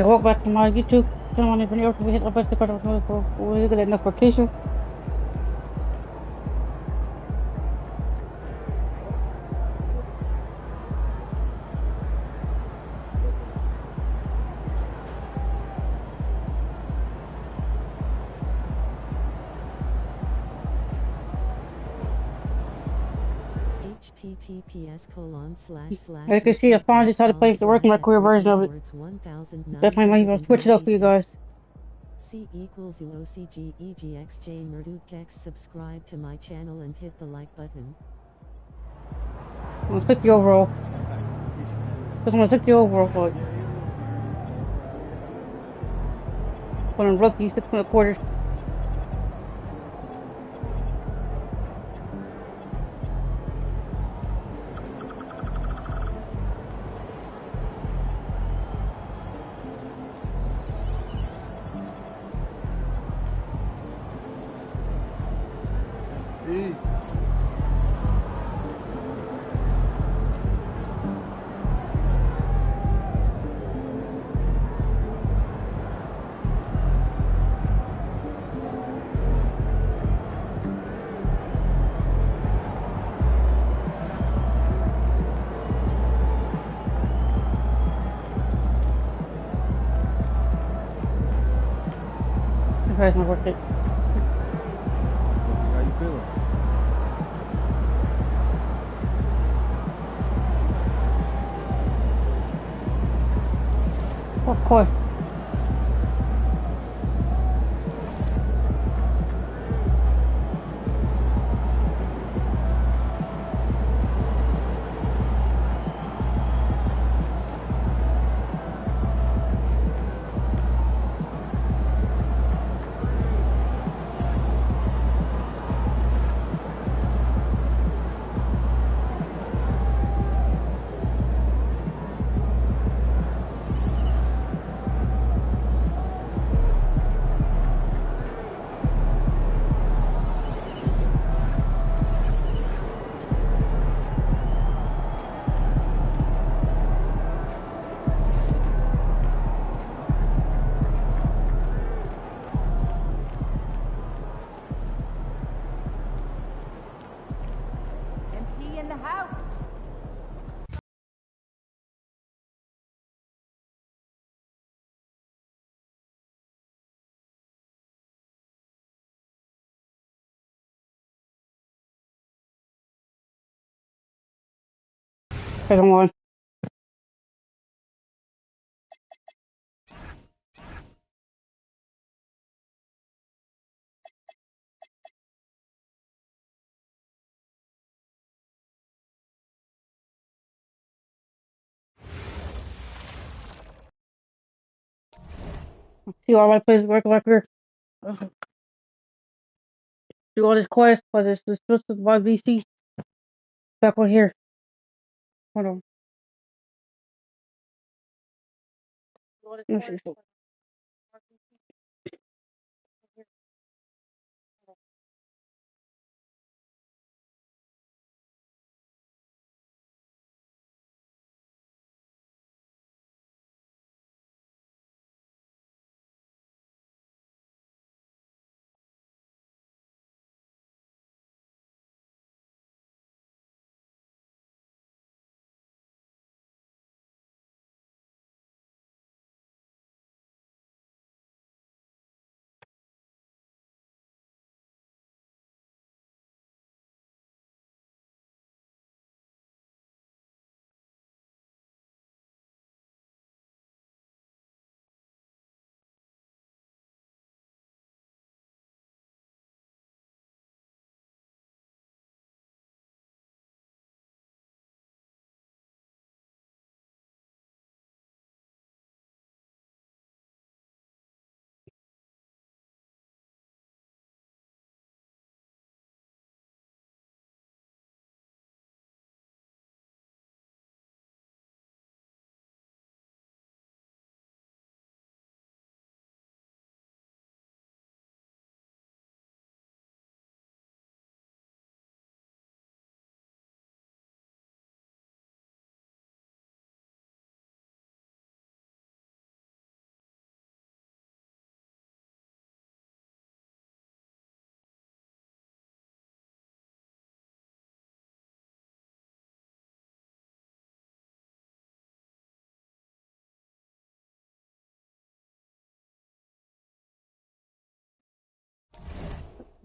Okay, welcome back to my YouTube channel. If you're new, hit the bell to get a notification. As you can see, I finally decided to play the working my career version of it. Definitely might even switch it up for you guys. C equals UOCGEGXJ Merdukx. Subscribe to my channel and hit the like button. I'm gonna click the overall. Just want to click the overall for it. Put on rookie, 6.25. It's not worth it. How you feeling? Of course. In the house. Second one. See all my places working my career. Do all this quest, but it's just my VC. Back on here. Hold on. Let me see.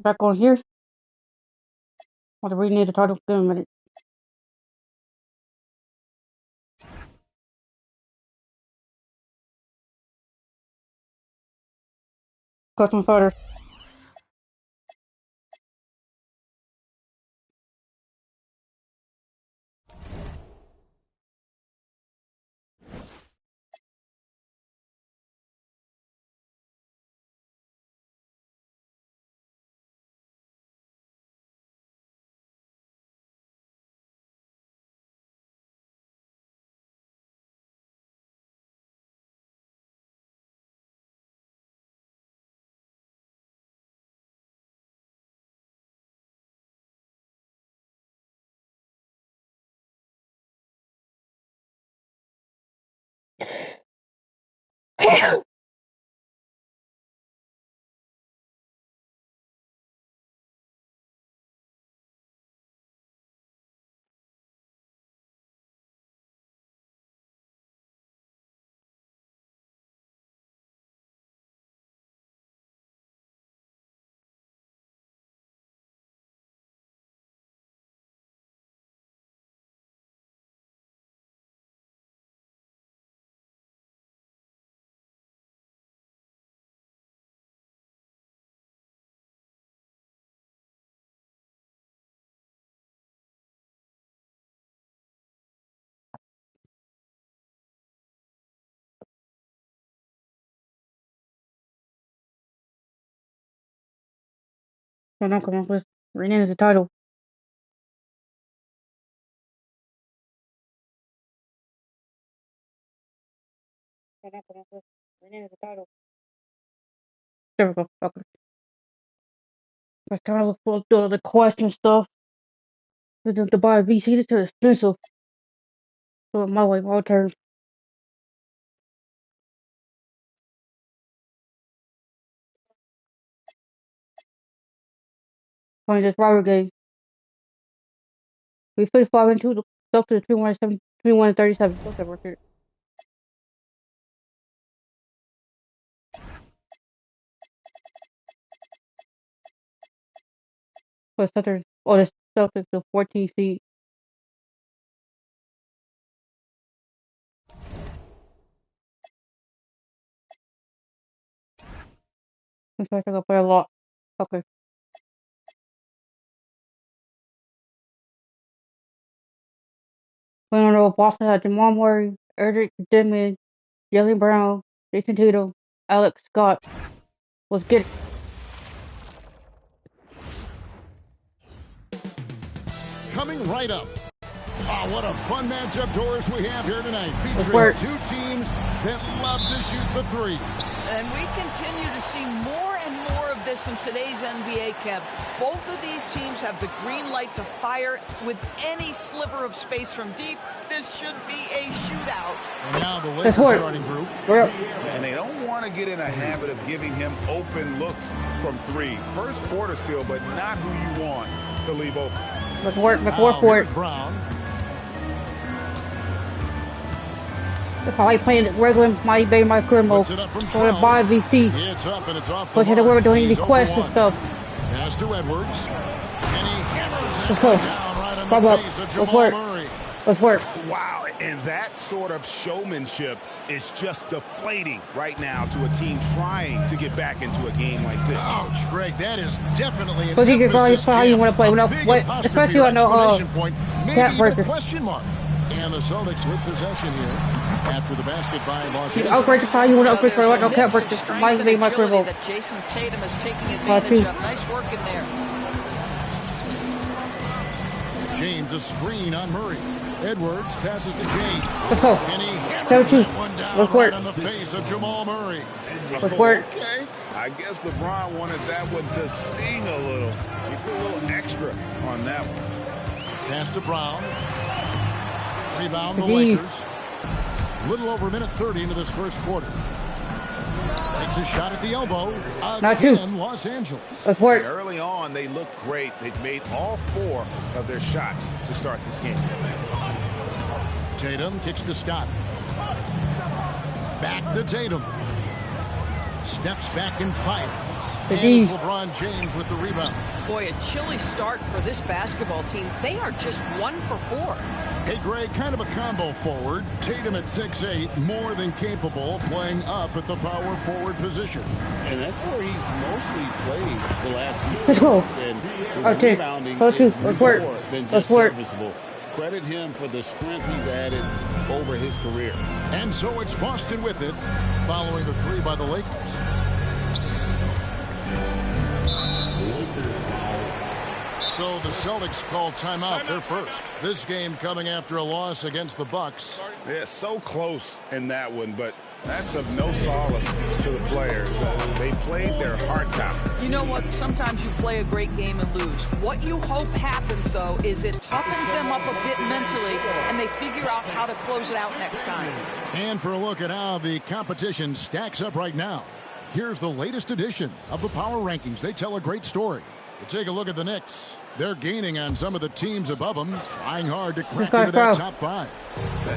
Back on here. Want to rename the title in a minute. Custom starters. So now come on, let's rename the title. There we go. Okay. Let's try to look for the question stuff. To buy a VC, this is expensive. So my turn. Playing this rival game. We 55 into the stuff to the 337. What's that record? What's that? Oh, this stuff is the 14 seed. Looks like I gotta play a lot. Okay. Playing on the Boston had Jamal Murray, Eric Denman, Jalen Brown, Jason Tatum, Alex Scott. Let's get it. Coming right up. Oh, what a fun matchup, Doris, we have here tonight. Featuring two teams that love to shoot the three. And we continue to see more and more of this in today's NBA camp. Both of these teams have the green light to fire with any sliver of space from deep. This should be a shootout. And now the Lakers starting group. And they don't want to get in a habit of giving him open looks from three. First quarter still, but not who you want to leave open. McWhork for it. Brown. That's how I play regular my career mode. So I buy VC. It's up and it's off the But here we're doing any questions one. stuff. Pass to Edwards. And he hammers it Let's go. down right on the face of Jamal Murray. Let's work. Wow, and that sort of showmanship is just deflating right now to a team trying to get back into a game like this. Ouch, Greg, that is definitely an But you can emphasis how you want to play. Especially on the cat versus. Question mark. And the Celtics with possession here after the basket by Los Angeles. Outbreak is how you want to upgrade for what no cat versus. Might be my career mode. That Jason Tatum is taking advantage of. Nice work in there. James a screen on Murray. Edwards passes to James. Let's go. And he hammers that one down Let's right work. on the face of Jamal Murray. Let's work. Okay, I guess LeBron wanted that one to sting a little. He put a little extra on that one. Pass to Brown. Rebound the Lakers. Little over a minute 30 into this first quarter. Takes a shot at the elbow. Again, Los Angeles. Let's work. And early on, they looked great. They've made all 4 of their shots to start this game. Tatum kicks to Scott. Back to Tatum. Steps back and fires. The And D. it's LeBron James with the rebound. Boy, a chilly start for this basketball team. They are just 1 for 4. Hey, Greg, kind of a combo forward. Tatum at 6'8", more than capable, playing up at the power forward position. And that's where he's mostly played the last few Let's go. seasons. And his Okay. rebounding Let's is work. Let's more work. than Let's just work. serviceable. Credit him for the strength he's added over his career. And so it's Boston with it, following the 3 by the Lakers. So the Celtics called timeout. They're first. This game coming after a loss against the Bucks. Yeah, so close in that one, but that's of no solace to the players. They played their hearts out. You know what? Sometimes you play a great game and lose. What you hope happens, though, is it toughens them up a bit mentally, and they figure out how to close it out next time. And for a look at how the competition stacks up right now, here's the latest edition of the Power Rankings. They tell a great story. You take a look at the Knicks. They're gaining on some of the teams above them, trying hard to crack into that top 5.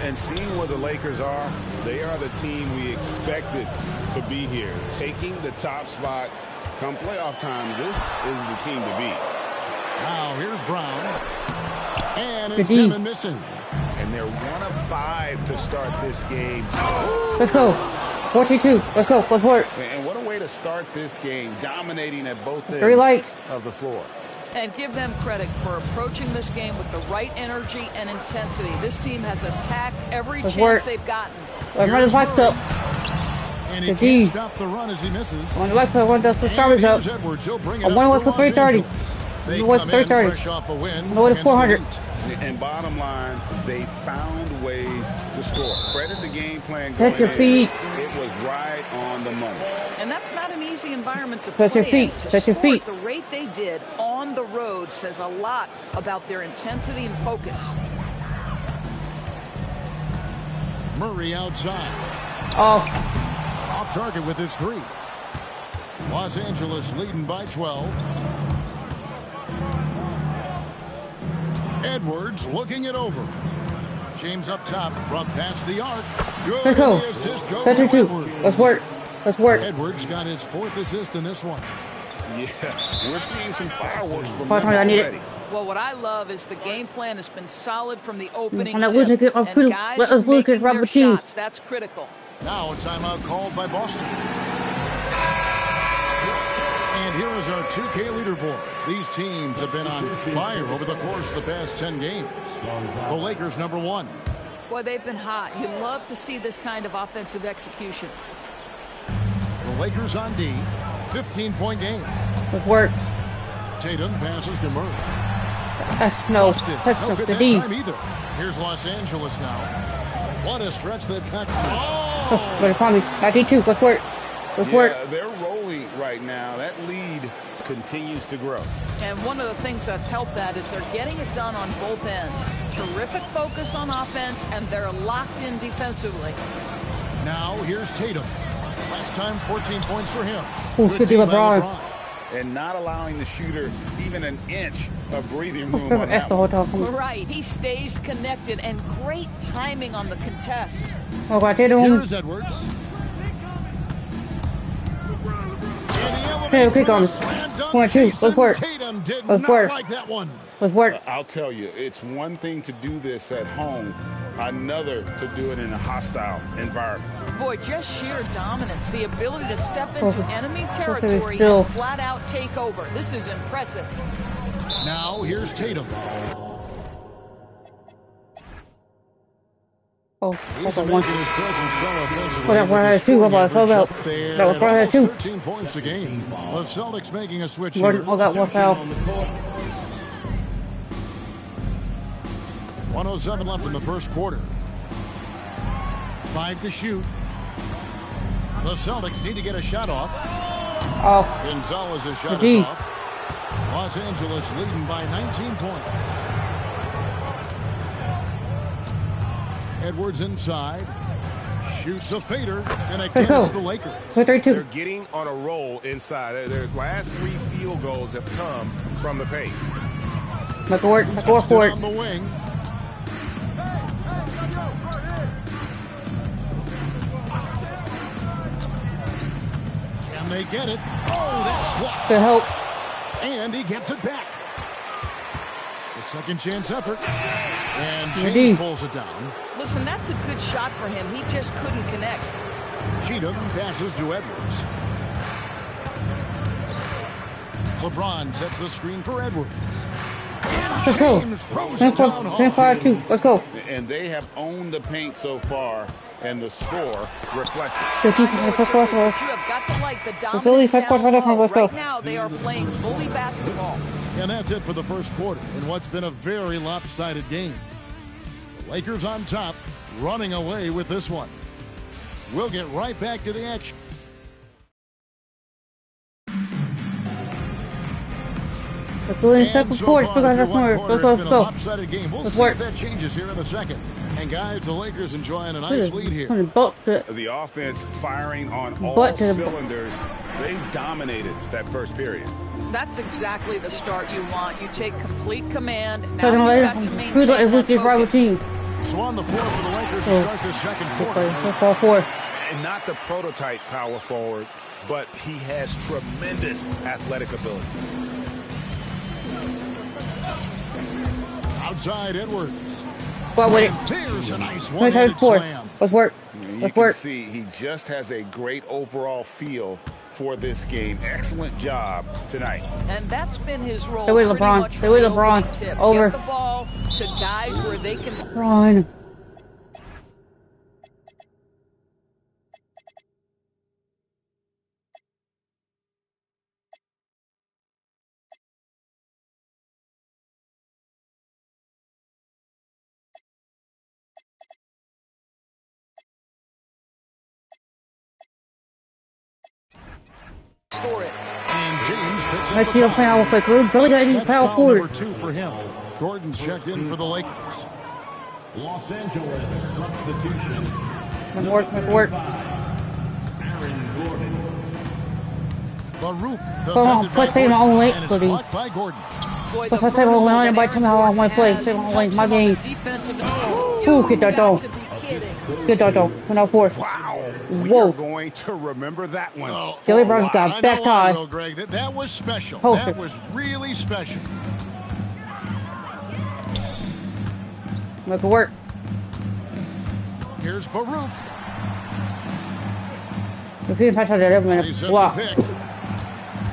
And seeing where the Lakers are, they are the team we expected to be here. Taking the top spot come playoff time, this is the team to beat. Now here's Brown. And it's Demon missing. And they're 1 of 5 to start this game. Let's go. 42. Let's go. Let's work. And what a way to start this game, dominating at both ends 3 lights. of the floor. And give them credit for approaching this game with the right energy and intensity. This team has attacked every chance they've gotten. Everybody's lights up. And he can't stop the run as he misses. On the left side, one does the garbage up. Edwards. He'll bring it I'm up one away for for Los 330. Angeles. They I'm away come for in 330. fresh off a win I'm away to against 400. the Heat. And bottom line, they found ways to score. Credit the game plan going Touch your feet. It was right on the money. And that's not an easy environment to Touch play your feet. in. To Touch your score feet. at the rate they did on the road says a lot about their intensity and focus. Murray outside. Oh, Off target with his 3. Los Angeles leading by 12. Edwards looking it over. James up top, front past the arc. Good. let's go. And the assist goes 32. to Edwards. Let's work. Let's work. Edwards got his 4th assist in this one. Yeah, we're seeing some fireworks from them 500, I need it. already. Well, what I love is the game plan has been solid from the opening And that tip. wasn't good. I'm And feeling- guys let are us look at making their Robert T. shots. That's critical. Now a timeout called by Boston. And here is our 2K leaderboard. These teams have been on fire over the course of the past 10 games. The Lakers number 1. Boy, they've been hot. You love to see this kind of offensive execution. The Lakers on D. 15-point game. Let's work. Tatum passes to Murray. No. Boston, That's no not good the that D. time either. Here's Los Angeles now. What a stretch they've cut. Oh! Better call me. 92. Let's work. Let's work. Yeah, they're rolling right now. That lead continues to grow. And one of the things that's helped that is they're getting it done on both ends. Terrific focus on offense, and they're locked in defensively. Now here's Tatum. Last time 14 points for him. Ooh, Good good D deal, by LeBron. And not allowing the shooter even an inch of breathing room on That's that the one. whole time. Right, he stays connected, and great timing on the contest. Oh, God, Tatum. Here's Edwards. Hey, okay, Gordon. 22. Let's work. Tatum did Let's not work. like that one. Let's work. I'll tell you, it's one thing to do this at home, another to do it in a hostile environment. Boy, just sheer dominance, the ability to step into enemy Okay, territory still. and flat out take over. This is impressive. Now here's Tatum. Oh, He's okay, one. making his presence felt offensively. Oh, that one had 2. How about foul out? That was probably had 2. 13 points a game. The Celtics making a switch Gordon, here. oh, got 1 foul. 107 left in the first quarter. 5 to shoot. The Celtics need to get a shot off. Oh, Gonzalez's shot D. is off. Los Angeles leading by 19 points. Edwards inside. Shoots a fader. And again, go. it's the Lakers. 32. They're getting on a roll inside. Their last 3 field goals have come from the paint. Make it work. Make it work for it. On the wing. Can they get it? Oh, that's what. Good help. And he gets it back. The second chance effort. And Indeed. James pulls it down. Listen, that's a good shot for him. He just couldn't connect. Cheatham passes to Edwards. LeBron sets the screen for Edwards. Let's go. James throws it down hard. 10-5-2. Let's go. And they have owned the paint so far, and the score reflects it. The defense You is so close. have got to like the Phillies dominance have down quarter low. final, let's go. Right now, they are playing bully basketball. And that's it for the first quarter in what's been a very lopsided game. The Lakers on top, running away with this one. We'll get right back to the action. Let's go in the second quarter. Far, through one quarter, it's been a Go. lopsided game. We'll Let's see work. if that changes here in a second. And guys, the Lakers enjoying a nice lead here. The offense firing on all cylinders. They dominated that first period. That's exactly the start you want. You take complete command. Now you've got to maintain that focus. So on the floor for the Lakers to start this second quarter. That's all four. And not the prototype power forward, but he has tremendous athletic ability. Outside Edwards. Well, with it. There's a nice one-handed Four. slam. Let's work. You Let's can work. see he just has a great overall feel for this game. Excellent job tonight. And that's been his role. Stay with pretty LeBron. much Stay from with the LeBron. opening tip. Over. Get the ball to guys where they can. Run. Score it. And James picks up Let's the see him foul. play out quick. We're really going to need That's power foul forward. number 2 for him. Gordon's checked in for the Lakers. Los Angeles substitution. Let's work. Let's work. Aaron Gordon. Baruch Come on, defended put by Tatum Gordon, on late, and it's buddy. blocked by Gordon. Boy, But the if I say vertical well, by that the time I Aaron want to play, has say well, like, helps my him on game. the defensive end. Ooh, You've get that got dog. to be kidding. Good dog, dog. 104. Wow. We Whoa. are going to remember that one. Oh, Billy for a Brown's while. got I back know tie. I will, Greg. That was special. Oh, That shit. was really special. Let's work. Here's Baruch. If he didn't pass out that every He minute, set block. the pick.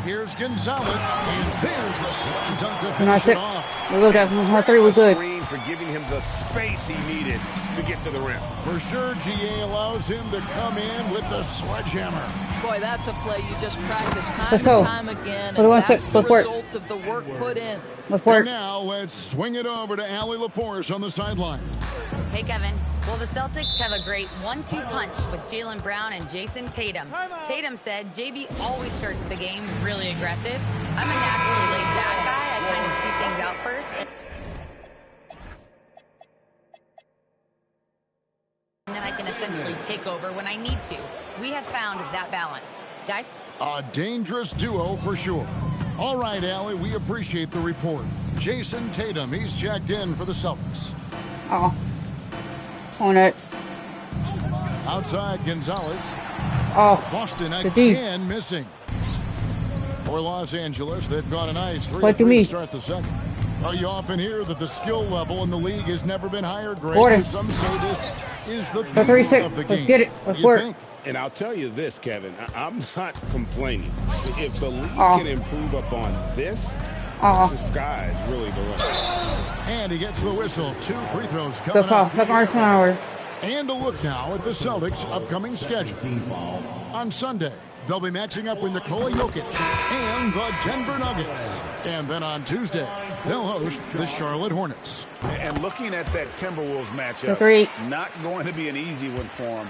Here's Gonzalez, and there's the slam dunk to And finish that's it it. off. We go down. Our three was good. Screen for giving him the space he needed to get to the rim. For sure, GA allows him to come in with the sledgehammer. Boy, that's a play you just practice time Let's go. and time again, What do you and want, that's six? the Let's work. result of the work put in. Let's And work. now let's swing it over to Allie LaForce on the sideline. Hey, Kevin. Well, the Celtics have a great 1-2 punch with Jaylen Brown and Jason Tatum. Tatum said JB always starts the game really aggressive. I'm a naturally laid back guy. I kind of see things out first. And then I can essentially take over when I need to. We have found that balance. Guys? A dangerous duo for sure. All right, Allie, we appreciate the report. Jason Tatum, he's checked in for the Celtics. Oh. On it. Outside, Gonzalez. Oh. Boston The D. again missing. For Los Angeles, they've got a nice What 3-3 do you mean? to start the second. Well, you often hear that the skill level in the league has never been higher, Greg. Gordon. Some say this is the The 3-6. peak of the Let's game. get it. Let's What do you work. think? And I'll tell you this, Kevin, I'm not complaining. If the league Oh. can improve upon this, Oh. the sky is really the limit. And he gets the whistle. 2 free throws Good coming foul. up. Second arm turnover. And a look now at the Celtics' upcoming schedule. On Sunday, they'll be matching up with Nikola Jokic and the Denver Nuggets. And then on Tuesday, they'll host the Charlotte Hornets. And looking at that Timberwolves matchup, The three. not going to be an easy one for them.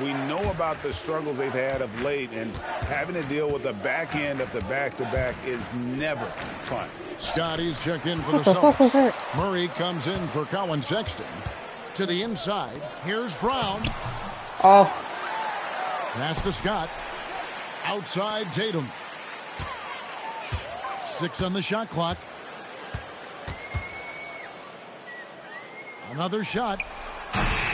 We know about the struggles they've had of late, and having to deal with the back end of the back-to-back is never fun. Scotty's checked in for the What the fuck was Celtics. that? Murray comes in for Colin Sexton. To the inside, here's Brown. Oh. Pass to Scott. Outside Tatum. 6 on the shot clock. Another shot.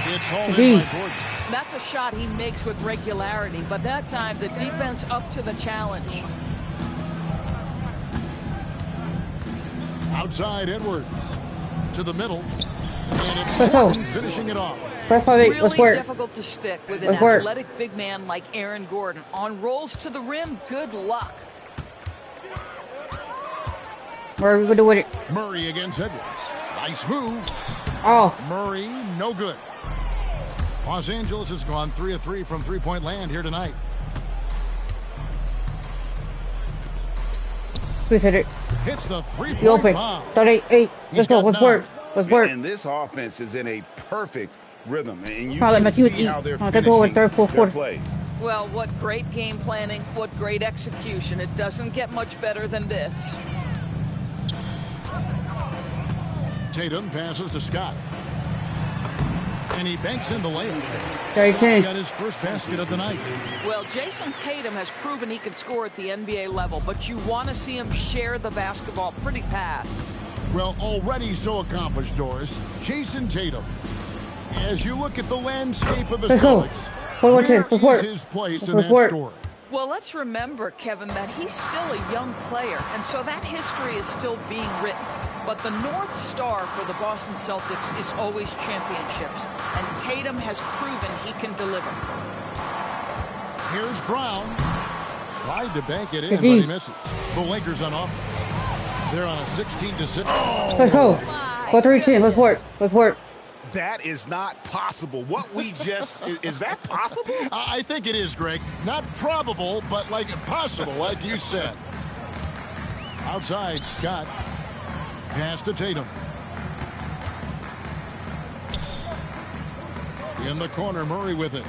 It's hauled in by Gordon. That's a shot he makes with regularity, but that time the defense up to the challenge. Outside Edwards to the middle, and it's Gordon finishing it off. Really difficult to stick with an athletic big man like Aaron Gordon. On rolls to the rim, good luck. Where are we going to win it? Murray against Edwards. Nice move. Oh. Murray, no good. Los Angeles has gone 3 of 3 from three-point land here tonight. Please hit it. Hits the three-point bomb. 38. Let's go. Let's work. Let's work. And this offense is in a perfect rhythm. And you Probably can see how they're finishing their plays. Well, what great game planning. What great execution. It doesn't get much better than this. Tatum passes to Scott. And he banks in the layup. He's got his first basket of the night. Well, Jason Tatum has proven he can score at the NBA level, but you want to see him share the basketball pretty fast. Well, already so accomplished, Doris. Jason Tatum. As you look at the landscape of the Celtics, where is his place in that story? Well, let's remember, Kevin, that he's still a young player, and so that history is still being written. But the North Star for the Boston Celtics is always championships, and Tatum has proven he can deliver. Here's Brown. Tried to bank it in, but he misses. The Lakers on offense. They're on a 16-6. Let's go. 4-3-10. Let's work. Let's work. That is not possible. What we just... is that possible? I think it is, Greg. Not probable, but like possible, like you said. Outside, Scott. Pass to Tatum. In the corner, Murray with it.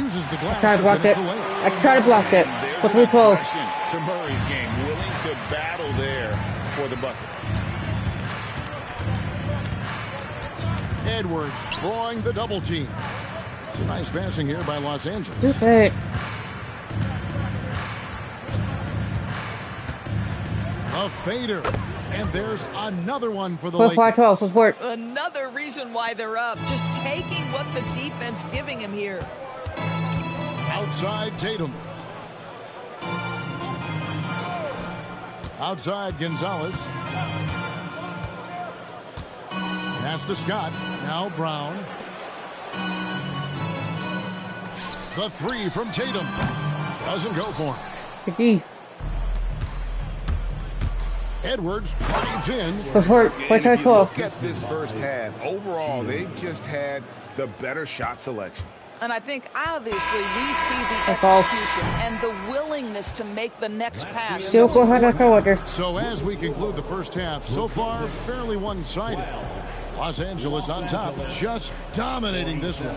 Uses the glass. I tried to block it. I tried to block it. For 3-12. To Murray's game. Willing to battle there for the bucket. Edwards drawing the double team. It's a nice passing here by Los Angeles. Okay. A fader. And there's another one for the Lakers. 5-12. Let's work. Another reason why they're up. Just taking what the defense giving him here. Outside Tatum. Outside Gonzalez. Pass to Scott. Now Brown. The three from Tatum. Doesn't go for him. Edwards drives in. Look at this first half. Overall, they've just had the better shot selection. And I think, obviously, we see the execution and the willingness to make the next pass. So as we conclude the first half, so far, fairly one-sided. Los Angeles on top, just dominating this one.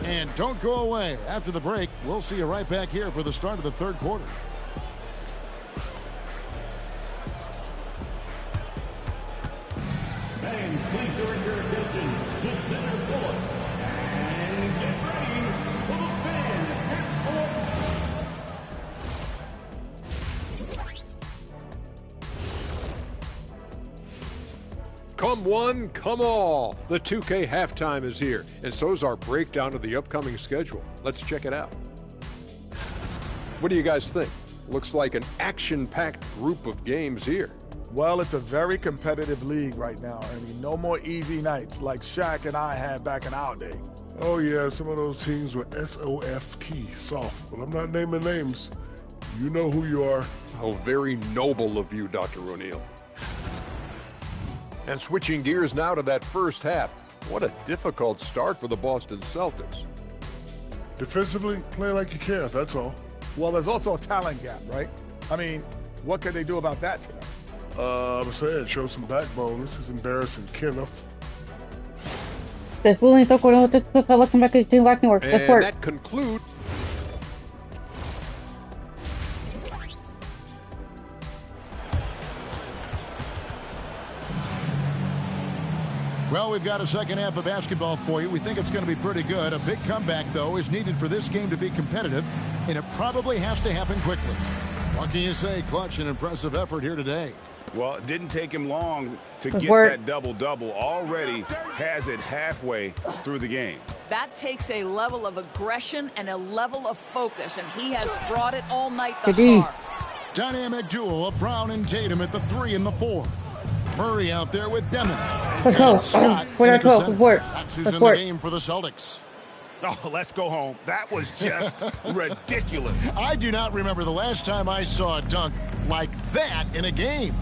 And don't go away. After the break, we'll see you right back here for the start of the third quarter. Fans, please direct your attention to center court. And get ready for the fan half-court. Come one, come all. The 2K halftime is here, and so's our breakdown of the upcoming schedule. Let's check it out. What do you guys think? Looks like an action-packed group of games here. Well, it's a very competitive league right now. I mean, no more easy nights like Shaq and I had back in our day. Oh, yeah, some of those teams were S-O-F-T, soft. But I'm not naming names. You know who you are. Oh, very noble of you, Dr. O'Neill. And switching gears now to that first half. What a difficult start for the Boston Celtics. Defensively, play like you care, that's all. Well, there's also a talent gap, right? I mean, what can they do about that tonight? I'm saying, show some backbone. This is embarrassing, Kenneth. And that concludes. Well, we've got a second half of basketball for you. We think it's going to be pretty good. A big comeback, though, is needed for this game to be competitive, and it probably has to happen quickly. What can you say? Clutch and impressive effort here today. Well, it didn't take him long to get that double-double. Already has it halfway through the game. That takes a level of aggression and a level of focus, and he has brought it all night thus far. Dynamic duo of Brown and Tatum at the 3 and the 4. Murray out there with Demon. Let's go. Scott Let's work. That's who's in the game for the Celtics. Oh, let's go home. That was just ridiculous. I do not remember the last time I saw a dunk like that in a game.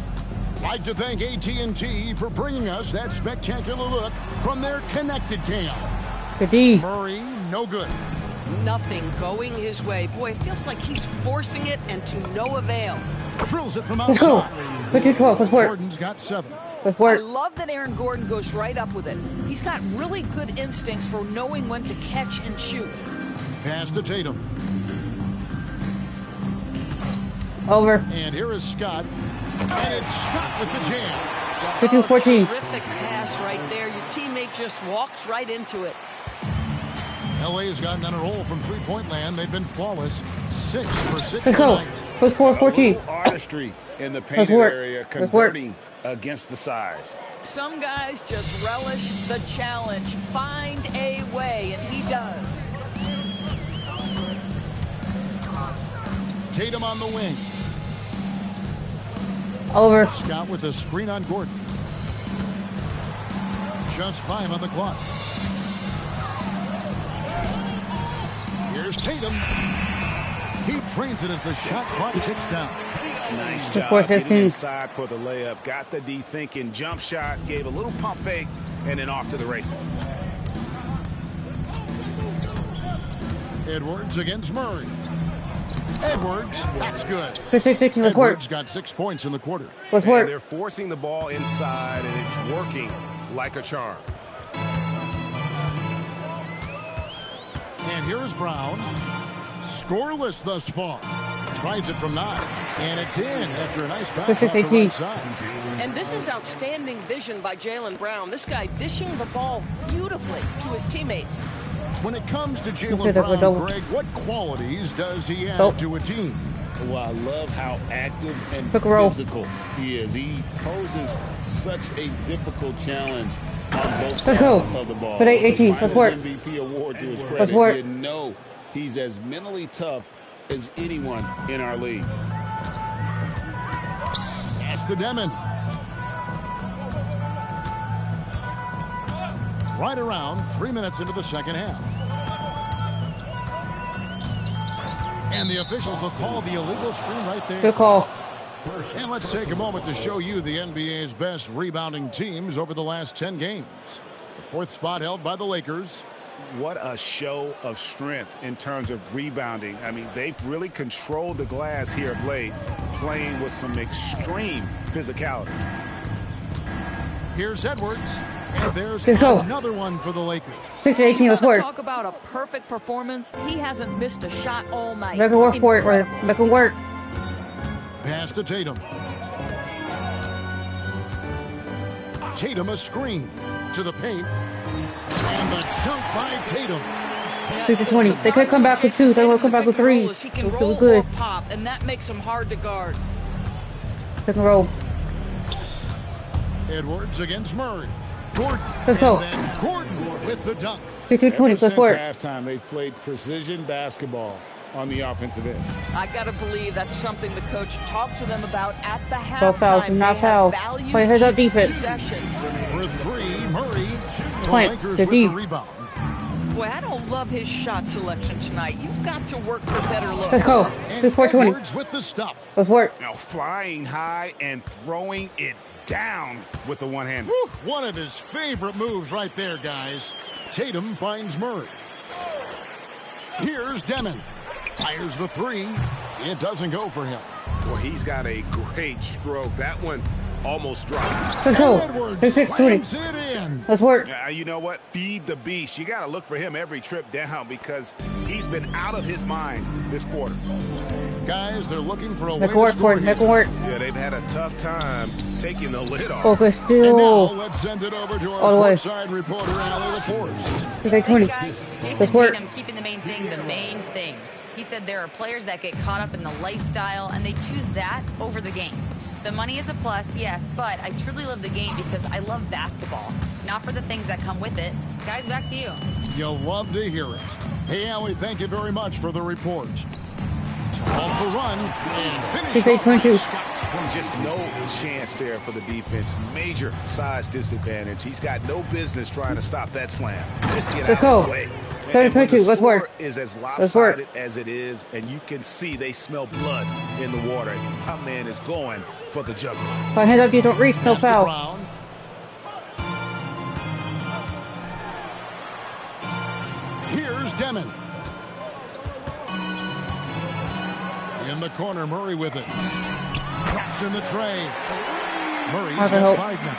Like to thank AT&T for bringing us that spectacular look from their connected cam. Murray, no good. Nothing going his way. Boy, it feels like he's forcing it and to no avail. Drills it from Let's go. outside. Let's do 12. Let's work. Gordon's got 7. Let's work. I love that Aaron Gordon goes right up with it. He's got really good instincts for knowing when to catch and shoot. Pass to Tatum. Over. And here is Scott. And it's Scott with the jam. 15-14. Terrific pass right there. Your teammate just walks right into it. LA has gotten on a roll from three-point land. They've been flawless. 6 for 6 Let's go. tonight. Let's 14. Artistry in the painted area, converting against the size. Some guys just relish the challenge. Find a way, and he does. Tatum on the wing. Over. Scott with a screen on Gordon. Just 5 on the clock. Here's Tatum. He trains it as the shot clock ticks down. Nice job getting inside for the layup. Got the D thinking jump shot, gave a little pump fake, and then off to the races. Edwards against Murray. Edwards, that's good. Edwards got 6 points in the quarter. And they're forcing the ball inside, and it's working like a charm. And here's Brown. Scoreless thus far. Tries it from 9. And it's in after a nice pass off the right side. And this is outstanding vision by Jaylen Brown. This guy dishing the ball beautifully to his teammates. When it comes to Jaylen Brown, Greg, what qualities does he add to a team? Well, I love how active and physical he is. He poses such a difficult challenge on both sides of the ball. But Finals MVP award to his credit. You know he's as mentally tough as anyone in our league. Pass to Demon. Right around 3 minutes into the second half. And the officials will call the illegal screen right there. Good call. And let's take a moment to show you the NBA's best rebounding teams over the last 10 games. The 4th spot held by the Lakers. What a show of strength in terms of rebounding. I mean, they've really controlled the glass here of late, playing with some extreme physicality. Here's Edwards. And there's another one for the Lakers. 6-18, let's work. Talk about a perfect performance. He hasn't missed a shot all night. Make him work for it. Make him work. Pass to Tatum. Tatum a screen to the paint. And the dunk by Tatum. 6-20. They could come back with 2. They will come back with 3. He can roll or pop, and that makes him hard to guard. Pick and roll. Edwards against Murray. Gordon. Let's go. And then Gordon with the dunk. 15-20. Let's work. Halftime, they've played precision basketball on the offensive end. I gotta believe that's something the coach talked to them about at the halftime. No fouls, not fouls. Play heads up defense. For 3, Murray. The Point. Lakers with the rebound. Boy, I don't love his shot selection tonight. You've got to work for better looks. Let's go. 4-20. Edwards with the stuff. Let's work. Now flying high and throwing it down with the one-hander. One of his favorite moves right there, guys. Tatum finds Murray. Here's Demon. Fires the 3. It doesn't go for him. Well, he's got a great stroke. That one almost dropped. Let's go. Edwards slams it in. Let's work. You know what? Feed the beast. You got to look for him every trip down because he's been out of his mind this quarter. Guys, they're looking for a way Make work to for score it. Make it work. Yeah, they've had a tough time taking the lid off. Focus And now still. let's send it over to All the our way. courtside reporter, Allie LaForce. 20. Guys, Jason Let's work. Tatum keeping the main thing. He said there are players that get caught up in the lifestyle and they choose that over the game. The money is a plus, yes, but I truly love the game because I love basketball, not for the things that come with it. Guys, back to you. You'll love to hear it. Hey, Allie, thank you very much for the report. Off the run and finish. Just no chance there for the defense. Major size disadvantage. He's got no business trying to stop that slam. Just get out of the way. And when the score is as lopsided as it is, and you can see they smell blood in the water. My man is going for the jugular. If I hand up, you don't reach, no foul. Here's Demon. In the corner, Murray with it. Drops in the tray. Murray's at 5 now.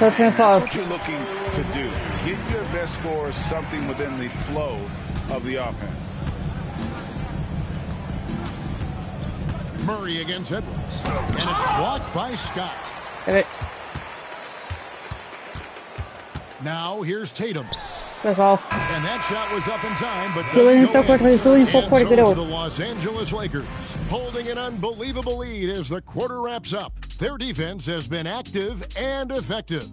That's what you're looking to do. Get your best scorers something within the flow of the offense. Murray against Edwards. And it's blocked by Scott. Now here's Tatum. That's all. And that shot was up in time, but so the Los Angeles Lakers holding an unbelievable lead as the quarter wraps up. Their defense has been active and effective.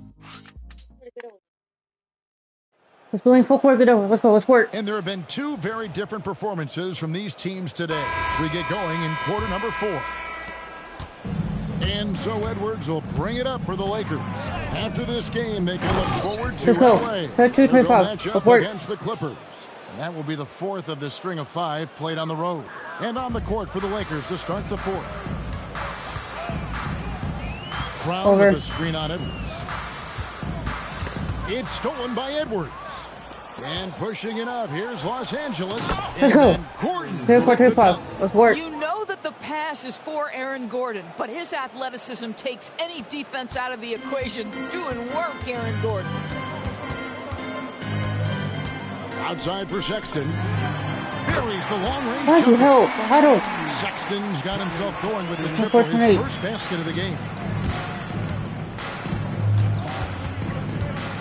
Let's go, let's work. And there have been two very different performances from these teams today. We get going in quarter number 4. And so Edwards will bring it up for the Lakers. After this game, they can look forward to LA. They'll match up against the Clippers. And that will be the 4th of this string of 5 played on the road. And on the court for the Lakers to start the 4th. Brown with a screen on Edwards. It's stolen by Edwards. And pushing it up, here's Los Angeles. And then Gordon. Let's work. You know that the pass is for Aaron Gordon, but his athleticism takes any defense out of the equation. Doing work, Aaron Gordon. Outside for Sexton. Buries the long-range jumper. Sexton's got himself going with the triple, his first basket of the game.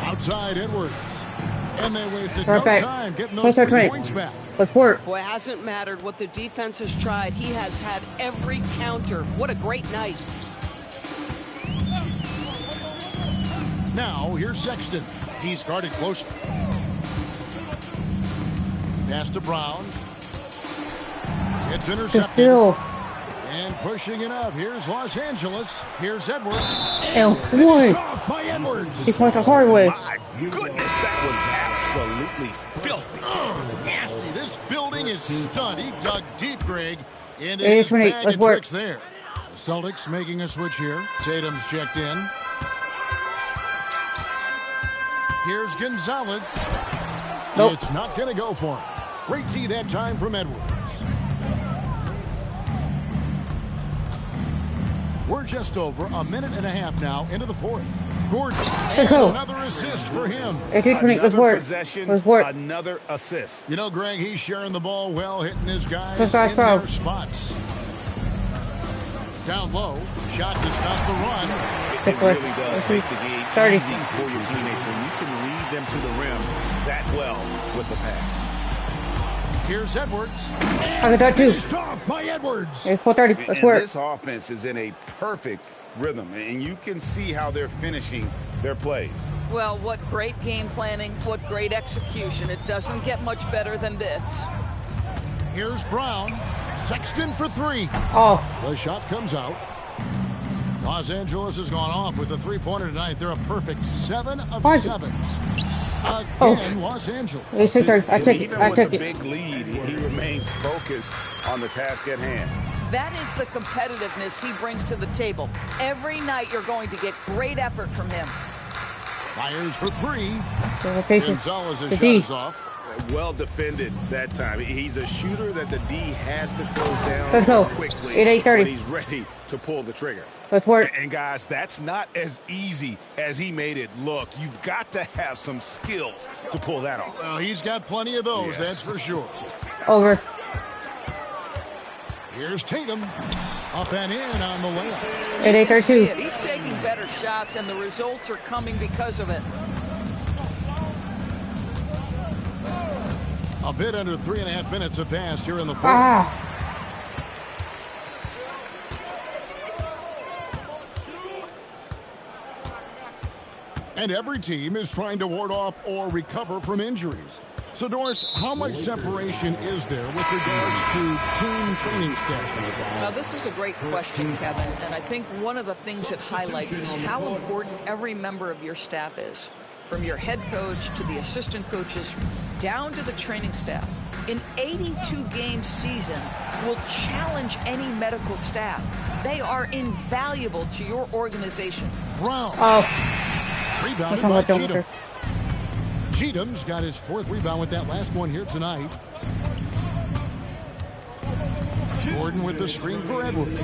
Outside Edwards. And they wasted no time getting those 3 points back. Let's work. Boy, it hasn't mattered what the defense has tried. He has had every counter. What a great night. Now, here's Sexton. He's guarded closely. Pass to Brown. It's intercepted. And pushing it up. Here's Los Angeles. Here's Edwards. And one. By Edwards. He went the hard way. My goodness, that was absolutely filthy. Nasty. This building is stunned. He dug deep, Greg, into his bag of tricks there. The Celtics making a switch here. Tatum's checked in. Here's Gonzalez. Nope. It's not going to go for him. Great D that time from Edwards. We're just over a minute and a half now into the 4th. Gordon, another assist for him. Another possession, another assist. You know, Greg, he's sharing the ball well, hitting his guys in their spots. Down low, shot to stop the run. It really does make the game easy for your teammates when you can lead them to the rim that well with the pass. Here's Edwards. I got that too. Finished off by Edwards. It's 4:30. Let's work. This offense is in a perfect rhythm, and you can see how they're finishing their plays. Well, what great game planning, what great execution. It doesn't get much better than this. Here's Brown. Sexton for 3. Oh. The shot comes out. Los Angeles has gone off with a 3-pointer tonight. They're a perfect 7 of 7. Again, Los Angeles. Even with the big lead, he remains focused on the task at hand. That is the competitiveness he brings to the table. Every night you're going to get great effort from him. Fires for 3. Gonzalez's shot is off. Well defended that time. He's a shooter that the D has to close down quickly when he's ready to pull the trigger. Let's work. And guys, that's not as easy as he made it look. You've got to have some skills to pull that off. Well, he's got plenty of those, that's for sure. Over. Here's Tatum. Up and in on the layup. At 8:32. He's taking better shots, and the results are coming because of it. A bit under 3.5 minutes have passed here in the 4th. And every team is trying to ward off or recover from injuries. So, Doris, how much separation is there with regards to team training staff? Now, this is a great question, Kevin, and I think one of the things it highlights is how important every member of your staff is, from your head coach to the assistant coaches, down to the training staff. An 82-game season will challenge any medical staff. They are invaluable to your organization. Brown. Rebounded by Cheatham. Cheatham's got his 4th rebound with that last one here tonight. Gordon with the screen for Edwards.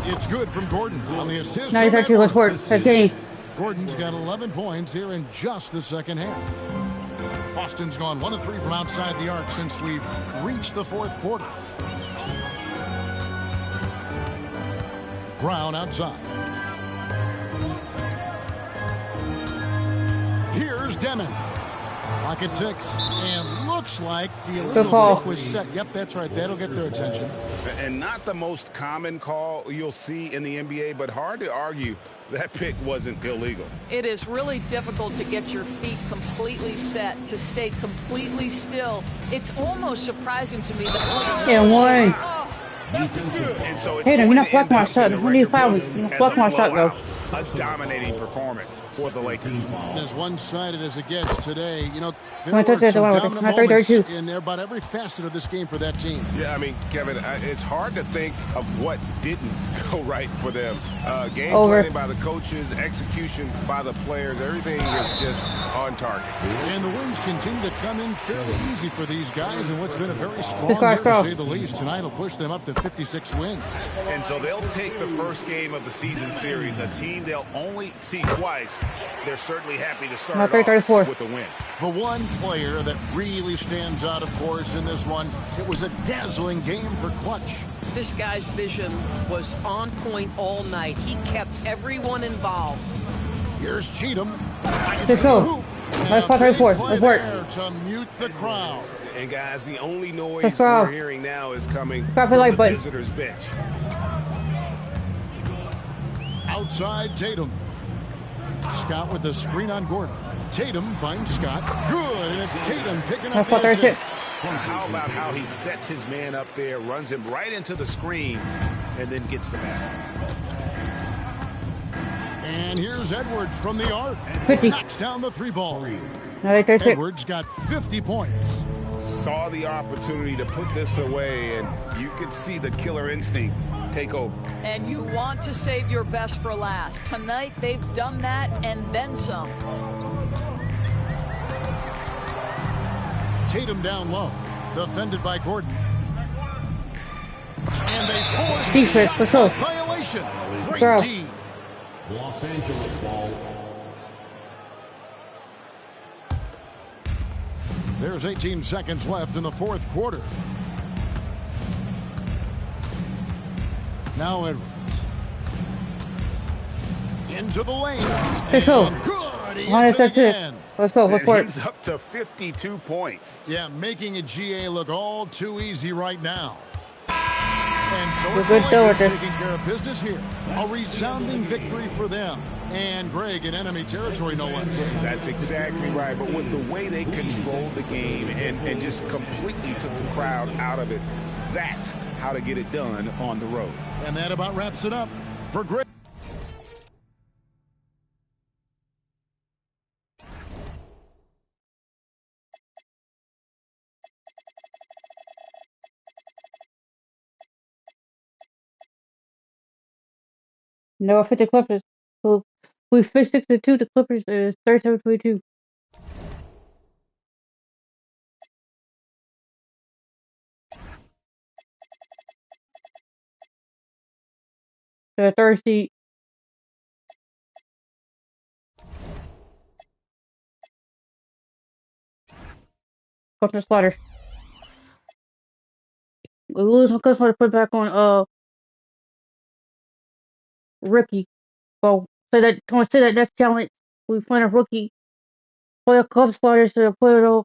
It's good from Gordon on the assist. Now he's actually let's work. That's game. Gordon's got 11 points here in just the second half. Boston's gone 1 of 3 from outside the arc since we've reached the 4th quarter. Brown outside. Here's Demon. Clock at 6. And looks like the illegal pick was set. Yep, that's right. That'll get their attention. And not the most common call you'll see in the NBA, but hard to argue that pick wasn't illegal. It is really difficult to get your feet completely set, to stay completely still. It's almost surprising to me that... Yeah, one. And so hey, you're not blocking my shot. Who needs foul? You're not blocking my shot, though. A dominating performance for the Lakers. As one-sided as it gets today, you know, there were some dominant moments in about every facet of this game for that team. Yeah, I mean, Kevin, it's hard to think of what didn't go right for them. Game planning by the coaches, execution by the players, everything is just on target. And the wins continue to come in fairly easy for these guys, and what's been a very strong year, to say the least. Tonight will push them up to 56 wins. And so they'll take the first game of the season series, a team they'll only see twice. They're certainly happy to start off with a win. The one player that really stands out, of course, in this one, it was a dazzling game for clutch. This guy's vision was on point all night. He kept everyone involved. Here's Cheatham. Let's go. Let's pop right forward. Let's work. To mute the crowd. And guys, the only noise we're hearing now is coming from the visitors' bench. Outside Tatum. Scott with the screen on Gordon. Tatum finds Scott. Good, and it's Tatum picking up the assist. How about how he sets his man up there, runs him right into the screen, and then gets the basket. And here's Edwards from the arc. 50. Knocks down the 3-ball. Edwards got 50 points. Saw the opportunity to put this away, and you could see the killer instinct take over. And you want to save your best for last. Tonight, they've done that and then some. Tatum down low. Defended by Gordon. And they force defense. Let's go. Violation. Great D. Los Angeles ball. There's 18 seconds left in the 4th quarter. Now Edwards. Into the lane. Let's go. Good. He hits it again. Let's go. Let's work. He's up to 52 points. Yeah, making a GA look all too easy right now. And so it's taking care of business here. A resounding victory for them. And Greg in enemy territory, no less. That's exactly right. But with the way they controlled the game and just completely took the crowd out of it, that's how to get it done on the road. And that about wraps it up for Greg. No, I fit the Clippers. So we finished 6-2. The Clippers is 37-22. The 3rd seed. Go to the slaughter. We lose on customer to put back on rookie. Well, say that next challenge. We find a rookie. Play a club slaughter to play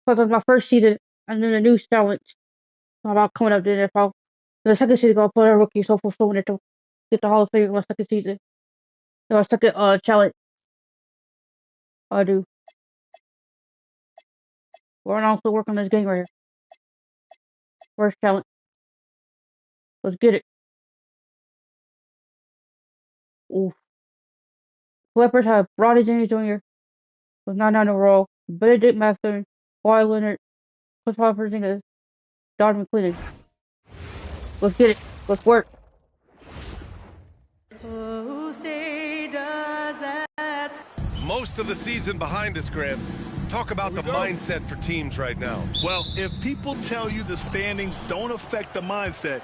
my first season, and then the new challenge. About coming up then if I the second season go play a rookie so fulfilling it to get the Hall of Fame in my second season. So I took a challenge. I do. We're also working on this game right here. First challenge. Let's get it. Oof. Clippers have Rodney James Jr. with 9 in a row. Benedict Mathurin, Kawhi Leonard, Chris Porzingis, Donovan Cleveland. Let's get it. Let's work. Most of the season behind us, Graham. Talk about the mindset for teams right now. Well, if people tell you the standings don't affect the mindset,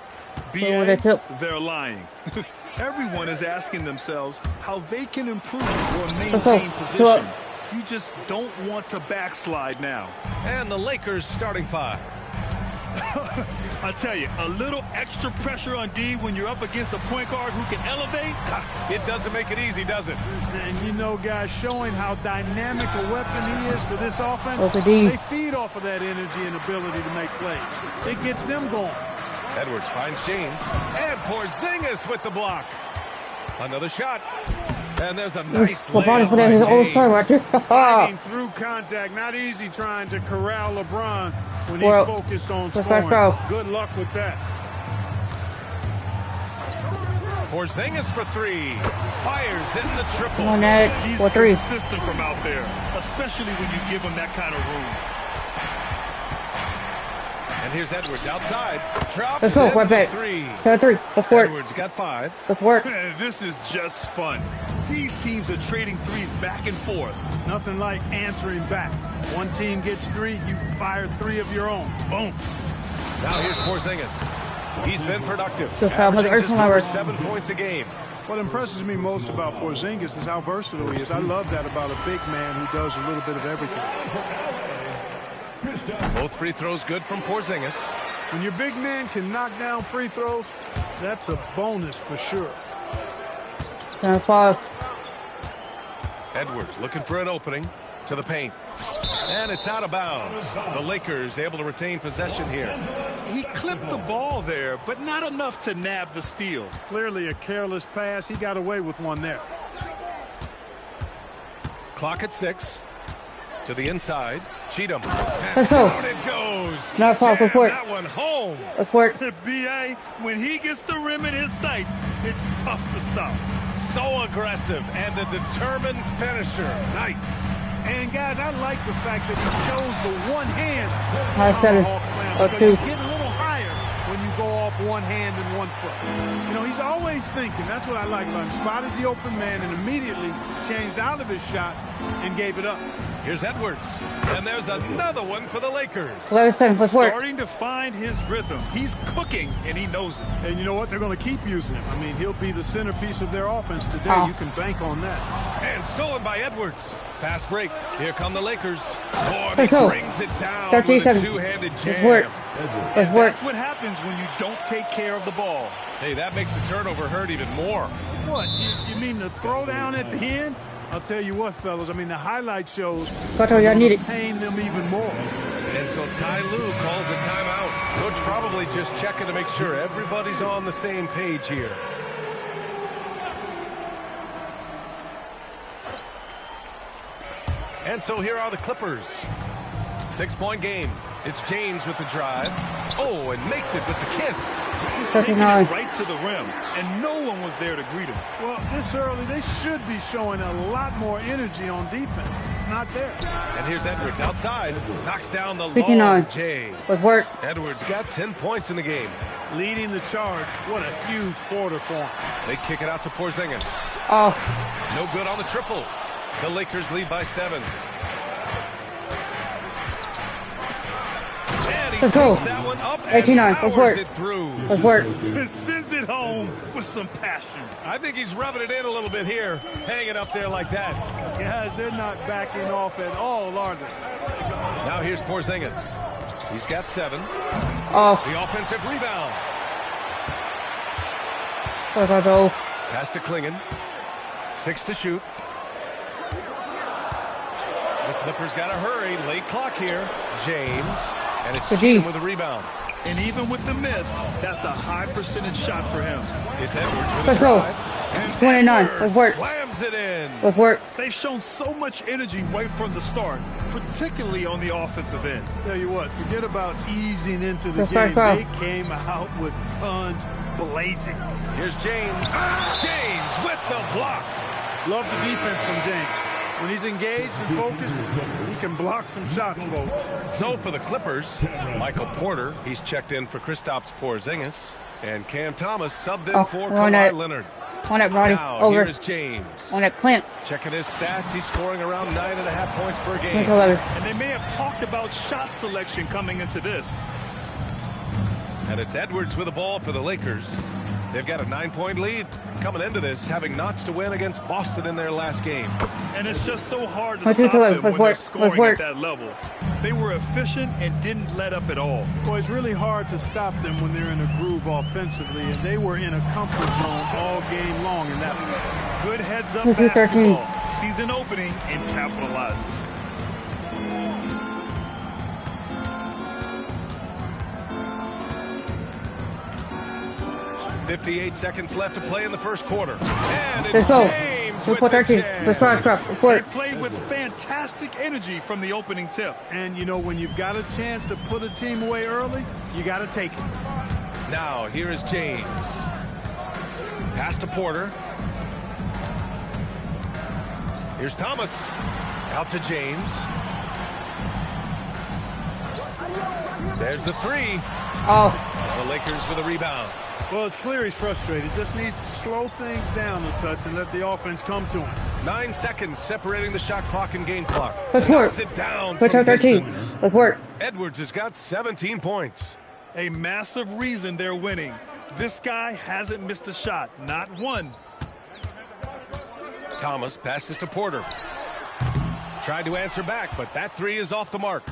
they're lying. Everyone is asking themselves how they can improve or maintain position. You just don't want to backslide now. And the Lakers starting 5. I tell you, a little extra pressure on D when you're up against a point guard who can elevate. It doesn't make it easy, does it? And you know, guys, showing how dynamic a weapon he is for this offense, they feed off of that energy and ability to make plays. It gets them going. Edwards finds James, and Porzingis with the block. Another shot. And there's a nice layup by James. Fighting through contact, not easy trying to corral LeBron when he's focused on scoring. Good luck with that. Porzingis for 3. Fires in the triple. Come on, Ned. He's consistent from out there, especially when you give him that kind of room. And here's Edwards outside. Drops Let's go, right back. 3. 3. Let's work. Edwards got 5. Let's work. This is just fun. These teams are trading threes back and forth. Nothing like answering back. One team gets 3, you fire 3 of your own. Boom. Now here's Porzingis. He's been productive. Averaging just over 7 points a game. What impresses me most about Porzingis is how versatile he is. I love that about a big man who does a little bit of everything. Both free throws good from Porzingis. When your big man can knock down free throws, that's a bonus for sure. 5. Edwards looking for an opening to the paint. And it's out of bounds. The Lakers able to retain possession here. He clipped the ball there, but not enough to nab the steal. Clearly a careless pass. He got away with one there. Clock at 6. To the inside. Cheatham. Let's go. Down it goes. Not far. Let's work. That one home. Let's work. B.A., when he gets the rim in his sights, it's tough to stop. So aggressive and a determined finisher. Nice. And guys, I like the fact that he chose the one hand tomahawk slam because you get a little higher when you go off one hand and 1 foot. You know, he's always thinking. That's what I like about him. Spotted the open man and immediately changed out of his shot and gave it up. Here's Edwards. And there's another one for the Lakers. Let's work. Starting to find his rhythm. He's cooking, and he knows it. And you know what? They're going to keep using him. I mean, he'll be the centerpiece of their offense today. You can bank on that. And stolen by Edwards. Fast break. Here come the Lakers. Boy, he brings it down with a two-handed jam. That's what happens when you don't take care of the ball. Hey, that makes the turnover hurt even more. What? You mean the throwdown at the end? I'll tell you what, fellas. I mean, the highlight shows pain them even more. And so Ty Lue calls a timeout. Coach probably just checking to make sure everybody's on the same page here. And so here are the Clippers. 6-point game. It's James with the drive. Oh, and makes it with the kiss. Just taking it right to the rim, and no one was there to greet him. Well, this early, they should be showing a lot more energy on defense. It's not there. And here's Edwards outside. Knocks down the long J. With work. Edwards got 10 points in the game. Leading the charge. What a huge quarter for him. They kick it out to Porzingis. Oh. No good on the triple. The Lakers lead by 7. Let's go. That one up 89. Let's work. It through. Let's work. Sends it home with some passion. I think he's rubbing it in a little bit here, hanging up there like that. Guys, they're not backing off at all, are they? Now here's Porzingis. He's got 7. Oh. The offensive rebound. Pass to Klingen. 6 to shoot. The Clippers got to hurry. Late clock here. James. And it's Cheatham with a rebound. And even with the miss, that's a high percentage shot for him. It's Edwards with a drive. 29. Let's work. Slams it in. Let's work. They've shown so much energy right from the start, particularly on the offensive end. Tell you what, forget about easing into the game. They came out with guns blazing. Here's James. James with the block. Love the defense from James. When he's engaged and focused, he can block some shots, folks. So for the Clippers, Michael Porter, he's checked in for Kristaps Porzingis, and Cam Thomas subbed in for Kawhi Leonard. On it, Brody. Now, Over. here's James. On it, Clint. Checking his stats, he's scoring around 9.5 points per game. And they may have talked about shot selection coming into this. And it's Edwards with the ball for the Lakers. They've got a 9-point lead coming into this, having notched a win against Boston in their last game. And it's just so hard to stop them when they're scoring at that level. They were efficient and didn't let up at all. Well, it's really hard to stop them when they're in a groove offensively, and they were in a comfort zone all game long in that one. Good heads-up basketball. Season opening and capitalizes. 58 seconds left to play in the first quarter. And it's Let's go. James Let's with the They played with fantastic energy from the opening tip. And, you know, when you've got a chance to put a team away early, you got to take it. Now, here is James. Pass to Porter. Here's Thomas. Out to James. There's the three. Oh. The Lakers with a rebound. Well, it's clear he's frustrated. Just needs to slow things down a touch and let the offense come to him. 9 seconds separating the shot clock and game clock. Let's work. Sit down. Let's 13. Let's work. Edwards has got 17 points. A massive reason they're winning. This guy hasn't missed a shot. Not one. Thomas passes to Porter. Tried to answer back, but that three is off the mark.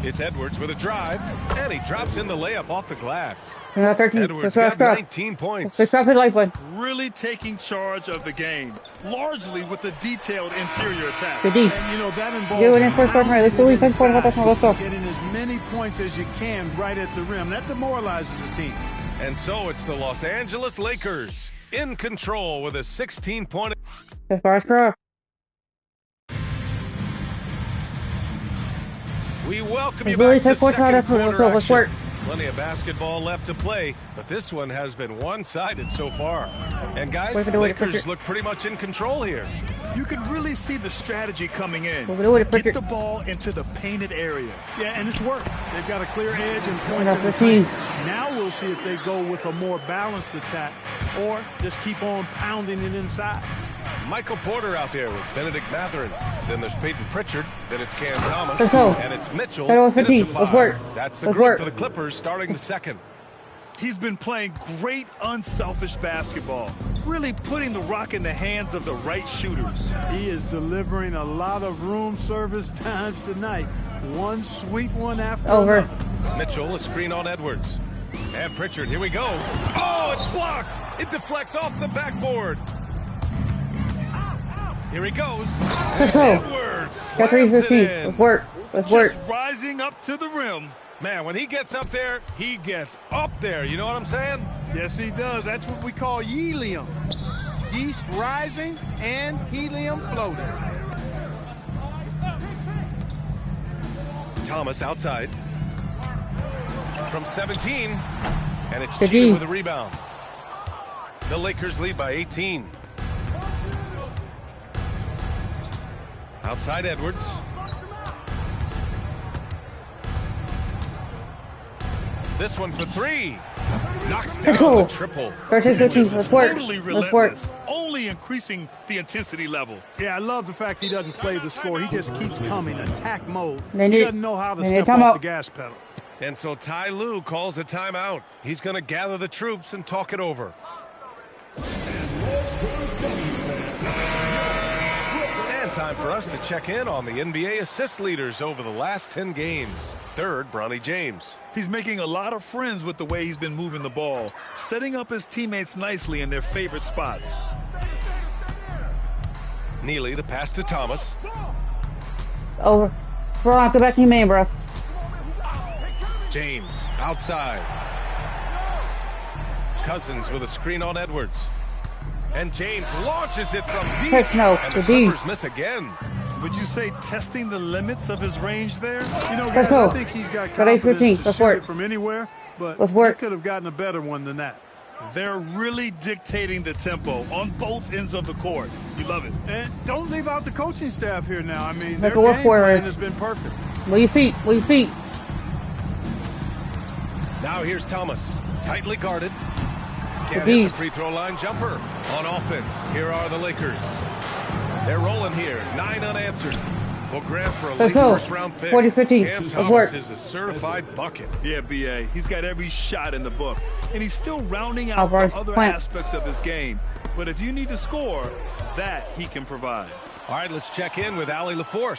It's Edwards with a drive, and he drops in the layup off the glass. 13. Edwards got 19 points. Really taking charge of the game, largely with a detailed interior attack. And, you know, that involves getting as many points as you can right at the rim. That demoralizes the team. And so it's the Los Angeles Lakers in control with a 16-point. We welcome you back to second quarter action. Plenty of basketball left to play, but this one has been one-sided so far. And guys, the Lakers look pretty much in control here. You can really see the strategy coming in. Get the ball into the painted area. Yeah, and it's worked. They've got a clear edge and points in the paint. Now we'll see if they go with a more balanced attack or just keep on pounding it inside. Michael Porter out there with Benedict Mathurin. Then there's Peyton Pritchard. Then it's Cam Thomas. And it's Mitchell. That's the group for the Clippers starting the second. He's been playing great, unselfish basketball. Really putting the rock in the hands of the right shooters. He is delivering a lot of room service times tonight. One sweet one after another. Mitchell, a screen on Edwards. And Pritchard, here we go. Oh, it's blocked. It deflects off the backboard. Here he goes. Edwards slams it in. Let's work. Just rising up to the rim. Man, when he gets up there, he gets up there. You know what I'm saying? Yes, he does. That's what we call helium. Yeast rising and helium floating. Thomas outside. From 17. And it's Cheetah with a rebound. The Lakers lead by 18. Outside Edwards. This one for three. Knocks down the triple. Totally relentless. Only increasing the intensity level. Yeah, I love the fact he doesn't play the score. He just keeps coming, attack mode. He doesn't know how to step off the gas pedal. And so Ty Lue calls a timeout. He's going to gather the troops and talk it over. Time for us to check in on the NBA assist leaders over the last 10 games. Third, Bronny James. He's making a lot of friends with the way he's been moving the ball, setting up his teammates nicely in their favorite spots. Neely, the pass to Thomas. Over. Bro, go back to your man, bro. James, outside. Cousins with a screen on Edwards. And James launches it from deep. Heck no, and the deep. Clippers miss again. Would you say testing the limits of his range there? You know, guys, I think he's got Got confidence 15. to shoot it from anywhere, but he could have gotten a better one than that. They're really dictating the tempo on both ends of the court. You love it. And don't leave out the coaching staff here now. I mean, their game plan has been perfect. Move your feet. Move your feet. Now here's Thomas, tightly guarded. Can't hit the free throw line jumper. On offense, here are the Lakers. They're rolling here, 9 unanswered. We'll grab for a late first-round pick. 40-15. Cam Thomas is a certified bucket. Yeah, B.A. He's got every shot in the book. And he's still rounding out the other aspects of his game. But if you need to score, that he can provide. All right, let's check in with Allie LaForce.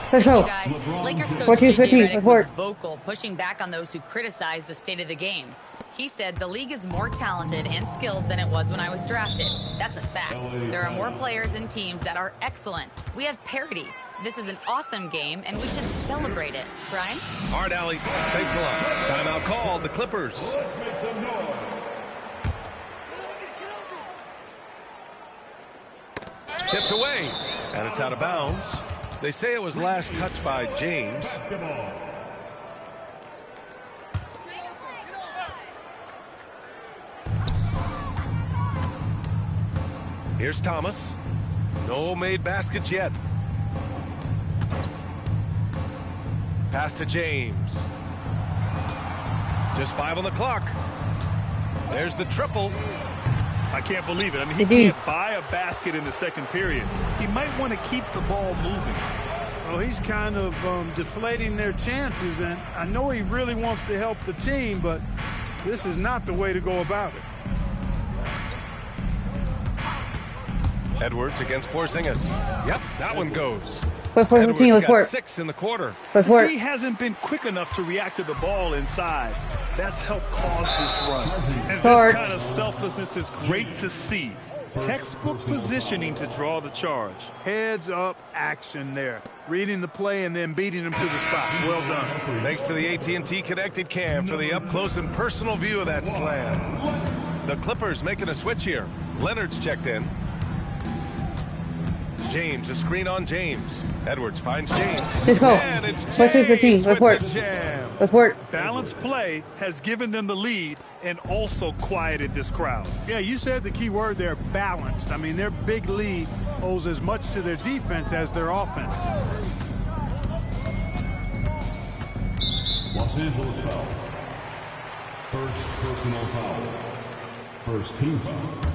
Thank you, guys. Lakers coach JJ Redick was vocal, pushing back on those who criticize the state of the game. He said the league is more talented and skilled than it was when I was drafted. That's a fact. There are more players and teams that are excellent. We have parity. This is an awesome game, and we should celebrate it. Brian? All right, Allie. Thanks a lot. Timeout called. The Clippers. Tipped away, and it's out of bounds. They say it was last touched by James. Here's Thomas. No made baskets yet. Pass to James. Just 5 on the clock. There's the triple. I can't believe it. I mean, he can't buy a basket in the second period. He might want to keep the ball moving. Well, he's kind of deflating their chances, and I know he really wants to help the team, but this is not the way to go about it. Edwards against Porzingis. Yep, that one goes. Edwards got 6 in the quarter. He hasn't been quick enough to react to the ball inside. That's helped cause this run. And this kind of selflessness is great to see. Textbook positioning to draw the charge. Heads up action there. Reading the play and then beating him to the spot. Well done. Thanks to the AT&T Connected Cam for the up-close and personal view of that slam. The Clippers making a switch here. Leonard's checked in. James, a screen on James. Edwards finds James. Let's go. And it's James with the jam. Let's work. Balanced play has given them the lead and also quieted this crowd. Yeah, you said the key word there, balanced. I mean, their big lead owes as much to their defense as their offense. Los Angeles foul. First personal foul. First team foul.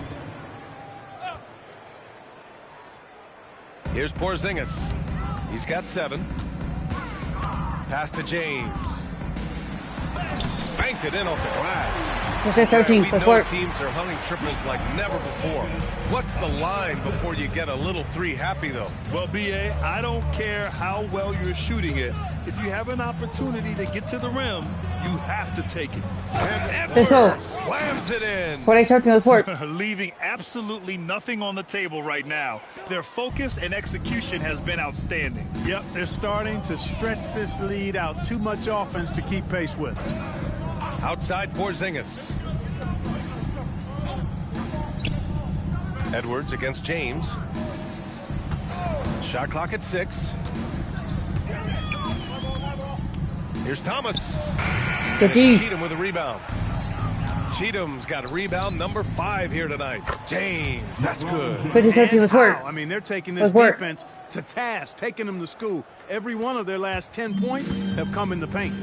Here's Porzingis. He's got 7. Pass to James. Banked it in off the glass. Okay, 13. We know teams are hunting triples like never before. What's the line before you get a little 3 happy, though? Well, B.A., I don't care how well you're shooting it. If you have an opportunity to get to the rim, you have to take it. And Edwards slams it in. What I talking about for? Leaving absolutely nothing on the table right now. Their focus and execution has been outstanding. Yep, they're starting to stretch this lead out. Too much offense to keep pace with. Outside Porzingis. Edwards against James. Shot clock at 6. Here's Thomas. Cheatham with a rebound. Cheatham's got a rebound number 5 here tonight. James, that's good. I mean, they're taking this defense to task, taking them to school. Every one of their last 10 points have come in the paint.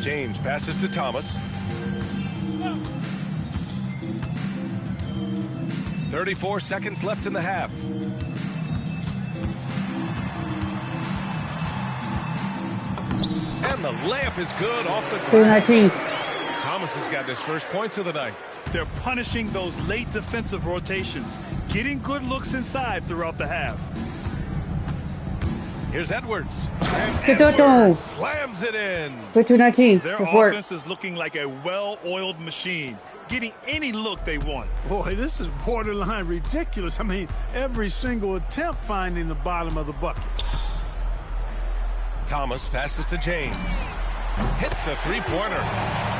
James passes to Thomas. 34 seconds left in the half. And the layup is good off the glass. Thomas has got his first points of the night. They're punishing those late defensive rotations, getting good looks inside throughout the half. Here's Edwards. And Edwards slams it in. 2-19. Their offense is looking like a well-oiled machine, getting any look they want. Boy, this is borderline ridiculous. I mean, every single attempt finding the bottom of the bucket. Thomas passes to James. hits a three-pointer.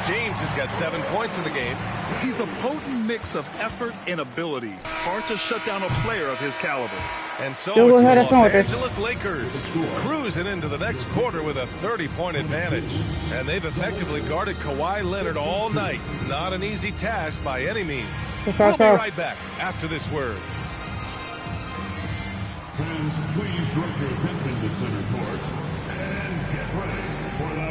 James has got 7 points in the game. He's a potent mix of effort and ability. Hard to shut down a player of his caliber. And so it's the Los Angeles Lakers cruising into the next quarter with a 30-point advantage. And they've effectively guarded Kawhi Leonard all night. Not an easy task by any means. We'll be right back after this word. Fans, please direct your attention to center court and get ready for the...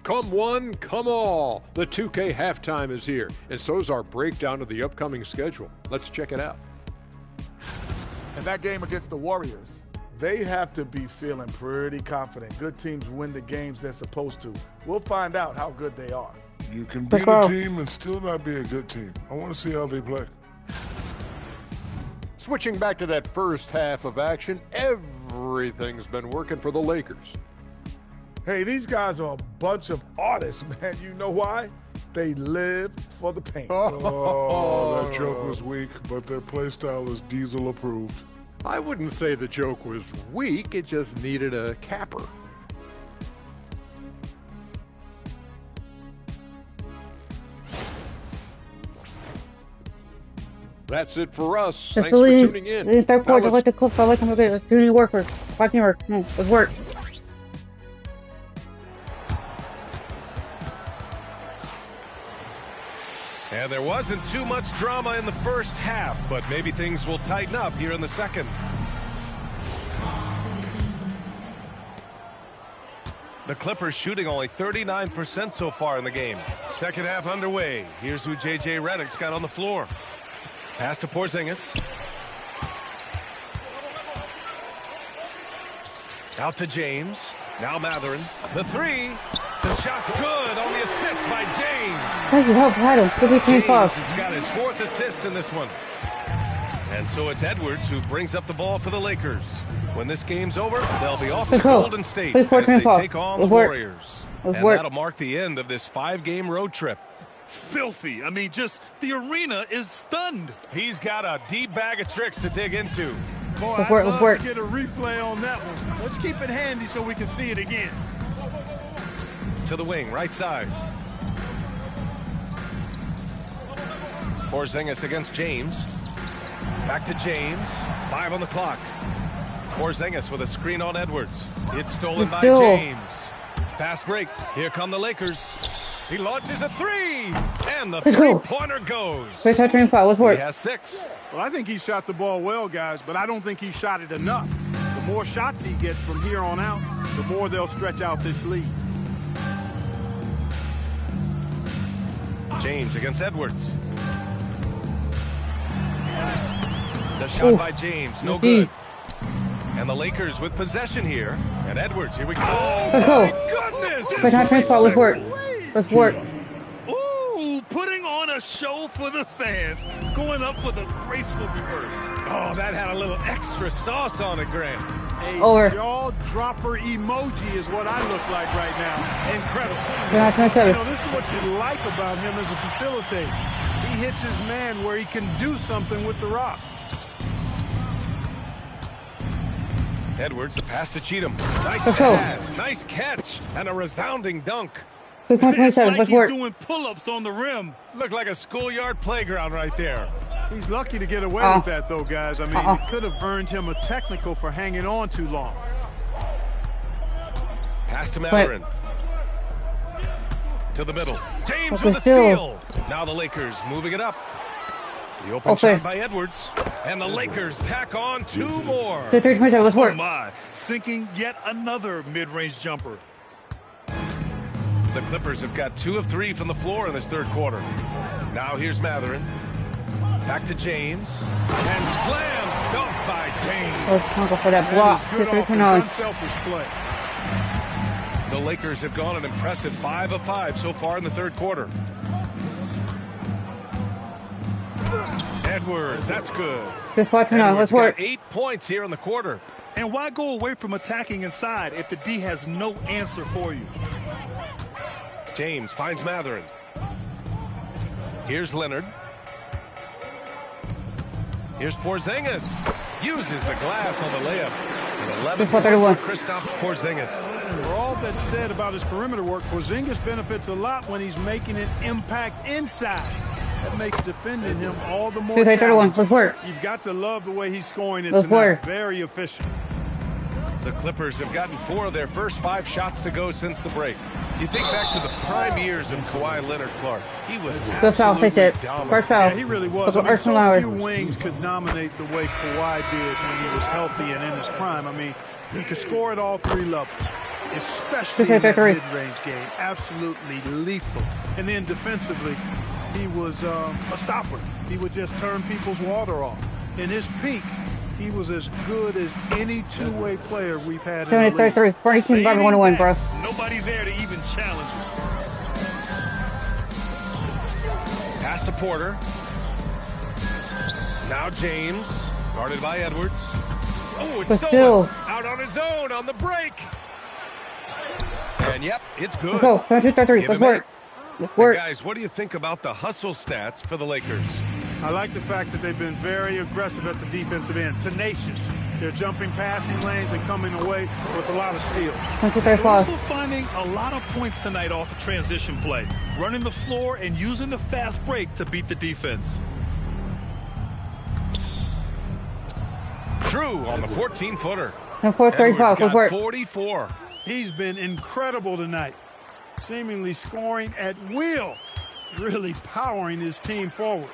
Come one, come all. The 2K halftime is here, and so's our breakdown of the upcoming schedule. Let's check it out. And that game against the Warriors, they have to be feeling pretty confident. Good teams win the games they're supposed to. We'll find out how good they are. You can beat a team and still not be a good team. I want to see how they play. Switching back to that first half of action, everything's been working for the Lakers. Hey, these guys are a bunch of artists, man. You know why? They live for the paint. Oh, that joke was weak, but their play style is Diesel approved. I wouldn't say the joke was weak, it just needed a capper. That's it for us. Thanks for tuning in. In third quarter, like the clip, I like them. Okay, let's do any work first. Watch me work. Let's work. And there wasn't too much drama in the first half, but maybe things will tighten up here in the second. The Clippers shooting only 39% so far in the game. Second half underway. Here's who J.J. Redick's got on the floor. Pass to Porzingis. Out to James. Now Matherin. The three. The shot's good on the assist by James. Thank you, help, Adam. James has got his 4th assist in this one. And so it's Edwards who brings up the ball for the Lakers. When this game's over, they'll be off to Golden State as they take on the Warriors. And that'll mark the end of this 5-game road trip. Filthy. I mean, just the arena is stunned. He's got a deep bag of tricks to dig into. Boy, I'd love to get a replay on that one. Let's keep it handy so we can see it again. To the wing, right side. Porzingis against James. Back to James. 5 on the clock. Porzingis with a screen on Edwards. It's stolen by James. Fast break. Here come the Lakers. He launches a 3, and the three-pointer goes. He has 6. Well, I think he shot the ball well, guys, but I don't think he shot it enough. The more shots he gets from here on out, the more they'll stretch out this lead. James against Edwards. The shot by James, no good. And the Lakers with possession here. And Edwards, here we go. Oh, my goodness! Let's work. Ooh, putting on a show for the fans. Going up with a graceful reverse. Oh, that had a little extra sauce on it, Grant. A jaw-dropper emoji is what I look like right now. Incredible. You know, this is what you like about him as a facilitator. He hits his man where he can do something with the rock. Edwards, the pass to Cheatham. Nice pass, nice catch, and a resounding dunk. It's like he's doing pull-ups on the rim. Looked like a schoolyard playground right there. He's lucky to get away with that, though, guys. I mean, it could have earned him a technical for hanging on too long. Pass to Matherin. To the middle. James with the steal. Now the Lakers moving it up. The open shot by Edwards. And the Lakers tack on 2 more. Oh, my. Sinking yet another mid-range jumper. The Clippers have got 2 of 3 from the floor in this third quarter. Now here's Matherin. Back to James. And slam dunk by James. Let's go for that block. Unselfish play. The Lakers have gone an impressive 5 of 5 so far in the third quarter. Edwards, that's good. Let's work. Got 8 points here in the quarter. And why go away from attacking inside if the D has no answer for you? James finds Matherin. Here's Leonard. Here's Porzingis. Uses the glass on the layup. And 11 for Kristaps Porzingis. For all that's said about his perimeter work, Porzingis benefits a lot when he's making an impact inside. That makes defending him all the more challenging. You've got to love the way he's scoring it tonight. Very efficient. The Clippers have gotten 4 of their first 5 shots to go since the break. You think back to the prime years of Kawhi Leonard, Clark. He was absolutely dominant. Yeah, he really was. I mean, so few wings could dominate the way Kawhi did when he was healthy and in his prime. I mean, he could score at all 3 levels, especially in that mid-range game. Absolutely lethal. And then defensively, he was a stopper. He would just turn people's water off. In his peak, he was as good as any two-way player we've had in the league. 1-1, bro. Nobody there to even challenge him. Pass to Porter. Now James, guarded by Edwards. Oh, it's stolen. Out on his own on the break. And yep, it's good. Let's go. 2-3. Let's work. Let's work. Guys, what do you think about the hustle stats for the Lakers? I like the fact that they've been very aggressive at the defensive end, tenacious. They're jumping passing lanes and coming away with a lot of skill. They're also finding a lot of points tonight off a transition play, running the floor and using the fast break to beat the defense. True on the 14-footer. 4-35. Let's work. 44. He's been incredible tonight, seemingly scoring at will, really powering his team forward.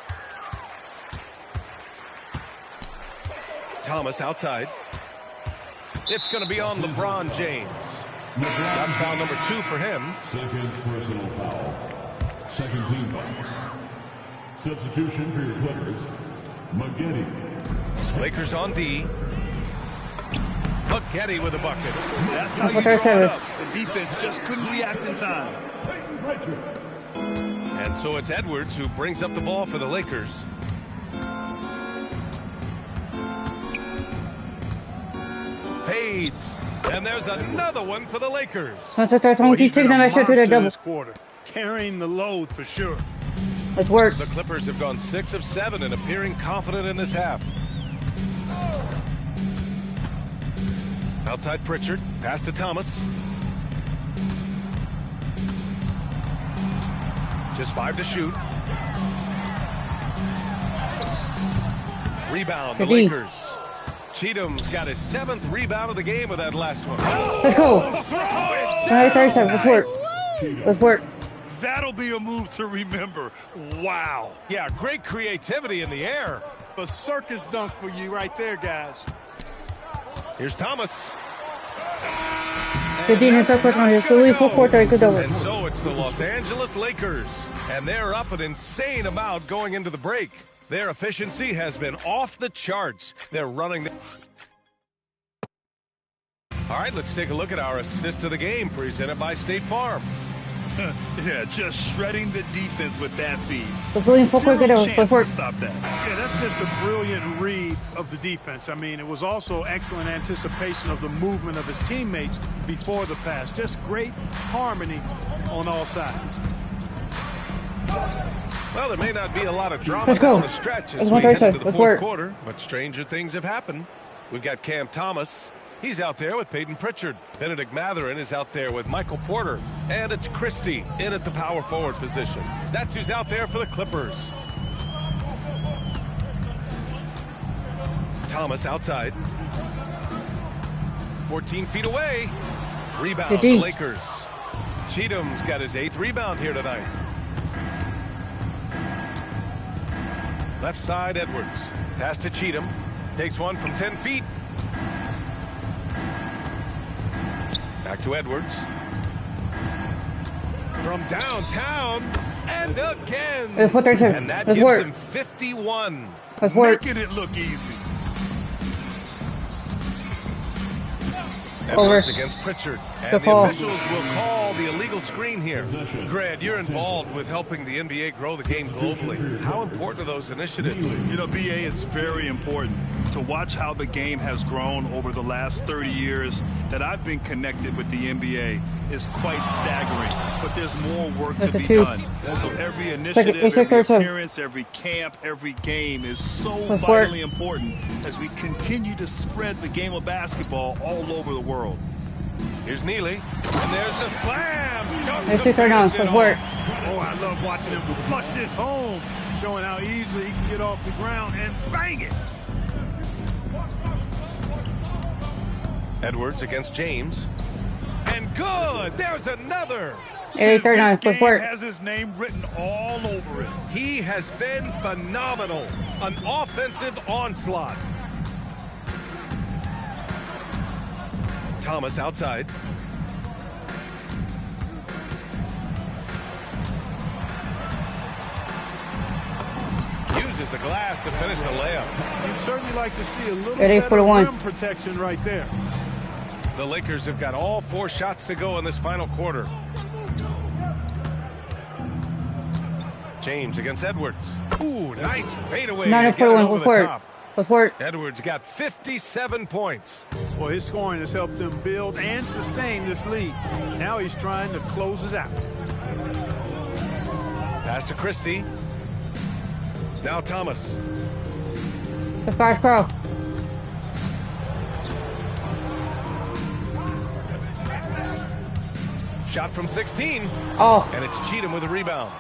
Thomas outside. It's going to be on LeBron James. That's foul number 2 for him. Second personal foul. Second team foul. Substitution for your Clippers. Maggette. Lakers on D. Maggette with a bucket. That's how you draw it up. The defense just couldn't react in time. And so it's Edwards who brings up the ball for the Lakers. Fades. And there's another one for the Lakers. Well, he's been a monster this quarter, carrying the load for sure. Let's work. The Clippers have gone 6 of 7 and appearing confident in this half. Outside Pritchard. Pass to Thomas. Just 5 to shoot. Rebound, the Lakers. Cheatham's got his 7th rebound of the game with that last one. Let's go. 37. Let's work. Let's work. That'll be a move to remember. Wow. Yeah, great creativity in the air. A circus dunk for you right there, guys. Here's Thomas. And so it's the Los Angeles Lakers. And they're up an insane amount going into the break. Their efficiency has been off the charts. They're running. All right, let's take a look at our assist of the game presented by State Farm. Yeah, just shredding the defense with that feed. Zero chance to stop that. Yeah, that's just a brilliant read of the defense. I mean, it was also excellent anticipation of the movement of his teammates before the pass. Just great harmony on all sides. Well, there may not be a lot of drama down the stretch as we head into the fourth quarter, but stranger things have happened. We've got Cam Thomas. He's out there with Peyton Pritchard. Benedict Mathurin is out there with Michael Porter. And it's Christie in at the power forward position. That's who's out there for the Clippers. Thomas outside. 14 feet away. Rebound, the Lakers. Cheatham's got his 8th rebound here tonight. Left side, Edwards. Pass to Cheatham. Takes one from 10 feet. Back to Edwards. From downtown. And again. And that gives him 51. Making it look easy. Edwards against Pritchard. And the officials will call the illegal screen here. Grant, you're involved with helping the NBA grow the game globally. How important are those initiatives? You know, BA, is very important to watch how the game has grown over the last 30 years that I've been connected with the NBA. is quite staggering, but there's more work to be done. So every initiative, every appearance, every camp, every game is so vitally important as we continue to spread the game of basketball all over the world. Here's Neely, and there's the slam. Let's do third down. Let's work. Oh, I love watching him flush it home, showing how easily he can get off the ground and bang it. Edwards against James. And good! There's another! This game has his name written all over it. He has been phenomenal. An offensive onslaught. Thomas outside. Uses the glass to finish the layup. You'd certainly like to see a little better rim protection right there. The Lakers have got all 4 shots to go in this final quarter. James against Edwards. Ooh, nice fadeaway. 9-4-1. Let's work. Edwards got 57 points. Well, his scoring has helped them build and sustain this lead. Now he's trying to close it out. Pass to Christie. Now Thomas. The first pro. Shot from 16. Oh. And it's Cheatham with a rebound.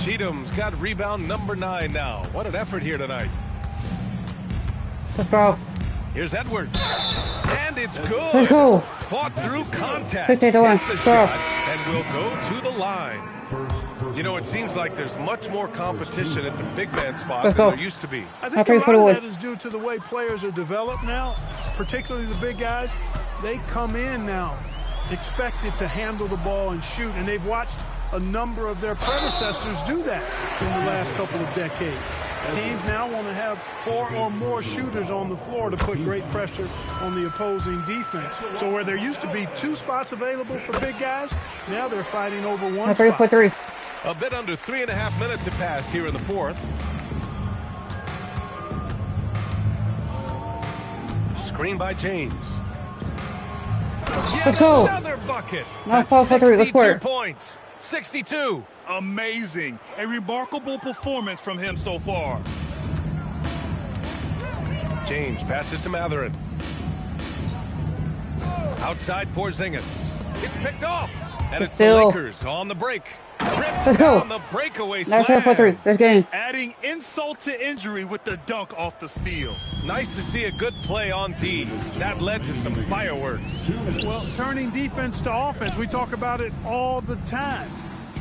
Cheatham's got rebound number 9 now. What an effort here tonight. Let's go. Here's Edwards. And it's good. Let's go. Fought through contact. 50-1. Shot, and will go to the line. You know, it seems like there's much more competition at the big man spot than there used to be. I think a lot of that is due to the way players are developed now, particularly the big guys. They come in now expected to handle the ball and shoot, and they've watched a number of their predecessors do that in the last couple of decades. Teams now want to have 4 or more shooters on the floor to put great pressure on the opposing defense. So where there used to be 2 spots available for big guys, now they're fighting over 1 spot. A bit under 3.5 minutes have passed here in the 4th. Screen by James. Let's go. Another bucket. Not 4-3. Let's work. Points. 62. Amazing. A remarkable performance from him so far. James passes to Matherin. Outside Porzingis. It's picked off. And it's the Lakers on the break. Let's go. The breakaway slam. 4-3. This game. Adding insult to injury with the dunk off the steal. Nice to see a good play on D. That led to some fireworks. Well, turning defense to offense, we talk about it all the time.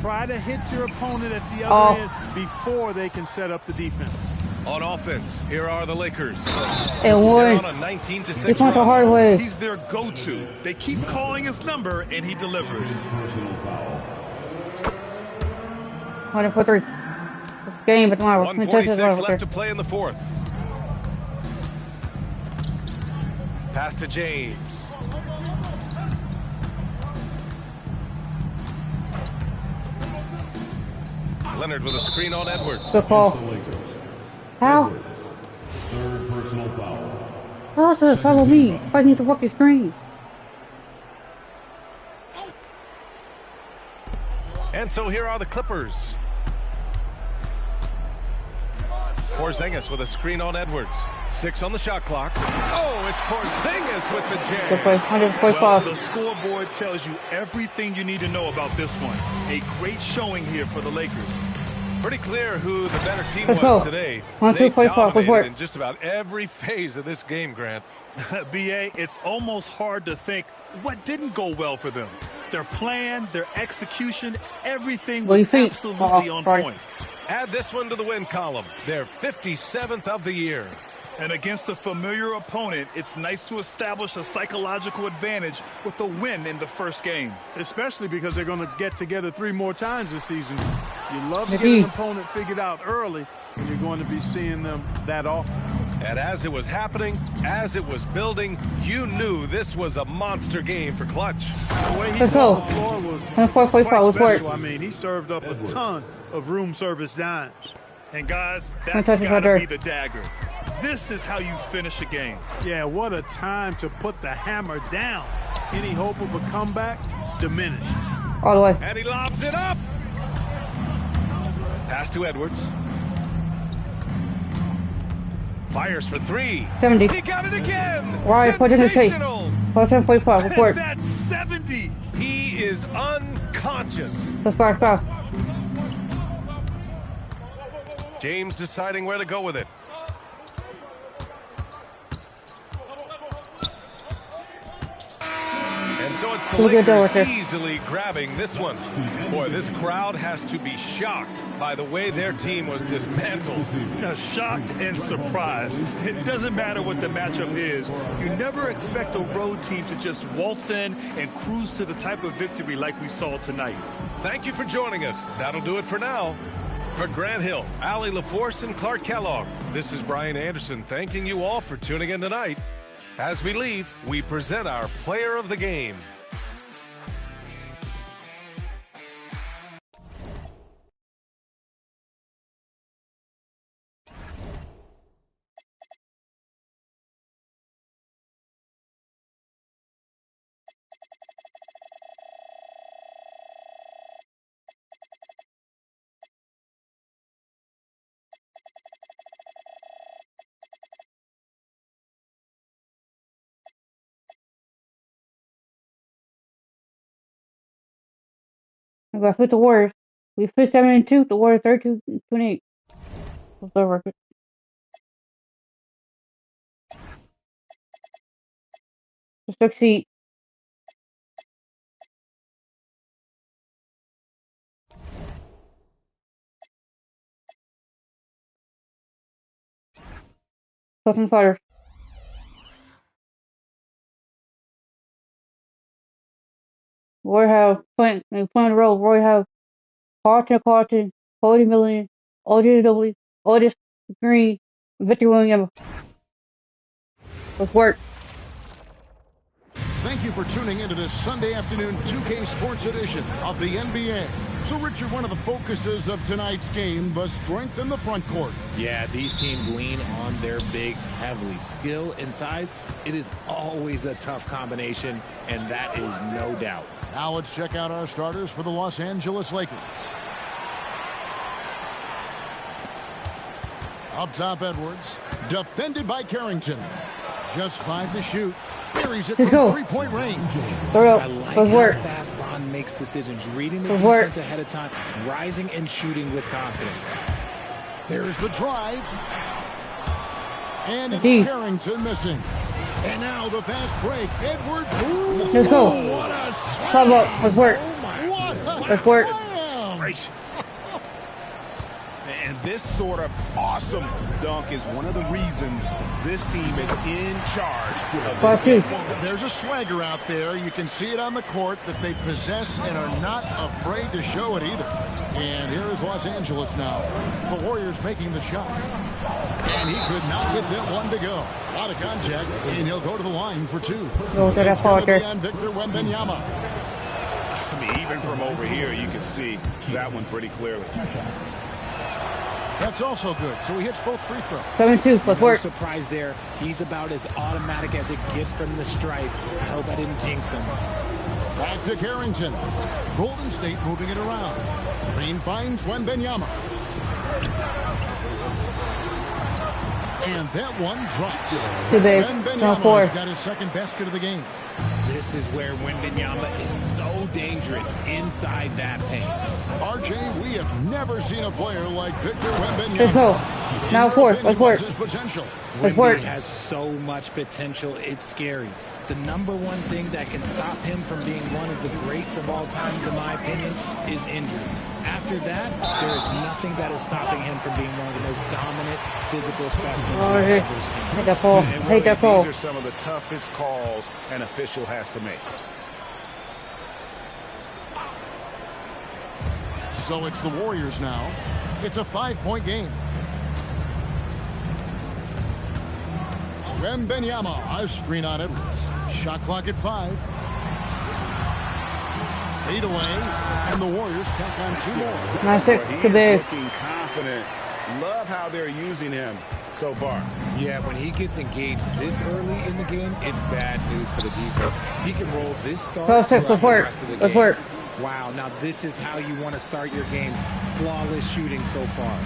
Try to hit your opponent at the other end before they can set up the defense. On offense, here are the Lakers. And they're on a 19-6 He went the hard way. He's their go-to. They keep calling his number, and he delivers. 1-4-3. Game, but tomorrow. 1:46 left to play in the 4th. Pass to James. Leonard with a screen on Edwards. Good ball. How? Third personal foul. How else does it follow me? I need to walk your screen. And so here are the Clippers. Porzingis with a screen on Edwards. 6 on the shot clock. Oh, it's Porzingis with the jam. Well, the scoreboard tells you everything you need to know about this one. A great showing here for the Lakers. Pretty clear who the better team was today. They dominated in just about every phase of this game, Grant. B.A., it's almost hard to think what didn't go well for them. Their plan, their execution, everything was absolutely on point. Add this one to the win column. They're 57th of the year. And against a familiar opponent, it's nice to establish a psychological advantage with the win in the first game. Especially because they're going to get together 3 more times this season. You love to get an opponent figured out early, and you're going to be seeing them that often. And as it was happening, as it was building, you knew this was a monster game for Clutch. The way he saw the floor was quite special. I mean, he served up a ton of room service dimes. And guys, that's got to be the dagger. This is how you finish a game. Yeah, what a time to put the hammer down. Any hope of a comeback? diminished. All the way. And he lobs it up. Pass to Edwards. Fires for 3. 70. He got it again. Right, put it in the tape. Put it in 45. Report. That's 70. He is unconscious. Let's go. James deciding where to go with it. And so it's the Lakers easily grabbing this one. Boy, this crowd has to be shocked by the way their team was dismantled. Shocked and surprised. It doesn't matter what the matchup is. You never expect a road team to just waltz in and cruise to the type of victory like we saw tonight. Thank you for joining us. That'll do it for now. For Grant Hill, Allie LaForce, and Clark Kellogg, this is Brian Anderson thanking you all for tuning in tonight. As we leave, we present our player of the game. I got 50 Warriors. We fit 7-2. The Warriors 32-28. What's the record? To succeed. Custom sliders. Roy have playing the role. Roy have Carlton, Cody Million, OJ Otis Green, Victor Williams. Let's work. Thank you for tuning into this Sunday afternoon 2K Sports Edition of the NBA. So, Richard, one of the focuses of tonight's game was strength in the front court. Yeah, these teams lean on their bigs heavily. Skill and size, it is always a tough combination, and that is no doubt. Now let's check out our starters for the Los Angeles Lakers. Up top, Edwards. Defended by Carrington. Just 5 to shoot. Here he's at three-point range. I like how fast Bond makes decisions, reading the defense ahead of time, rising and shooting with confidence. There's the drive. And it's Carrington missing. And now the fast break. Edwards. Ooh, let's go. What a Come up. Let's work. Let's work. Gracious. And this sort of awesome dunk is one of the reasons this team is in charge of this game. There's a swagger out there. You can see it on the court that they possess and are not afraid to show it either. And here is Los Angeles now. The Warriors making the shot. And he could not get that one to go. A lot of contact, and he'll go to the line for 2. Go to that Parker. Victor Wembanyama. I mean, even from over here, you can see that one pretty clearly. That's also good. So he hits both free throws. 7-2. Let's work. No surprise there. He's about as automatic as it gets from the stripe. I hope I didn't jinx him. Back to Carrington. Golden State moving it around. Green finds Wembanyama. And that one drops. Wembanyama's got his second basket of the game. This is where Wembanyama is so dangerous inside that paint. RJ, we have never seen a player like Victor Wembanyama. Let's go. Now 4. Let's work. Let's work. He has so much potential. It's scary. The number one thing that can stop him from being one of the greats of all time, in my opinion, is injury. After that, there is nothing that is stopping him from being one of the most dominant physical specimens we've ever seen. Hate that ball. Hate that ball. These are some of the toughest calls an official has to make. So it's the Warriors now. It's a 5-point game. Wembanyama, a screen on Edwards. Shot clock at 5. Fade away, and the Warriors tack on 2 more. Nice pick. He's looking confident. Love how they're using him. so far. Yeah, when he gets engaged this early in the game, it's bad news for the defense. He can roll this start throughout the rest of the game. Wow, now this is how you want to start your games. Flawless shooting so far.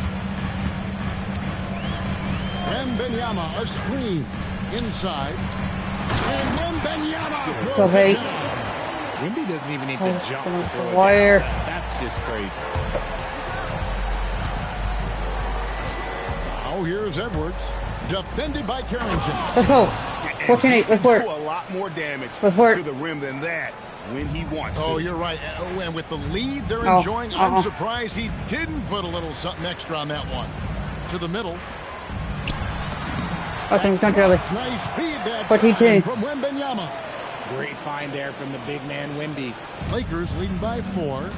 Wembanyama, a screen inside. And Wembanyama. Okay. Wemby doesn't even need to jump to throw it down. That's just crazy. Now here's Edwards, defended by Carrington. Let's go. 14-8. Let's work. Do a lot more damage to the rim than that when he wants to. Oh, you're right. Oh, and with the lead they're enjoying, I'm surprised he didn't put a little something extra on that one. To the middle. Okay, control it. Nice feed that 14-2 from Wembanyama. Great find there from the big man, Wemby. Lakers leading by 4.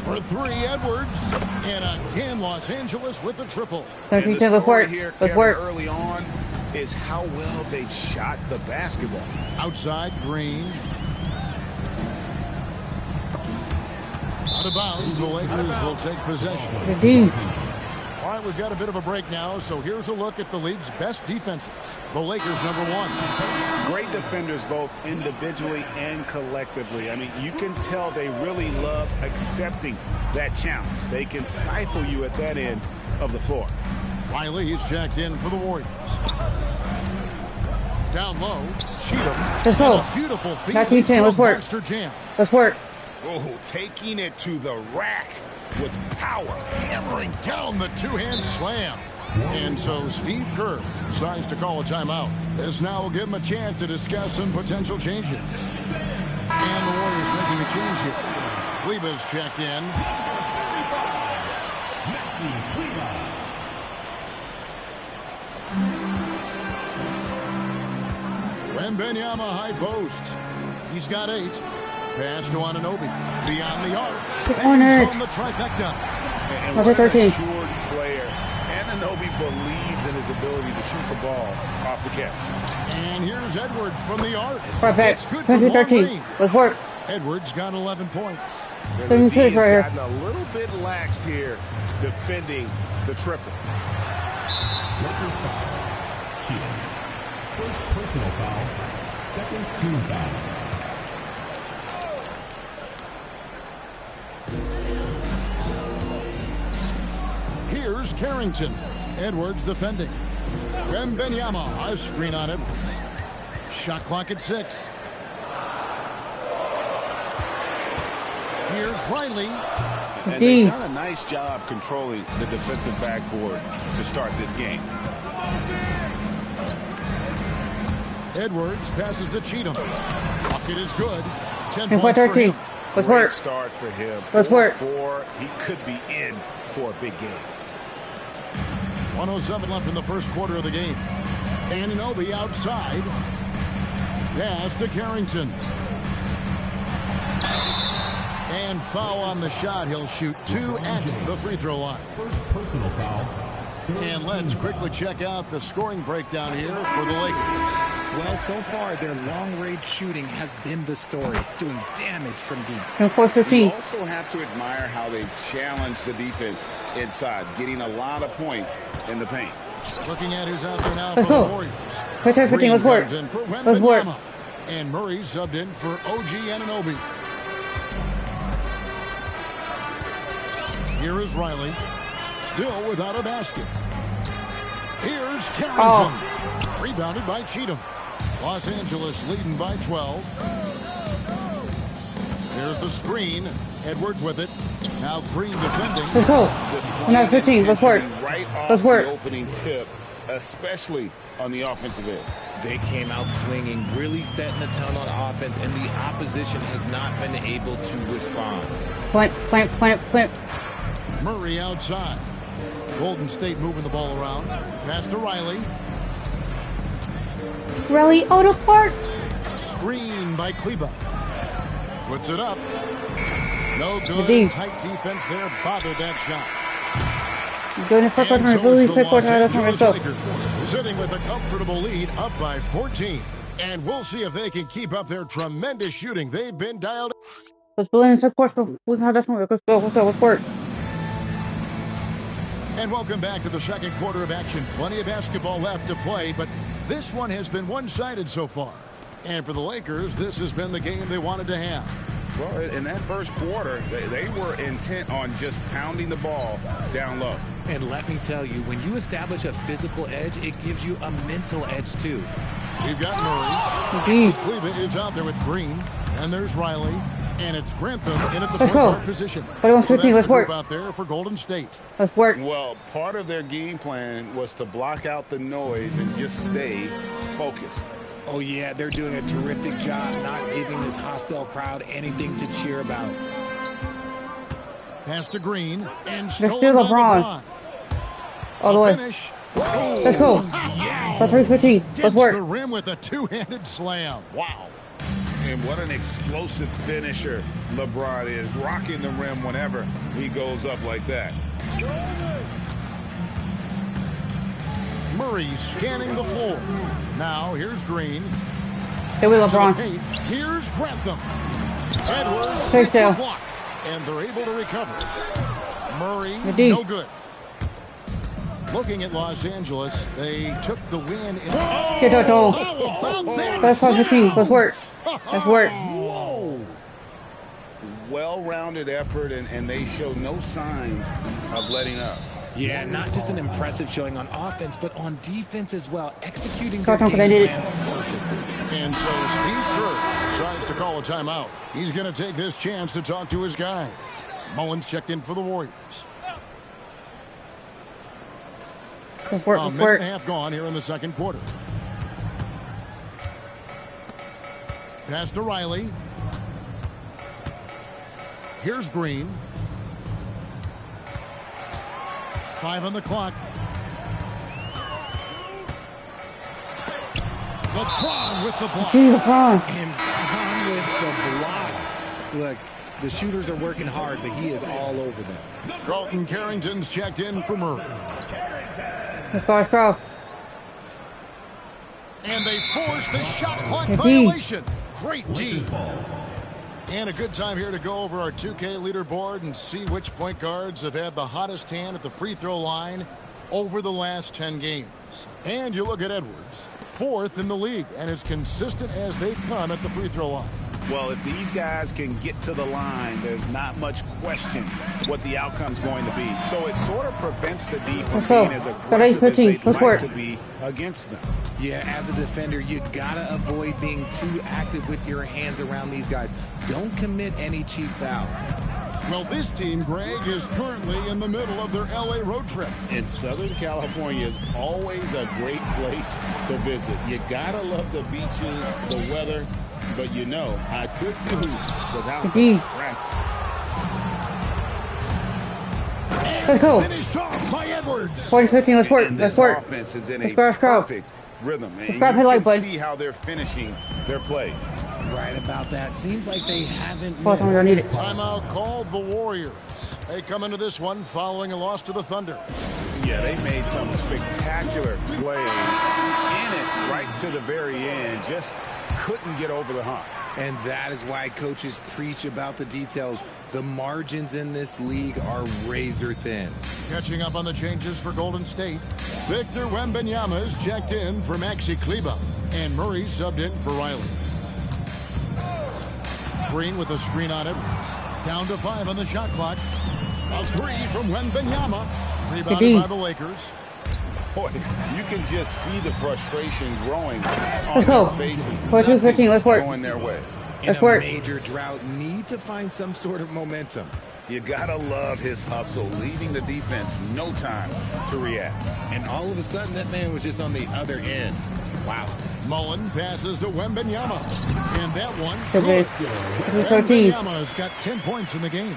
For 3, Edwards. And again, Los Angeles with the triple. And the story here, Kevin, early on is how well they've shot the basketball. Outside, Green. Out of bounds, the Lakers will take possession. All right, we've got a bit of a break now, so here's a look at the league's best defenses. The Lakers, #1. Great defenders both individually and collectively. I mean, you can tell they really love accepting that challenge. They can stifle you at that end of the floor. Riley, he's checked in for the Warriors. Down low, Cheatham. Let's go. Beautiful feed. Let's work. Let's work. Oh, taking it to the rack with power, hammering down the two-hand slam. And so Steve Kerr decides to call a timeout. This now will give him a chance to discuss some potential changes. And the Warriors making a change here. Kleba's checked in. Wembanyama high post. He's got 8. Pass to Anunoby. Beyond the arc. Bangs on the trifecta. And what an assured player. Anunoby believes in his ability to shoot the ball off the catch. And here's Edwards from the arc. It's good for long range. Let's work. Edwards got 11 points. And the D has gotten a little bit laxed here defending the triple. Lakers foul. Cheatham. First personal foul. Second team foul. Here's Carrington. Edwards defending. Wembanyama, a screen on Edwards. Shot clock at 6. Here's Riley. And they've done a nice job controlling the defensive backboard to start this game. Edwards passes to Cheatham. Bucket is good. 10 points for him. Great start for him. Let's work. 4, he could be in for a big game. 1:07 left in the first quarter of the game. Anunoby outside. Pass to Carrington. And foul on the shot. He'll shoot 2 at the free throw line. First personal foul. And let's quickly check out the scoring breakdown here for the Lakers. Well, so far, their long-range shooting has been the story, doing damage from deep. You also have to admire how they've challenged the defense inside, getting a lot of points in the paint. Looking at who's out there now for the Warriors. Let's work. In for Wembanyama. And Murray subbed in for OG Anunoby. Here is Riley. Still without a basket. Here's Carrington. Rebounded by Cheatham. Los Angeles leading by 12. There's the screen. Edwards with it. Now Green defending. Let's go. Now 15. Let's work. Right off Let's work. The opening tip, especially on the offensive end. They came out swinging, really setting the tone on offense, and the opposition has not been able to respond. Plant. Murray outside. Golden State moving the ball around. Pass to Riley. Riley out of court. Screen by Kleba. Puts it up. No good. Tight defense there. Bothered that shot. Going to fourth quarter. Really quick quarter. Sitting with a comfortable lead, up by 14. And we'll see if they can keep up their tremendous shooting. They've been dialed. Let's build in the quarter. We have that one. Let's go. Let's work. And welcome back to the second quarter of action. Plenty of basketball left to play, but this one has been one-sided so far. And for the Lakers, this has been the game they wanted to have. Well, in that first quarter, they were intent on just pounding the ball down low. And let me tell you, when you establish a physical edge, it gives you a mental edge, too. You've got Murray. Cleva is out there with Green. And there's Riley. And it's Grantham in at the point guard position. So that's the group out there for Golden State. Let's work. Well, part of their game plan was to block out the noise and just stay focused. Oh, yeah, they're doing a terrific job not giving this hostile crowd anything to cheer about. Pass to Green. And still LeBron. All the way. Finish. Let's go. Yes. For 315. Let's work. The rim with a two-handed slam. Wow. And what an explosive finisher LeBron is, rocking the rim whenever he goes up like that. Murray scanning the floor. Now here's Green. Here with LeBron. Here's Grantham. Edwards take the block, and they're able to recover. Murray, no good. Looking at Los Angeles, they took the win in. Get out, That's 15. Let's work. Let's work. Whoa. Well-rounded effort, and they show no signs of letting up. Yeah, not just an impressive showing on offense, but on defense as well, executing their game plan perfectly. And so Steve Kerr tries to call a timeout. He's going to take this chance to talk to his guys. Mullins checked in for the Warriors. Let's work. A minute and a half gone here in the second quarter. Pass to Riley. Here's Green. 5 on the clock. LeBron with the block. And LeBron with the block. Look, the shooters are working hard, but he is all over them. Carlton Carrington's checked in for Murray. Let's go, let's go. And they force the shot clock violation. Great D. And a good time here to go over our 2K leaderboard and see which point guards have had the hottest hand at the free throw line over the last 10 games. And you look at Edwards, 4th in the league, and as consistent as they come at the free throw line. Well, if these guys can get to the line, there's not much question what the outcome's going to be. So it sort of prevents the D from being as aggressive as they'd like to be against them. Yeah, as a defender, you gotta avoid being too active with your hands around these guys. Don't commit any cheap fouls. Well, this team, Greg, is currently in the middle of their LA road trip. And Southern California is always a great place to visit. You gotta love the beaches, the weather, but you know, I couldn't do without the traffic. Let's go. Finished off by Edwards. 40-15, let's work. And Let's this work. offense is in Let's a go, let's go. perfect rhythm. And you can see how they're finishing their plays. Right about that. Seems like they haven't missed. Timeout called the Warriors. They come into this one following a loss to the Thunder. Yeah, they made some spectacular plays in it right to the very end. Just couldn't get over the hump. And that is why coaches preach about the details. The margins in this league are razor thin. Catching up on the changes for Golden State. Victor Wembanyama is checked in for Maxi Kleba. And Murray subbed in for Riley. Green with a screen on Edwards. Down to 5 on the shot clock. A 3 from Wembanyama. Rebounded by the Lakers. Boy, you can just see the frustration growing on their faces. 14-15, let's work. Going their way. In a major drought, need to find some sort of momentum. You gotta love his hustle, leaving the defense no time to react. And all of a sudden, that man was just on the other end. Wow. Mullen passes to Wembanyama. And that one, good. Wembanyama's got 10 points in the game.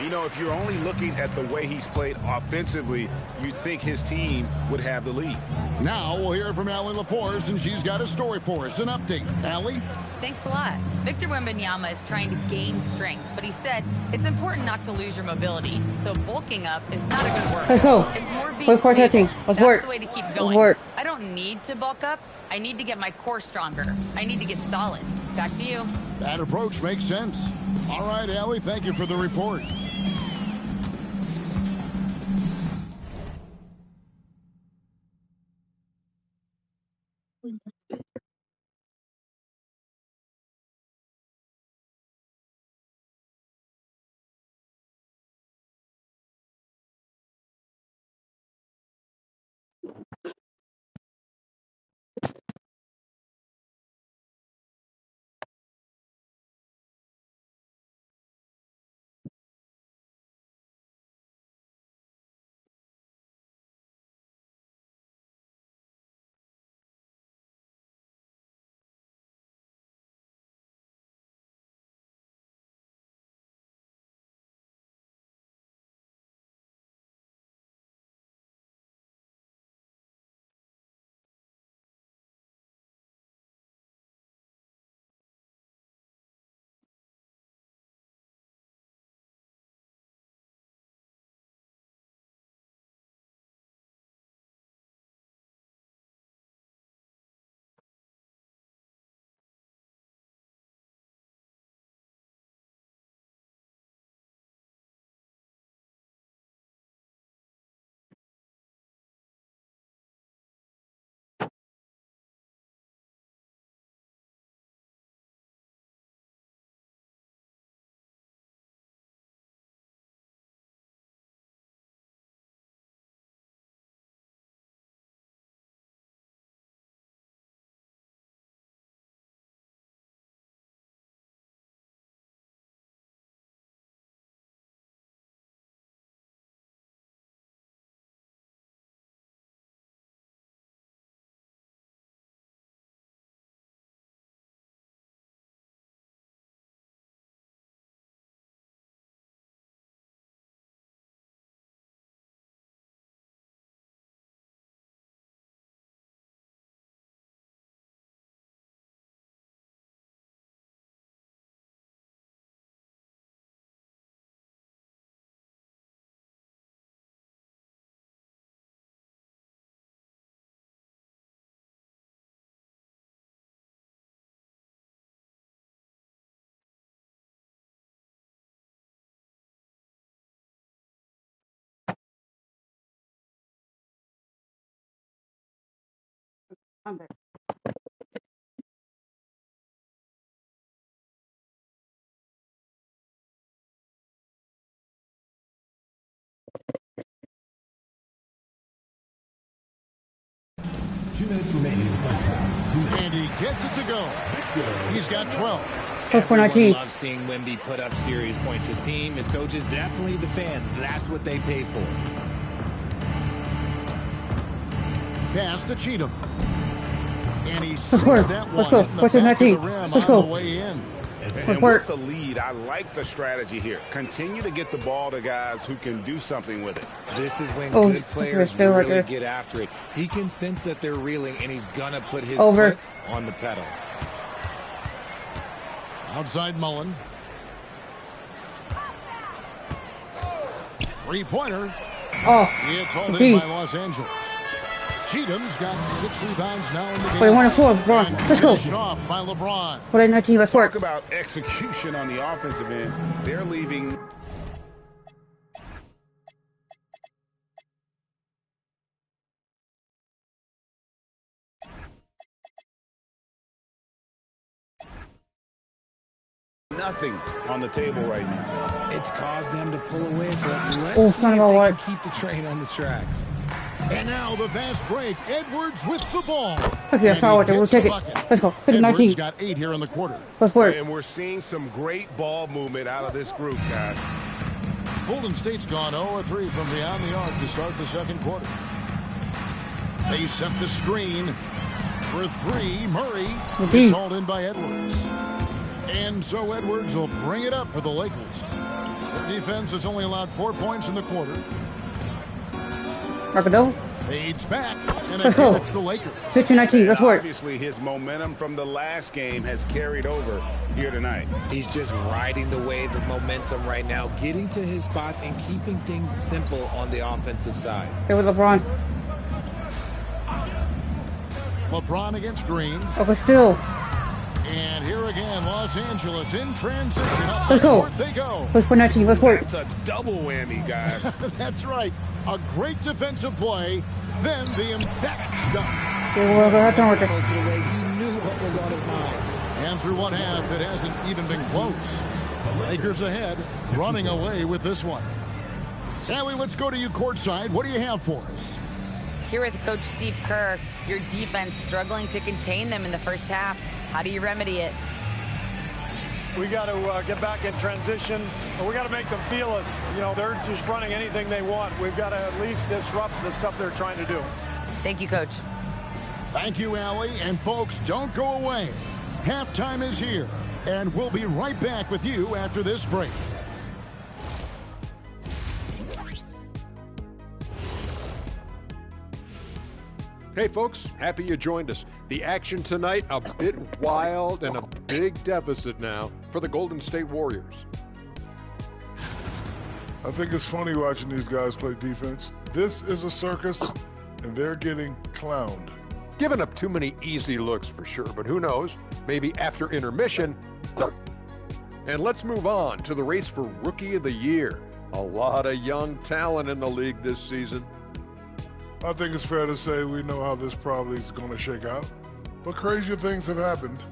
You know, if you're only looking at the way he's played offensively, you'd think his team would have the lead. Now we'll hear from Allie LaForce, and she's got a story for us. An update. Allie? Thanks a lot. Victor Wembanyama is trying to gain strength, but he said it's important not to lose your mobility. So bulking up is not a good work. Let's go. It's more being stable. That's work. the way to keep going. I don't need to bulk up. I need to get my core stronger. I need to get solid. Back to you. That approach makes sense. All right, Allie, thank you for the report. I'm back. And he gets it to go. He's got 12. Everyone loves seeing Wemby put up serious points. His team, his coaches, definitely the fans. That's what they pay for. Pass to Cheatham. And he sinks that one Let's go. in the back of the rim on the way in. And with the lead, I like the strategy here. Continue to get the ball to guys who can do something with it. This is when good players really get after it. He can sense that they're reeling, and he's going to put his foot on the pedal. Outside Mullen. Three-pointer. Oh, it's hauled in by Los Angeles. Cheatham's got 6 rebounds now in the game. 1 and 4, LeBron. Let's go. Finished off by LeBron. 19, let's work. Talk about execution on the offensive end. They're leaving. Nothing on the table right now. It's caused them to pull away, but let's see if they can keep the train on the tracks. And now the fast break. Edwards with the ball. Okay, power. We'll take it. Let's go. Edwards got 8 here in the quarter. Let's work. And we're seeing some great ball movement out of this group, guys. Golden State's gone 0-3 from beyond the arc to start the second quarter. They set the screen for 3. Murray. It's hauled in by Edwards. And so Edwards will bring it up for the Lakers. Their defense has only allowed 4 points in the quarter. Marcado. Fades back, and again it's the Lakers. 15-19, let's work. Obviously, his momentum from the last game has carried over here tonight. He's just riding the wave of momentum right now, getting to his spots and keeping things simple on the offensive side. Here with LeBron. LeBron against Green. Okay, still. And here again, Los Angeles in transition. Let's go. They go. Let's put 19. Let's work. That's a double whammy, guys. That's right. A great defensive play, then the emphatic dunk. And through one half, it hasn't even been close. Lakers ahead, running away with this one. Allie, let's go to you courtside. What do you have for us? Here with Coach Steve Kerr, your defense struggling to contain them in the first half. How do you remedy it? We got to get back in transition. We got to make them feel us. You know, they're just running anything they want. We've got to at least disrupt the stuff they're trying to do. Thank you, Coach. Thank you, Allie. And folks, don't go away. Halftime is here, and we'll be right back with you after this break. Hey folks, happy you joined us. The action tonight, a bit wild and a big deficit now for the Golden State Warriors. I think it's funny watching these guys play defense. This is a circus, and they're getting clowned. Giving up too many easy looks for sure, but who knows? Maybe after intermission. And let's move on to the race for Rookie of the Year. A lot of young talent in the league this season. I think it's fair to say we know how this probably is going to shake out, but crazier things have happened.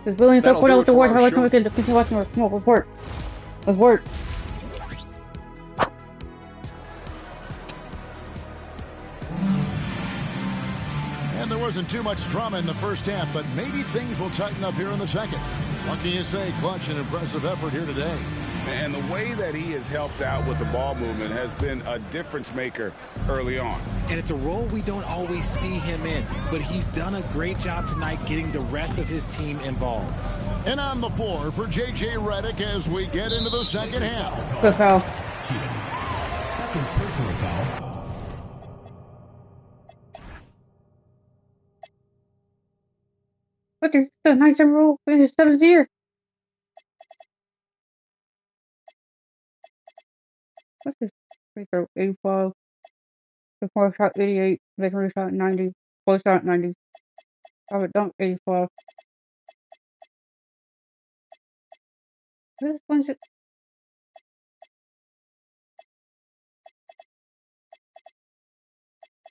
It's really so put out with the word. How I can continue watching our small report. Let's work. And there wasn't too much drama in the first half, but maybe things will tighten up here in the second. What can you say? Clutch and impressive effort here today. And the way that he has helped out with the ball movement has been a difference maker early on. And it's a role we don't always see him in, but he's done a great job tonight getting the rest of his team involved. And on the floor for J.J. Redick as we get into the second half. Good foul. Second personal foul. What's the nice rule? His 7th year. What's this? Free throw 85. The fourth shot 88. Victory shot 90. Close shot 90. I would dunk 85. This one's it.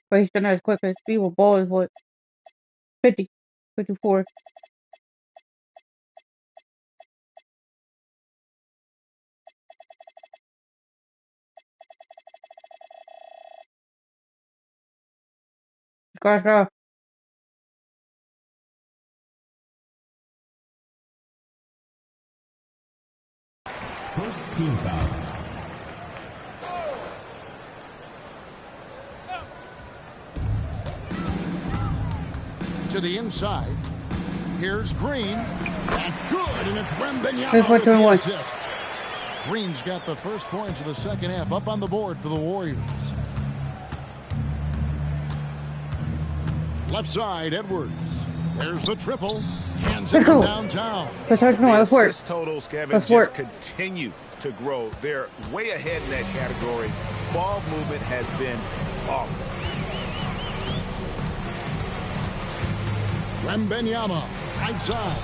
But he's done as quick as speed with ball is what? 50. 54. Scratch off. First team foul. To the inside. Here's Green. That's good, and it's Wembanyama with the assist. Green's got the first points of the second half up on the board for the Warriors. Left side, Edwards. There's the triple. Hands it downtown. The assist totals, Kevin, just continue to grow. They're way ahead in that category. Ball movement has been flawless. Wembanyama, right side.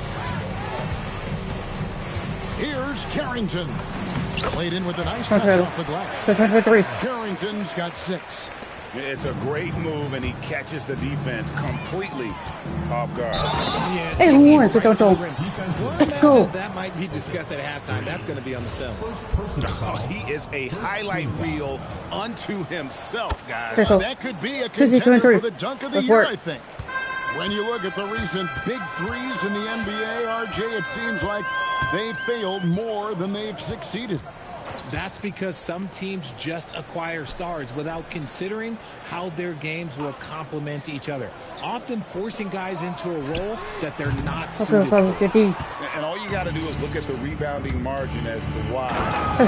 Here's Carrington. Played in with a nice touch off the glass. Carrington's got 6. It's a great move, and he catches the defense completely off guard. Hey, Lawrence, let's go. Let's go. That might be discussed at halftime. That's going to be on the film. He is a highlight reel unto himself, guys. That could be a contender for the dunk of the year, I think. When you look at the recent big threes in the NBA, RJ, it seems like they failed more than they've succeeded. That's because some teams just acquire stars without considering how their games will complement each other, often forcing guys into a role that they're not suited for. And all you got to do is look at the rebounding margin as to why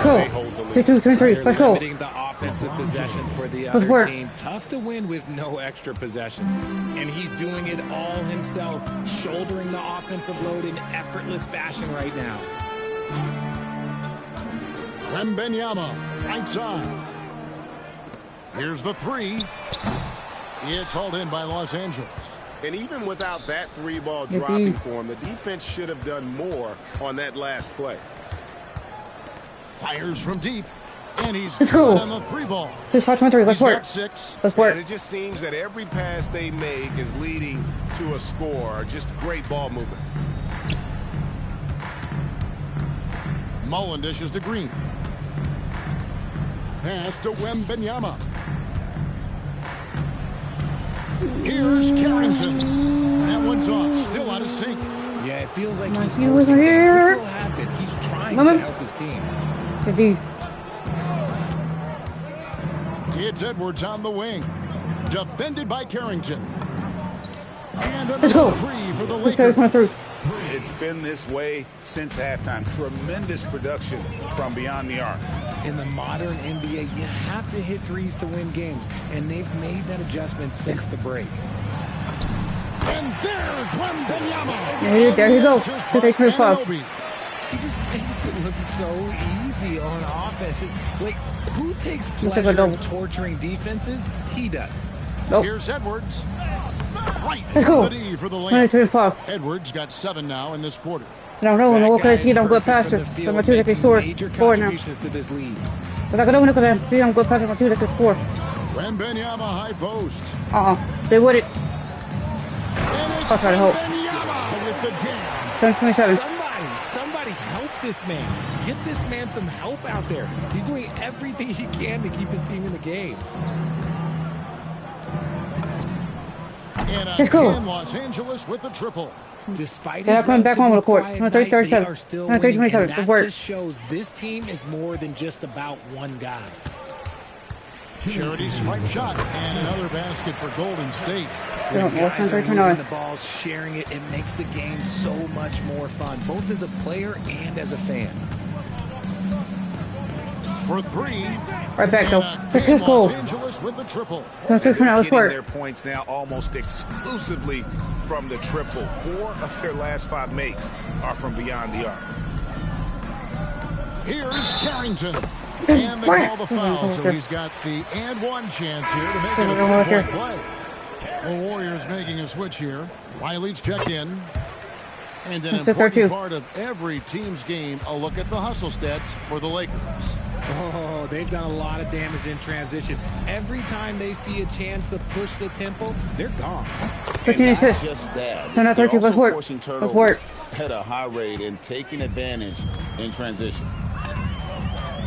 they hold the lead. They're limiting the offensive possessions for the other team. Tough to win with no extra possessions. And he's doing it all himself, shouldering the offensive load in effortless fashion right now. Wembanyama, right side. Here's the 3. It's hauled in by Los Angeles. And even without that 3-ball dropping for him, the defense should have done more on that last play. Fires from deep. And he's Let's good go. on the 3-ball. 6-5-23. Let's work. 6. Let's work. And it just seems that every pass they make is leading to a score. Just great ball movement. Mullen dishes to Green. Pass to Wembanyama. Here's Carrington. That one's off. Still out of sync. Yeah, it feels like he's He was forcing here. things. What will happen? He's trying Mama. to help his team. It's Edwards on the wing. Defended by Carrington. And Let's go. 3 for the Let's go. Lakers. It's been this way since halftime. Tremendous production from beyond the arc. In the modern NBA, you have to hit threes to win games, and they've made that adjustment since the break. And there's Wembanyama. There he goes. He just makes it look so easy on offense. Like, who takes pleasure in torturing defenses? He does. Nope. Here's Edwards. Right Let's on go. the D for the layup. 22-5. Edwards got 7 now in this quarter. No, what can I see? I'm good passer. So my 2 that can score. Four now. To this lead. But I can only see I'm good passer. My 2 that can score. Wembanyama high post. They wouldn't. I'll try to hope. With the jam. 27. Somebody help this man. Get this man some help out there. He's doing everything he can to keep his team in the game. And Let's go. again, Los Angeles with the triple. Despite They're his coming back home with the court. quiet No, night, 37. they are still No, winning, 27. and that Good work. just shows this team is more than just about one guy. Charity stripe shot and another basket for Golden State. When guys are moving the ball, sharing it, it makes the game so much more fun, both as a player and as a fan. For 3. Right back though. Let's Los go. Angeles with the triple. Let's go. Let's Getting work. their points now almost exclusively from the triple. 4 of their last 5 makes are from beyond the arc. Here's Carrington. And they call the foul, so he's got the and one chance here to make it a 3-point play. The Warriors making a switch here. Wiley's checked in. And an important part of every team's game, a look at the hustle stats for the Lakers. Oh, they've done a lot of damage in transition. Every time they see a chance to push the tempo, they're gone. And not just that, No, they're also let's work. forcing Let's turnovers work. at a high rate and taking advantage in transition.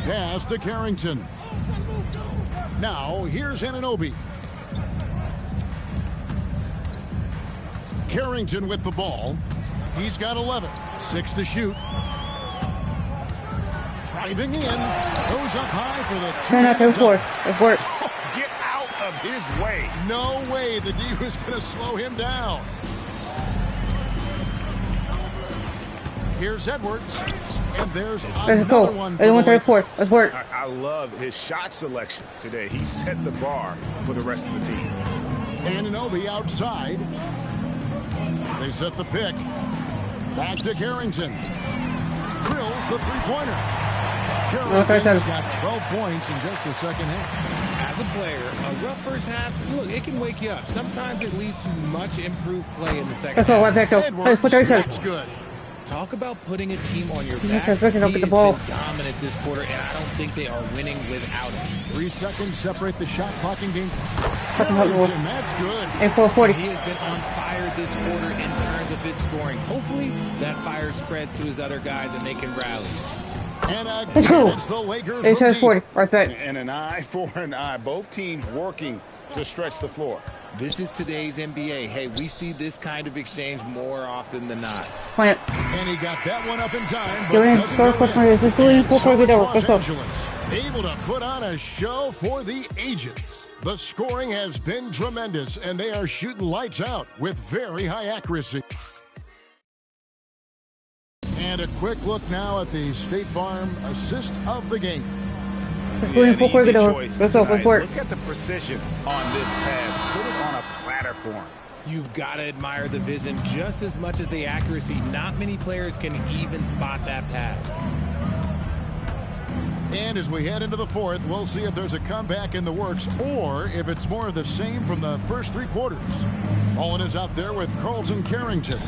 Pass to Carrington. Now, here's Anunoby. Carrington with the ball. He's got 11. 6 to shoot. Driving in. Goes up high for the 2. Let's work. Get out of his way. No way the D was going to slow him down. Here's Edwards. And there's another one for the Lakers. Let's work. I love his shot selection today. He set the bar for the rest of the team. Anunoby outside. They set the pick. Back to Carrington. Drills the three-pointer. Carrington's got 12 points in just the second half. As a player, a rough first half, look, it can wake you up. Sometimes it leads to much improved play in the second half. Edwards, that's good. Talk about putting a team on your He back. has He been has ball. been dominant this quarter, and I don't think they are winning without him. 3 seconds separate the shot clock and game. Fucking hot roll. Carrington, that's good. And 440. He has been on fire this quarter in terms of his scoring. Hopefully, that fire spreads to his other guys and they can rally. And again, it's the Lakers. 8-40. Right back. And an eye for an eye. Both teams working to stretch the floor. This is today's NBA. Hey, we see this kind of exchange more often than not. Point it. And he got that one up in time. Go in. Score for Let's go in. 440. Let's go. Angeles, able to put on a show for the ages. The scoring has been tremendous, and they are shooting lights out with very high accuracy. And a quick look now at the State Farm assist of the game. Let's go in. 440. Let's go. Let's work. Look at the precision on this pass. Put it on a platter for him. You've got to admire the vision just as much as the accuracy. Not many players can even spot that pass. And as we head into the fourth, we'll see if there's a comeback in the works or if it's more of the same from the first 3 quarters. Mullen is out there with Carlton Carrington.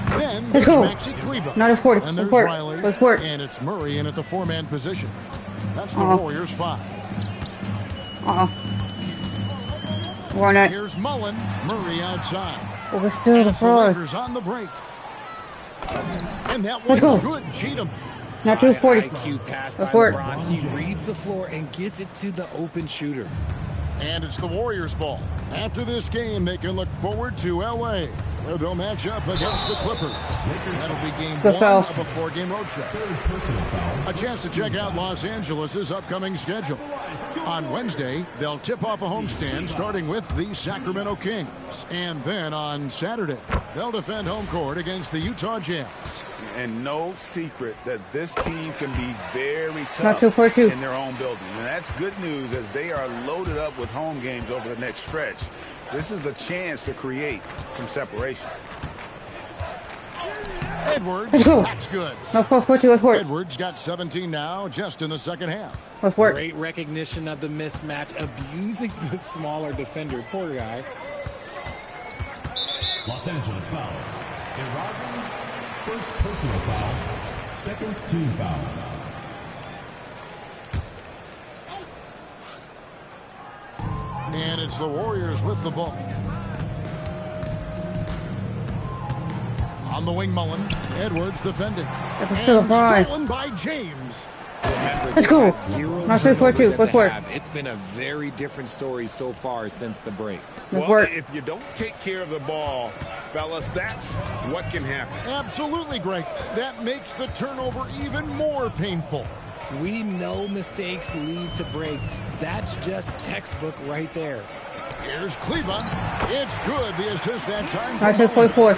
Then there's Maxi Kleba. Not a 40. And there's Let's work. Riley. Let's work. And it's Murray in at the 4-man position. That's the Warriors 5. Here's Mullen. Murray outside. It's the Lakers on the break. And that one's good. Cheatham. Not 240. IQ pass by LeBron. He reads the floor and gets it to the open shooter. And it's the Warriors' ball. After this game, they can look forward to L.A., where they'll match up against the Clippers. That'll be game 1 of a 4-game road trip. A chance to check out Los Angeles' upcoming schedule. On Wednesday, they'll tip off a homestand starting with the Sacramento Kings. And then on Saturday, they'll defend home court against the Utah Jazz. And no secret that this team can be very Not tough 242. in their own building. And that's good news as they are loaded up with home games over the next stretch. This is a chance to create some separation. Edwards, that's good. Edwards got 17 now, just in the second half. Great recognition of the mismatch, abusing the smaller defender. Poor guy. Los Angeles foul. DeRozan, first personal foul, second team foul. And it's the Warriors with the ball. On the wing, Mullen. Edwards defending. And stolen by James. Let's go. Not 342. Let's work. It's been a very different story so far since the break. Well, if you don't take care of the ball, fellas, that's what can happen. Absolutely, Greg. That makes the turnover even more painful. We know mistakes lead to breaks. That's just textbook right there. Here's Kleba. It's good. The assist that time. I said 44.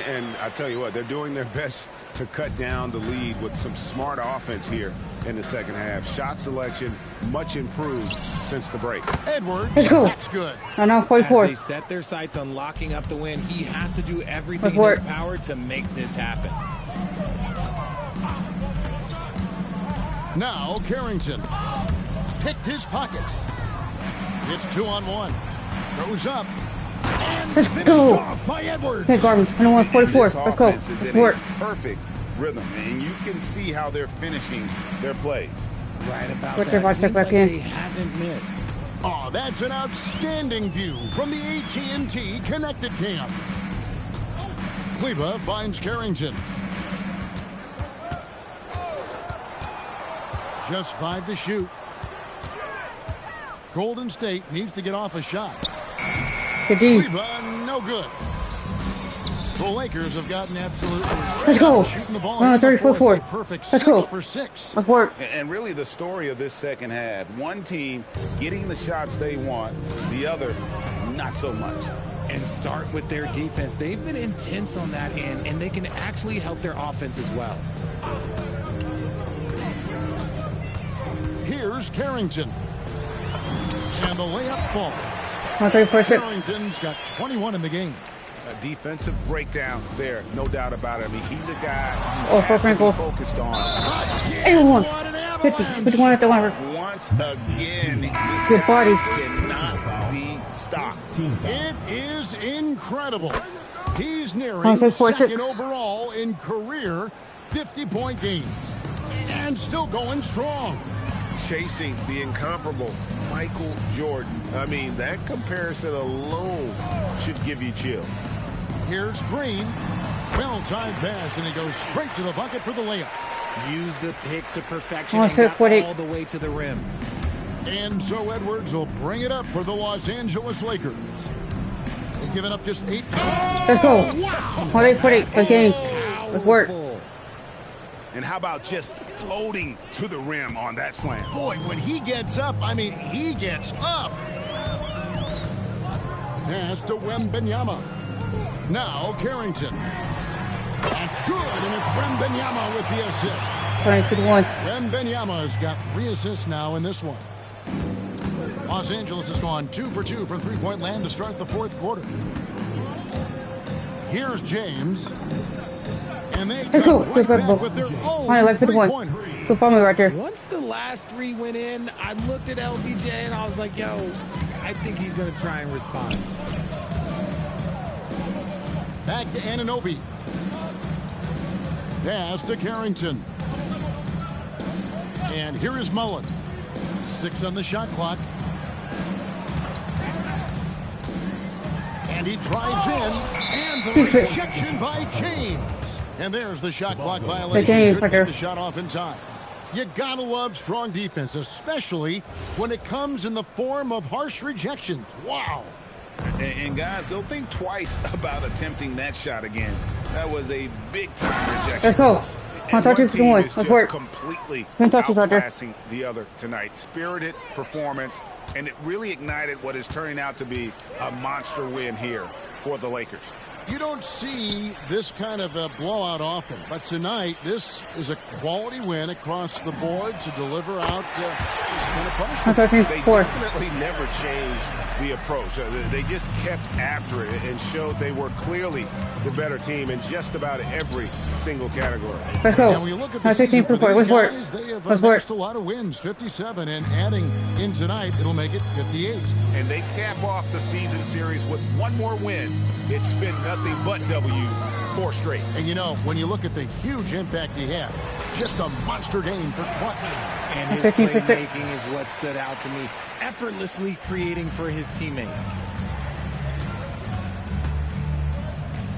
And I tell you what, they're doing their best to cut down the lead with some smart offense here in the second half. Shot selection much improved since the break. Edwards, that's good. I know 44. As they set their sights on locking up the win, he has to do everything in his power to make this happen. Now Carrington picked his pocket. It's 2-on-1. Goes up. Let's go. Off by Edwards. Okay, Garvin. 21-44. Let's go. Is in a perfect rhythm, and you can see how they're finishing their plays. Right about that. Seems like they haven't missed. Oh, that's an outstanding view from the AT&T Connected Cam. Kleba finds Carrington. Just 5 to shoot. Golden State needs to get off a shot. Kleba, no good. The Lakers have gotten absolutely Let's go. shooting the ball. 34. Perfect 6 Let's go. for 6. Let's work. And really the story of this second half, one team getting the shots they want, the other not so much. And start with their defense. They've been intense on that end, and they can actually help their offense as well. Here's Carrington. And the layup falls. Carrington's got 21 in the game. A defensive breakdown there, no doubt about it. I mean, he's a guy focused on. Everyone. 51 at the line. Once again, this good body cannot be stopped. It is incredible. He's nearing second overall in career 50-point game. And still going strong. Chasing the incomparable Michael Jordan. I mean, that comparison alone should give you chills. Here's Green. Well-timed pass, and he goes straight to the bucket for the layup. Use the pick to perfection and got all the way to the rim. And so Edwards will bring it up for the Los Angeles Lakers. They've given up just 8. Let's go. Wow. 48. Again. Let's work. And how about just floating to the rim on that slam? Boy, when he gets up, I mean, he gets up. Pass to Wembanyama. Now Carrington. That's good, and it's Wembanyama with the assist. 21. Wembanyama's got 3 assists now in this one. Los Angeles has gone 2 for 2 from three-point land to start the fourth quarter. Here's James. And they come right back with their own three-pointer. Good for me right there. Once the last 3 went in, I looked at LBJ and I was like, yo, I think he's going to try and respond. Back to Anunoby. Pass to Carrington. And here is Mullen. 6 on the shot clock. And he drives in. And the rejection by James. And there's the shot clock violation. He couldn't get the shot off in time. You gotta love strong defense, especially when it comes in the form of harsh rejections. Wow. And guys, they'll think twice about attempting that shot again. That was a big-time rejection. Let's go. And one team is just completely outclassing the other tonight. Spirited performance, and it really ignited what is turning out to be a monster win here for the Lakers. You don't see this kind of a blowout often, but tonight this is a quality win across the board to deliver out this kind of punishment. They definitely never changed the approach. They just kept after it and showed they were clearly the better team in just about every single category. Let's go. And when you look at the season for these guys, they have amassed a lot of wins, 57, and adding in tonight, it'll make it 58. And they cap off the season series with one more win. It's been nothing but W's, 4 straight. And you know, when you look at the huge impact he had, just a monster game for Clutch. And his playmaking is what stood out to me. Effortlessly creating for his teammates.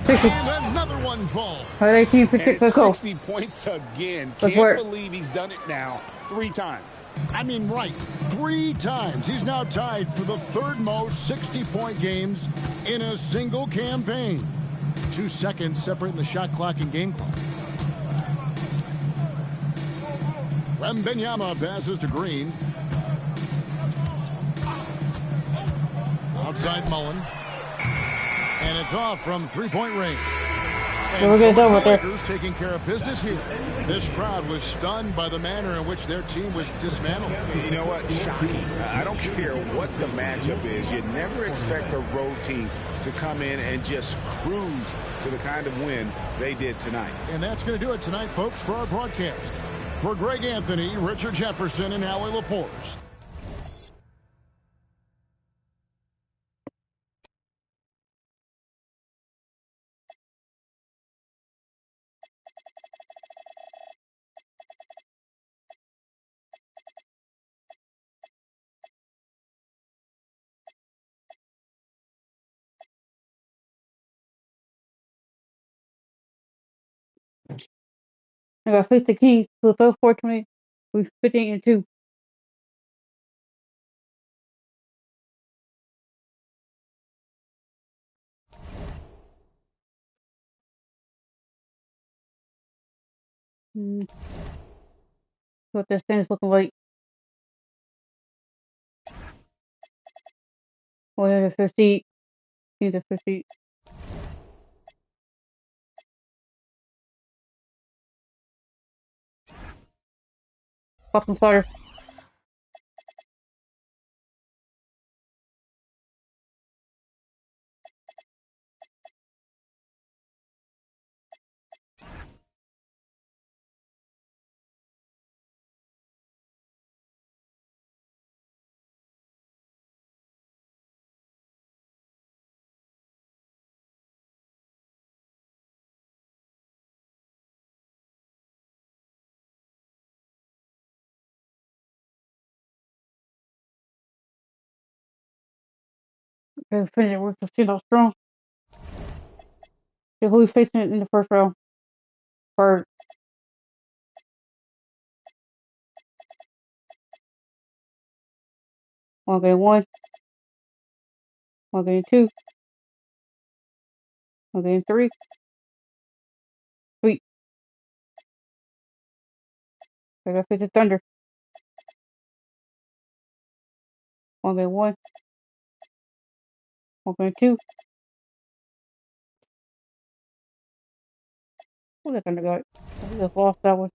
And another one falls. 60 points again. Can't believe he's done it now 3 times. I mean, right, 3 times. He's now tied for the 3rd most 60-point games in a single campaign. 2 seconds separating the shot clock and game clock. Wembanyama passes to Green. Outside Mullen. And it's off from 3-point range. And so the Lakers taking care of business here. This crowd was stunned by the manner in which their team was dismantled. You know what? Shocking. I don't care what the matchup is. You never expect a road team to come in and just cruise to the kind of win they did tonight. And that's going to do it tonight, folks, for our broadcast. For Greg Anthony, Richard Jefferson, and Howie LaForce. I got 50 Kings, so fortunately, we're 15-2. What this thing is looking like. Oh, yeah, the 50. Need the 50. Bottom flutter. Okay, finish it. We're still out strong. So who's facing it in the first round? Bird. One game 1. One game 2. One game 3. Sweet. I got 50 Thunder. One game 1. One game 2. Who the Thunder got? I just lost that one.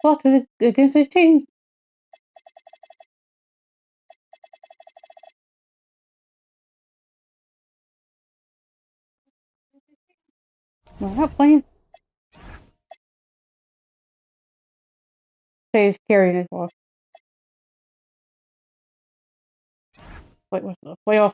Lost against his team. No, I'm not playing. Say he's carrying his loss. Wait, what's the playoffs?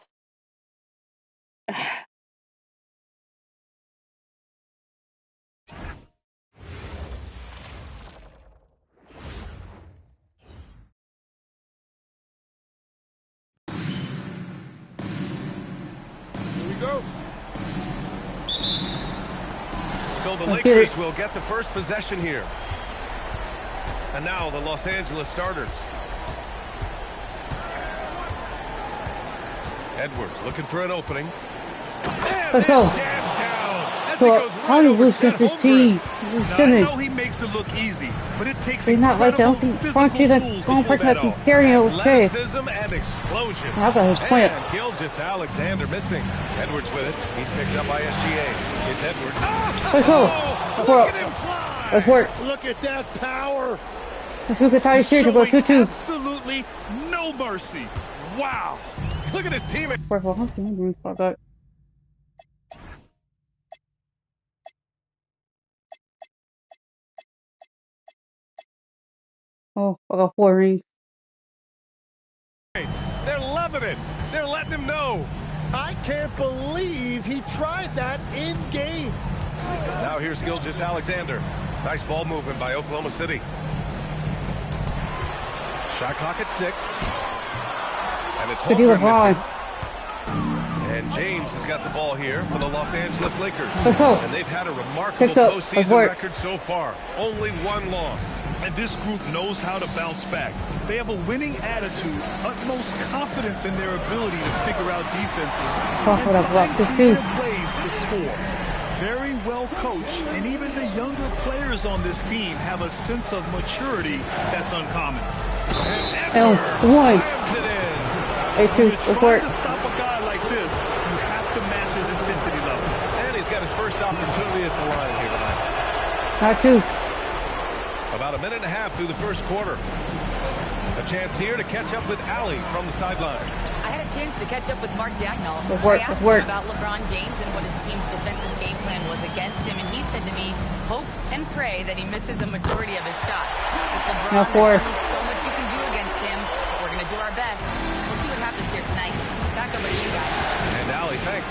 So the Lakers will get the first possession here. And now the Los Angeles starters. Edwards looking for an opening. Let's go. So, how do we lose this team? Now, I know he makes it look easy, but it takes incredible physical tools to pull that off. Athleticism and explosion. And Gilgeous Alexander missing. Edwards with it. He's picked up by SGA. It's Edwards. Let's go. Look at him fly. Let's work. Look at that power. Let's look at how he's here to go 2-2. Absolutely no mercy. Wow. Look at his teammate. Oh, I got 4 rings. They're loving it. They're letting him know. I can't believe he tried that in game. Now here's Gilgeous Alexander. Nice ball movement by Oklahoma City. Shot clock at 6. And it's Holmgren missing. And James has got the ball here for the Los Angeles Lakers. And they've had a remarkable postseason record so far. Only 1 loss. And this group knows how to bounce back. They have a winning attitude, utmost confidence in their ability to figure out defenses, and find creative ways to score. Very well coached, and even the younger players on this team have a sense of maturity that's uncommon. And one. When you're trying to stop a guy like this, you have to match his intensity level. And he's got his first opportunity at the line here tonight. Not 2. About a minute and a half through the first quarter. A chance here to catch up with Allie from the sideline. I had a chance to catch up with Mark Dagnall. I asked him about LeBron James and what his team's defensive game plan was against him, and he said to me, hope and pray that he misses a majority of his shots. With LeBron, there's only so much you can do against him. We're going to do our best. We'll see what happens here tonight. Back over to you guys. And Allie, thanks.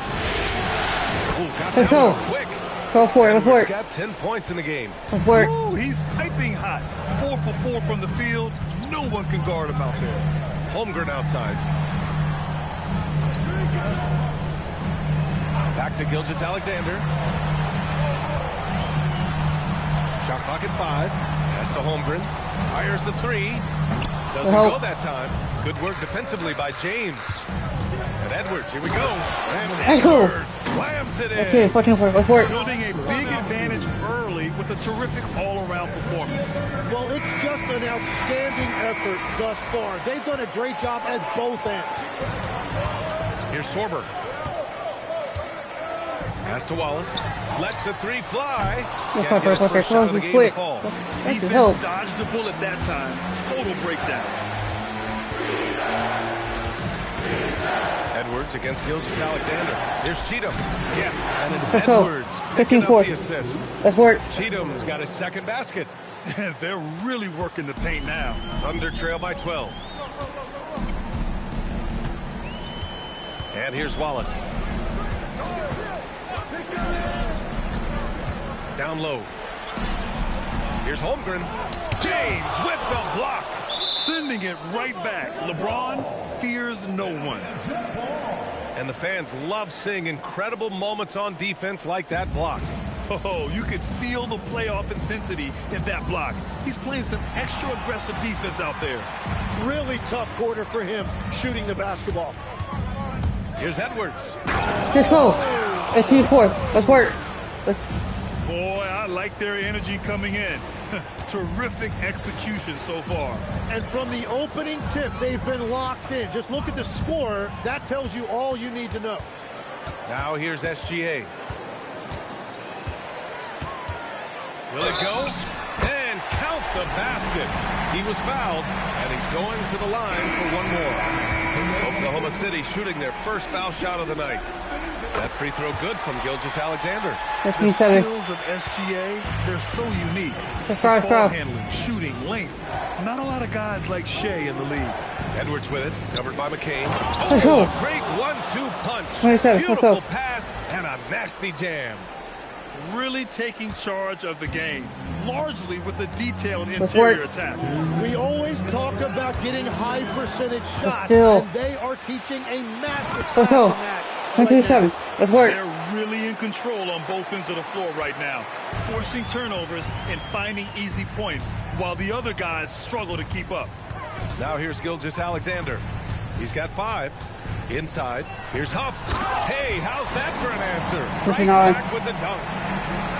Ooh, got that one quick. Go for it, go for it. Got 10 points in the game. Go for it. Ooh, he's piping hot. 4 for 4 from the field. No one can guard him out there. Holmgren outside. Back to Gilgeous Alexander. Shot clock at 5. Pass to Holmgren. Fires the 3. Doesn't go that time. Good work defensively by James. And Edwards, here we go. And Edwards slams it in. Okay, 14-4. Building a big advantage early with a terrific all-around performance. Well, it's just an outstanding effort thus far. They've done a great job at both ends. Here's Sorber. Pass to Wallace. Lets the 3 fly. Can't get his first shot of the game to fall. Defense dodged the bullet that time. Total breakdown. Edwards against Gilgeous Alexander. Here's Cheatham. Yes, and it's Edwards picking up the assist. Let's work. Cheatham's got his second basket. They're really working the paint now. Thunder trail by 12. And here's Wallace. Down low. Here's Holmgren. James with the block. Sending it right back. LeBron fears no one. And the fans love seeing incredible moments on defense like that block. Oh, you could feel the playoff intensity in that block. He's playing some extra aggressive defense out there. Really tough quarter for him shooting the basketball. Here's Edwards. Let's go. 18-4. Let's work. Boy, I like their energy coming in. Terrific execution so far. And from the opening tip, they've been locked in. Just look at the score. That tells you all you need to know. Now here's SGA. Will it go? And count the basket. He was fouled, and he's going to the line for one more. Oklahoma City shooting their first foul shot of the night. That free throw good from Gilgeous Alexander. The skills of SGA, they're so unique. Ball handling, shooting, length. Not a lot of guys like Shea in the league. Edwards with it, covered by McCain. Oh, great 1-2 punch. Beautiful pass and a nasty jam. Really taking charge of the game, largely with a detailed interior attack. We always talk about getting high percentage shots, and they are teaching a massive class in that. 27. Let's work. They're really in control on both ends of the floor right now, forcing turnovers and finding easy points, while the other guys struggle to keep up. Now here's Gilgeous-Alexander. He's got 5. Inside. Here's Huff. Hey, how's that for an answer? Right back with the dunk.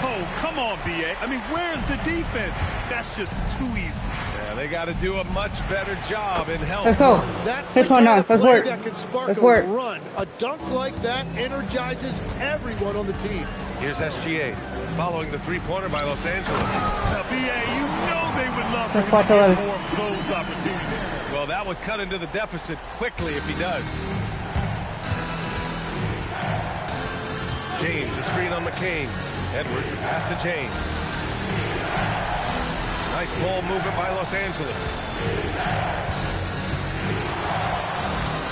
Oh, come on, B.A. I mean, where's the defense? That's just too easy. Yeah, they got to do a much better job in help. Let's go. That's the kind of play that can spark a run. A dunk like that energizes everyone on the team. Here's SGA following the three-pointer by Los Angeles. Now, B.A., you know they would love to get more of those opportunities. Well, that would cut into the deficit quickly if he does. James, a screen on McCain. Edwards, a pass to James. Nice ball movement by Los Angeles.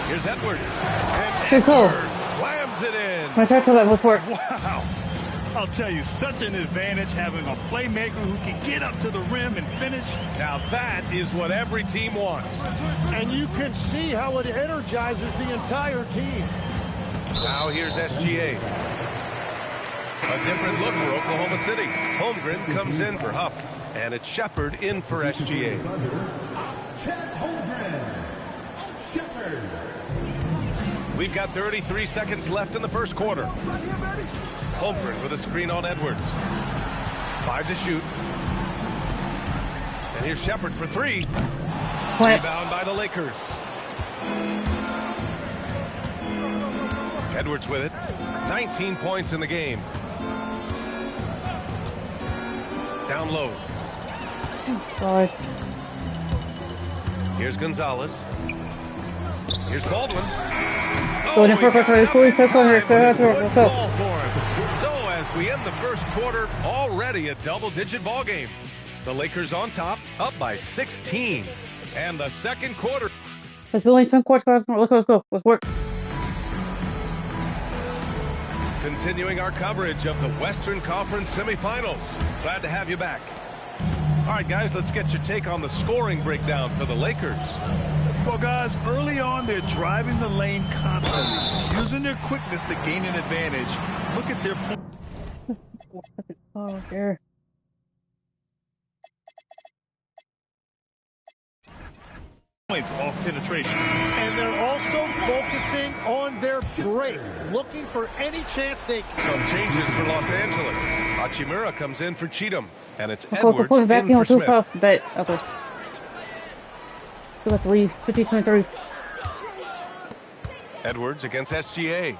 Here's Edwards. And Edwards slams it in. Wow. I'll tell you, such an advantage having a playmaker who can get up to the rim and finish. Now that is what every team wants. And you can see how it energizes the entire team. Now here's SGA. A different look for Oklahoma City. Holmgren comes in for Huff. And it's Shepard in for SGA. We've got 33 seconds left in the first quarter. Holmgren with a screen on Edwards. 5 to shoot. And here's Shepard for 3. Rebound by the Lakers. Edwards with it. 19 points in the game. Down low. Here's Gonzalez. Here's Baldwin. So as we end the first quarter, already a double-digit ball game. The Lakers on top, up by 16. And the second quarter. Let's go. Let's work. Continuing our coverage of the Western Conference semifinals. Glad to have you back. All right, guys, let's get your take on the scoring breakdown for the Lakers. Well, guys, early on, they're driving the lane constantly, using their quickness to gain an advantage. Look at their points off penetration. And they're also focusing on their break, looking for any chance they can. Some changes for Los Angeles. Hachimura comes in for Cheatham, and it's Edwards in for Smith. But, okay. Still have to leave. 50-23. Edwards against SGA.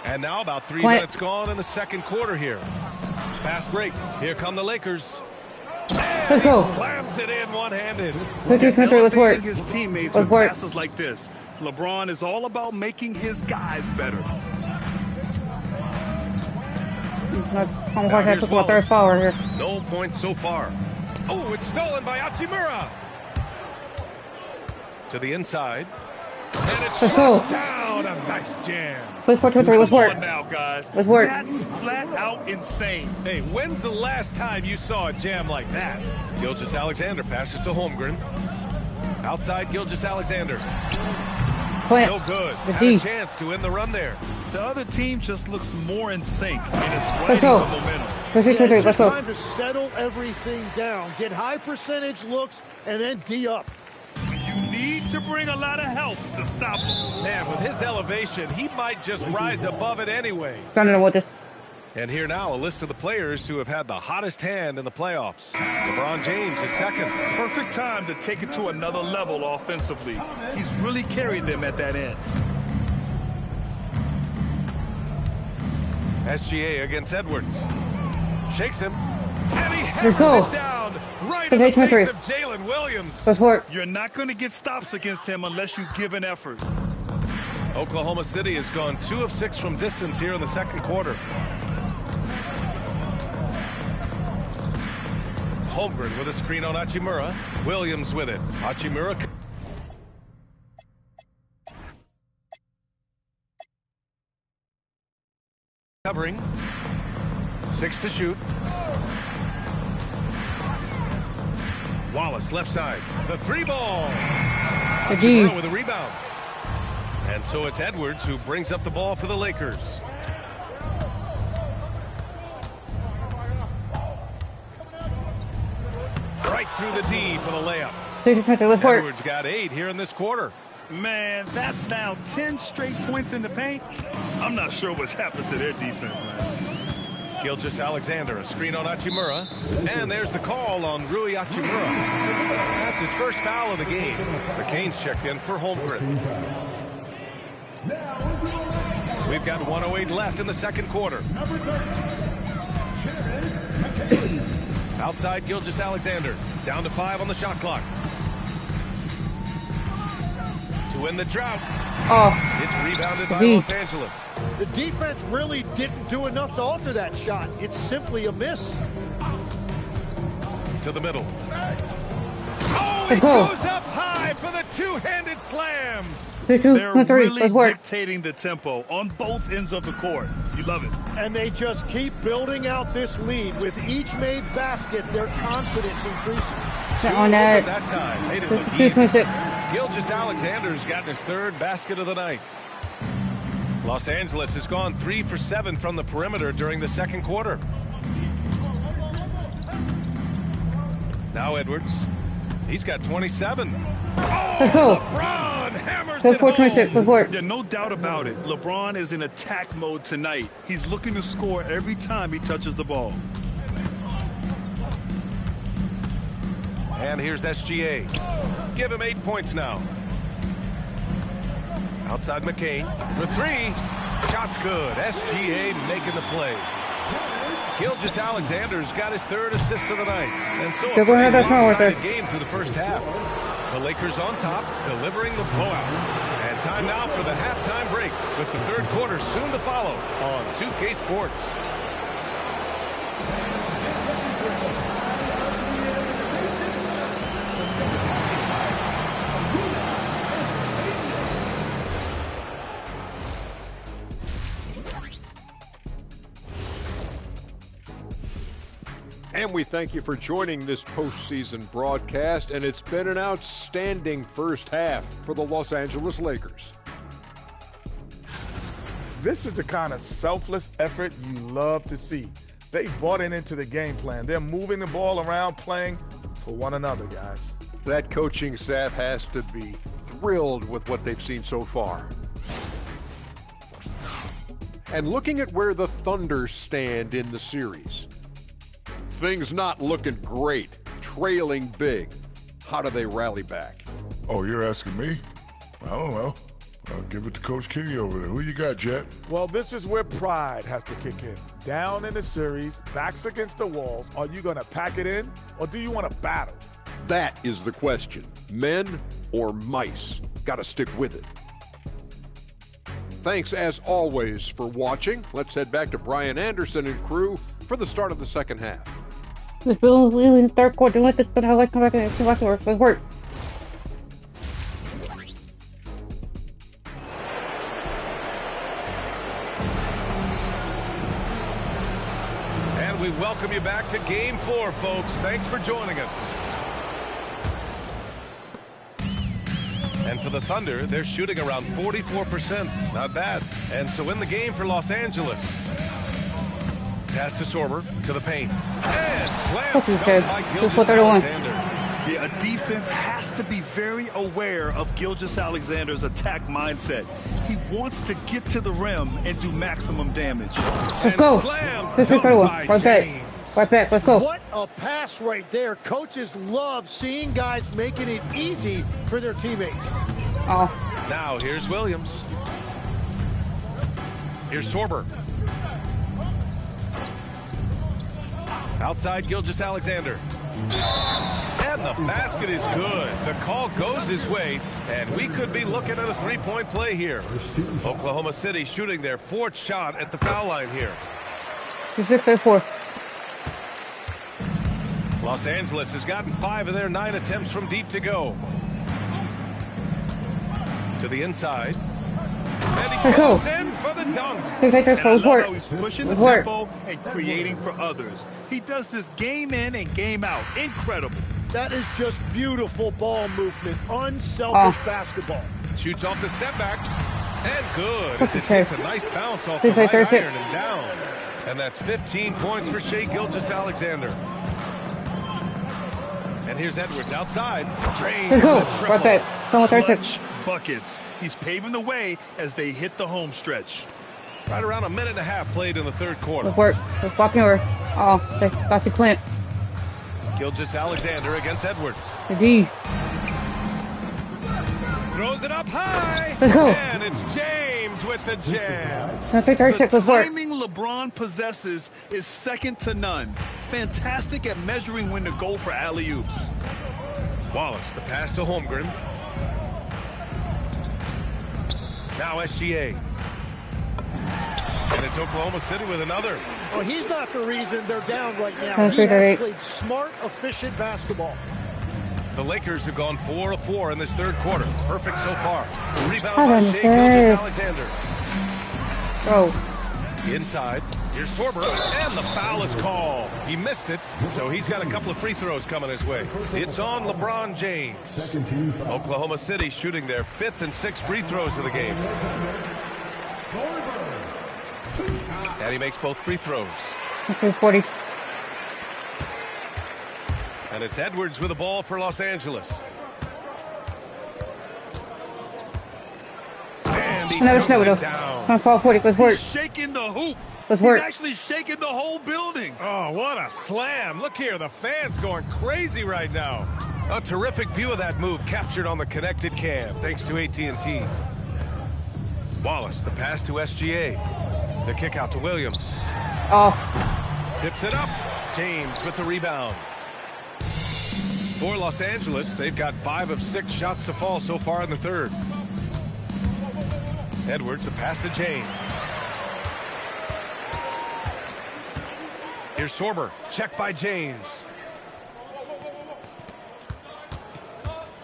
And now about 3 minutes gone in the second quarter here. Fast break. Here come the Lakers. And he slams it in one-handed. Elevating his teammates with passes like this. LeBron is all about making his guys better. No points so far. Oh, it's stolen by Hachimura. To the inside. And it's flushed down. A nice jam. Let's work. Now, guys. Let's work. That's flat out insane. Hey, when's the last time you saw a jam like that? Gilgeous-Alexander passes to Holmgren. Outside Gilgeous-Alexander. No good. Had a chance to end the run there. The other team just looks more in sync and is riding the momentum. It's time to settle everything down. Get high percentage looks and then D up. You need to bring a lot of help to stop him. Man, with his elevation, he might just rise above it anyway. And here now, a list of the players who have had the hottest hand in the playoffs. LeBron James is second. Perfect time to take it to another level offensively. He's really carried them at that end. SGA against Edwards. Shakes him. And he hammers it down right in the face of Jalen Williams. You're not going to get stops against him unless you give an effort. Oklahoma City has gone 2 of 6 from distance here in the second quarter. Holmgren with a screen on Hachimura. Williams with it. Hachimura. Covering. 6 to shoot. Wallace left side. The 3 ball. Hachimura with a rebound. And so it's Edwards who brings up the ball for the Lakers. Right through the D for the layup. Edwards got 8 here in this quarter. Man, that's now 10 straight points in the paint. I'm not sure what's happened to their defense, man. Gilgeous-Alexander, a screen on Hachimura. And there's the call on Rui Hachimura. That's his first foul of the game. The Canes checked in for Holmgren. We've got 1:08 left in the second quarter. Outside Gilgeous-Alexander. Down to 5 on the shot clock. To win the drought. It's rebounded by Los Angeles. The defense really didn't do enough to alter that shot. It's simply a miss. To the middle. Oh, he goes up high for the two-handed slam. They're really dictating the tempo on both ends of the court. You love it. And they just keep building out this lead. With each made basket, their confidence increases. On that time, made it look easy. Gilgeous-Alexander's gotten his 3rd basket of the night. Los Angeles has gone 3 for 7 from the perimeter during the second quarter. Now Edwards. He's got 27. Oh, LeBron hammers it home. Yeah, no doubt about it. LeBron is in attack mode tonight. He's looking to score every time he touches the ball. And here's SGA. Give him 8 points now. Outside McCain for 3. Shot's good. SGA making the play. Gilgeous-Alexander's got his 3rd assist of the night. And so a one-sided game through the first half. The Lakers on top, delivering the blowout. And time now for the halftime break, with the third quarter soon to follow on 2K Sports. And we thank you for joining this postseason broadcast, and it's been an outstanding first half for the Los Angeles Lakers. This is the kind of selfless effort you love to see. They bought into the game plan. They're moving the ball around, playing for one another, guys. That coaching staff has to be thrilled with what they've seen so far. And looking at where the Thunder stand in the series, things not looking great, trailing big. How do they rally back? Oh, you're asking me? I don't know. I'll give it to Coach Kenny over there. Who you got, Jet? Well, this is where pride has to kick in. Down in the series, backs against the walls, are you going to pack it in, or do you want to battle? That is the question. Men or mice? Got to stick with it. Thanks, as always, for watching. Let's head back to Brian Anderson and crew for the start of the second half. This Bill in the third quarter. Let this but how I come back and see what's work. Let's work. And we welcome you back to Game 4, folks. Thanks for joining us. And for the Thunder, they're shooting around 44%. Not bad. And so in the game for Los Angeles. Pass to Sorber, to the paint. And slam by Gilgeous-Alexander. Yeah, a defense has to be very aware of Gilgeous-Alexander's attack mindset. He wants to get to the rim and do maximum damage. Let's go. This is incredible. Right back. Right back. Let's go. What a pass right there. Coaches love seeing guys making it easy for their teammates. Oh. Now here's Williams. Here's Sorber. Outside Gilgeous-Alexander. And the basket is good. The call goes his way, and we could be looking at a three-point play here. Oklahoma City shooting their 4th shot at the foul line here. This is their 4th. Los Angeles has gotten 5 of their 9 attempts from deep to go. To the inside. And he goes in for the dunk. And I love how he's pushing the tempo and creating for others. He does this game in and game out. Incredible. That is just beautiful ball movement. Unselfish basketball. Shoots off the step back. And good. As it takes a nice bounce off the right iron and down. And that's 15 points for Shai Gilgeous-Alexander. And here's Edwards outside. Drains the triple. Clutch buckets. He's paving the way as they hit the home stretch. Right around a minute and a half played in the third quarter. Good work. Just walking over. Oh, they got the Clint. Gilgeous-Alexander against Edwards. D. Throws it up high. Let's go. And it's James with the jam. The timing LeBron possesses is second to none. Fantastic at measuring when to go for alley-oops. Wallace, the pass to Holmgren. Now SGA. And it's Oklahoma City with another. Well, he's not the reason they're down right now. He has played smart, efficient basketball. The Lakers have gone 4 of 4 in this third quarter. Perfect so far. Rebound by Shai Gilgeous-Alexander. Inside. Here's Sorber. And the foul is called. He missed it, so he's got a couple of free throws coming his way. It's on LeBron James. Oklahoma City shooting their 5th and 6th free throws of the game. And he makes both free throws. Okay, 40. And it's Edwards with the ball for Los Angeles. And he throws it down. 40. Good work. He's shaking the hoop. Good work. He's actually shaking the whole building. Oh, what a slam. Look here, the fans going crazy right now. A terrific view of that move captured on the connected cam, thanks to AT&T. Wallace, the pass to SGA. The kick out to Williams. Tips it up. James with the rebound. For Los Angeles, they've got 5 of 6 shots to fall so far in the third. Edwards, the pass to James. Here's Sorber. Check by James.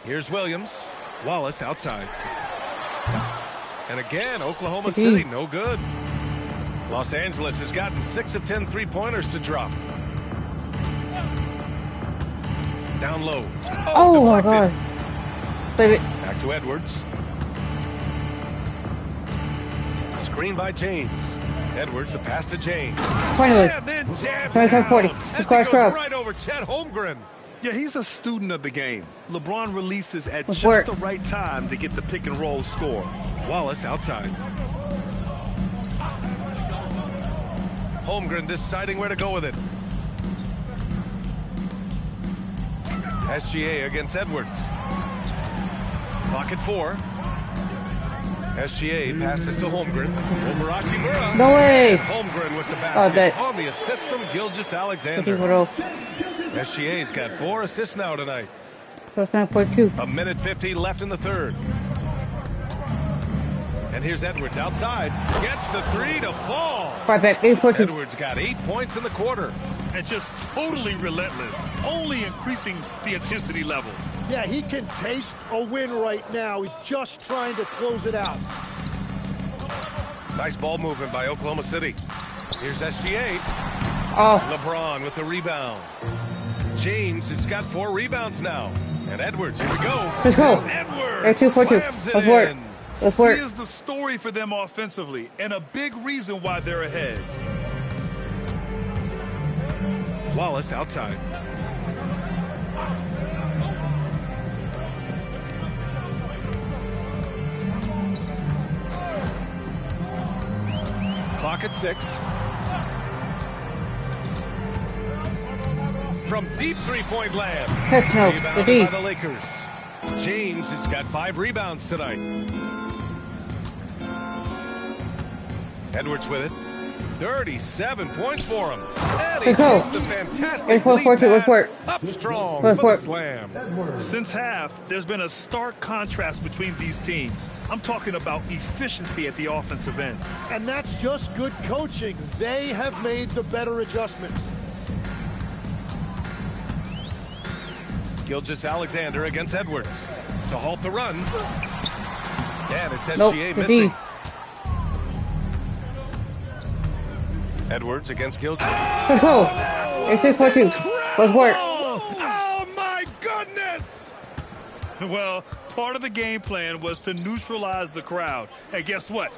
Here's Williams. Wallace outside. And again, Oklahoma City, no good. Los Angeles has gotten 6 of 10 three-pointers to drop. Down low. Oh my God. Save it. Back to Edwards. Screen by James. Edwards, the pass to James. Finally. And then jam 40. As he goes right over Chet Holmgren. Yeah, he's a student of the game. LeBron releases at just the right time to get the pick and roll score. Wallace outside. Holmgren deciding where to go with it. SGA against Edwards. Clock at 4. SGA passes to Holmgren. Over Hachimura. No way. Holmgren with the basket on the assist from Gilgeous-Alexander. SGA's got 4 assists now tonight. So it's 9.2. A minute 50 left in the third. And here's Edwards outside. Gets the 3 to fall. Right back. 8.2. Edwards got 8 points in the quarter. And just totally relentless, only increasing the intensity level. Yeah, he can taste a win right now. He's just trying to close it out. Nice ball movement by Oklahoma City. Here's SGA. LeBron with the rebound. James has got 4 rebounds now. And Edwards, here we go. Let's go. Edwards 2.2. Let's work. Let's work. He is the story for them offensively, and a big reason why they're ahead. Wallace outside. Clock at 6. From deep three-point land. Rebounded by the Lakers. James has got 5 rebounds tonight. Edwards with it. 37 points for him. And he takes the fantastic lead pass up strong for the slam. Since half, there's been a stark contrast between these teams. I'm talking about efficiency at the offensive end. And that's just good coaching. They have made the better adjustments. Gilgeous-Alexander against Edwards to halt the run. And it's SGA missing. Edwards against Gilgeous. Let's go. 18.2. Let's work. Oh my goodness! Well, Part of the game plan was to neutralize the crowd. And guess what?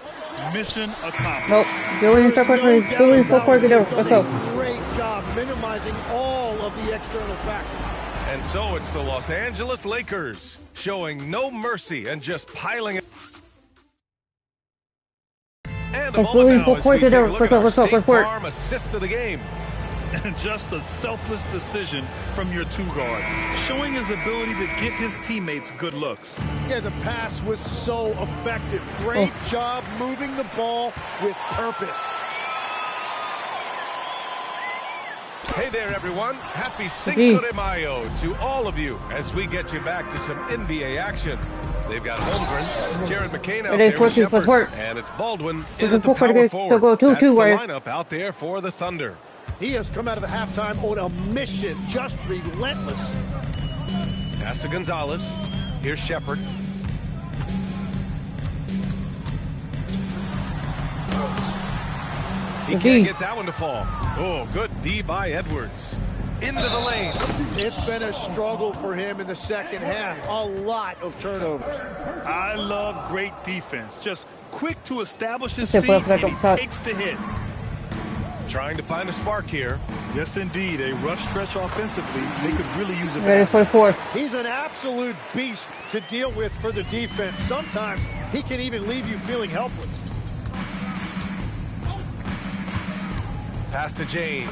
Mission accomplished. Nope. Julian, Let's go. Go. Great job minimizing all of the external factors. And so it's the Los Angeles Lakers showing no mercy and just piling it. And a moment now as we take a look at our State Farm assist of the game. And just a selfless decision from your two-guard, showing his ability to get his teammates good looks. Yeah, the pass was so effective. Great job moving the ball with purpose. Hey there, everyone. Happy Cinco de Mayo to all of you as we get you back to some NBA action. They've got Holmgren, Jared McCain out there with Shepard, and it's Baldwin in at the power forward. That's the lineup out there for the Thunder. He has come out of the halftime on a mission, just relentless. Pass to Gonzalez. Here's Shepard. He can't get that one to fall. Oh, good D by Edwards. Into the lane. It's been a struggle for him in the second half. A lot of turnovers. I love great defense. Just quick to establish his feet, and he takes the hit. Trying to find a spark here. Yes, indeed. A rough stretch offensively. They could really use it. He's an absolute beast to deal with for the defense. Sometimes he can even leave you feeling helpless. Pass to James.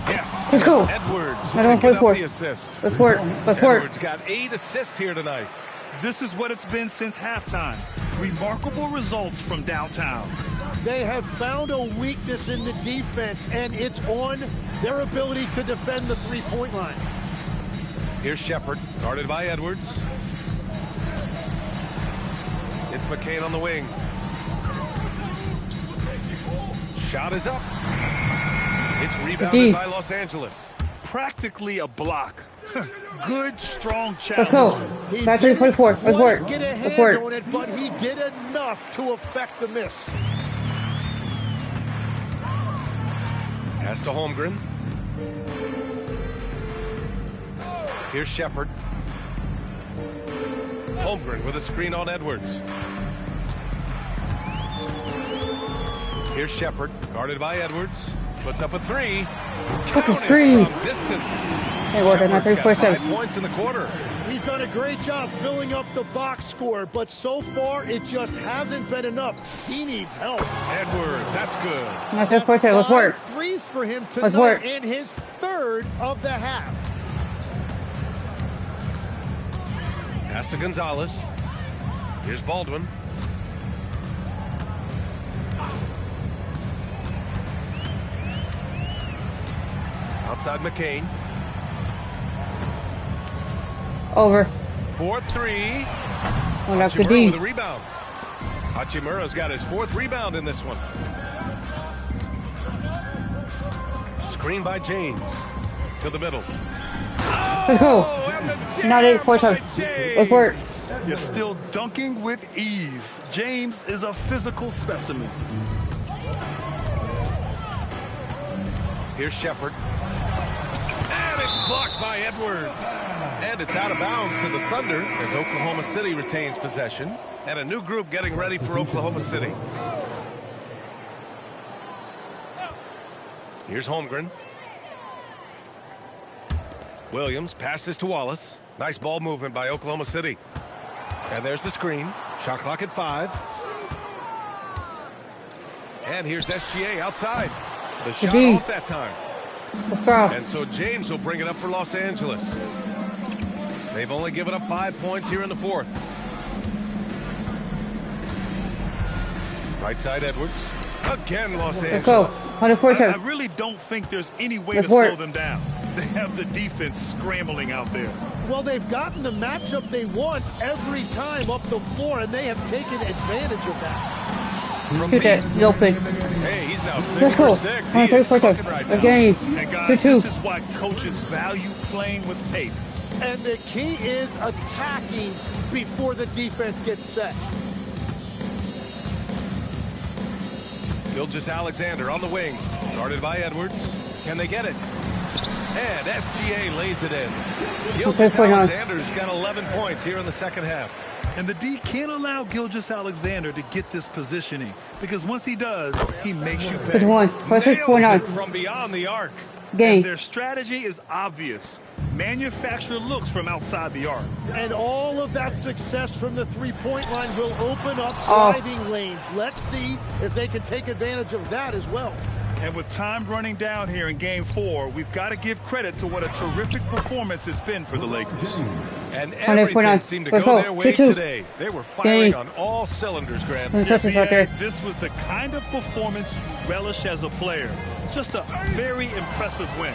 Yes, let's go. Edwards picking up the assist. Edwards got 8 assists here tonight. This is what it's been since halftime. Remarkable results from downtown. They have found a weakness in the defense, and it's on their ability to defend the three-point line. Here's Shepard, guarded by Edwards. It's McCain on the wing. Shot is up. It's rebounded by Los Angeles. Practically a block. Good, strong challenge. Let's go. Back to 24. Let's work. Get a hand on it, but he did enough to affect the miss. Pass to Holmgren. Here's Shepard. Holmgren with a screen on Edwards. Here's Shepard, guarded by Edwards. Puts up a three. Counted from distance. Shepard's got 5 points in the quarter. He's done a great job filling up the box score, but so far it just hasn't been enough. He needs help. Edwards, that's good. That's 5 threes for him tonight in his third of the half. Pass to Gonzalez. Here's Baldwin. Outside McCain. Over. 4-3. Hachimura with a rebound. Hachimura's got his 4th rebound in this one. Screen by James. To the middle. Let's go. Not 8 points. Let's work. You're still dunking with ease. James is a physical specimen. Here's Shepard. And it's blocked by Edwards. And it's out of bounds to the Thunder as Oklahoma City retains possession. And a new group getting ready for Oklahoma City. Here's Holmgren. Williams passes to Wallace. Nice ball movement by Oklahoma City. And there's the screen. Shot clock at 5. And here's SGA outside. The shot off that time. And so James will bring it up for Los Angeles. They've only given up 5 points here in the 4th. Right side Edwards. Again, Los Angeles. I really don't think there's any way to slow them down. They have the defense scrambling out there. Well, they've gotten the matchup they want every time up the floor, and they have taken advantage of that. Shoot that. Open. Hey, he's now 6 Let's go. for 6. He is fucking right now. Again. And guys, this is why coaches value playing with pace. And the key is attacking before the defense gets set. Gilgeous Alexander on the wing. Guarded by Edwards. Can they get it? And SGA lays it in. Gilgeous-Alexander's got 11 points here in the second half. And the D can't allow Gilgeous-Alexander to get this positioning, because once he does, he makes you pay. Nails it from beyond the arc. And their strategy is obvious. Manufacture looks from outside the arc. And all of that success from the three-point line will open up driving lanes. Let's see if they can take advantage of that as well. And with time running down here in Game 4, we've got to give credit to what a terrific performance it's been for the Lakers. And everything seemed to go their way today. They were firing on all cylinders, Grant. This was the kind of performance you relish as a player. Just a very impressive win.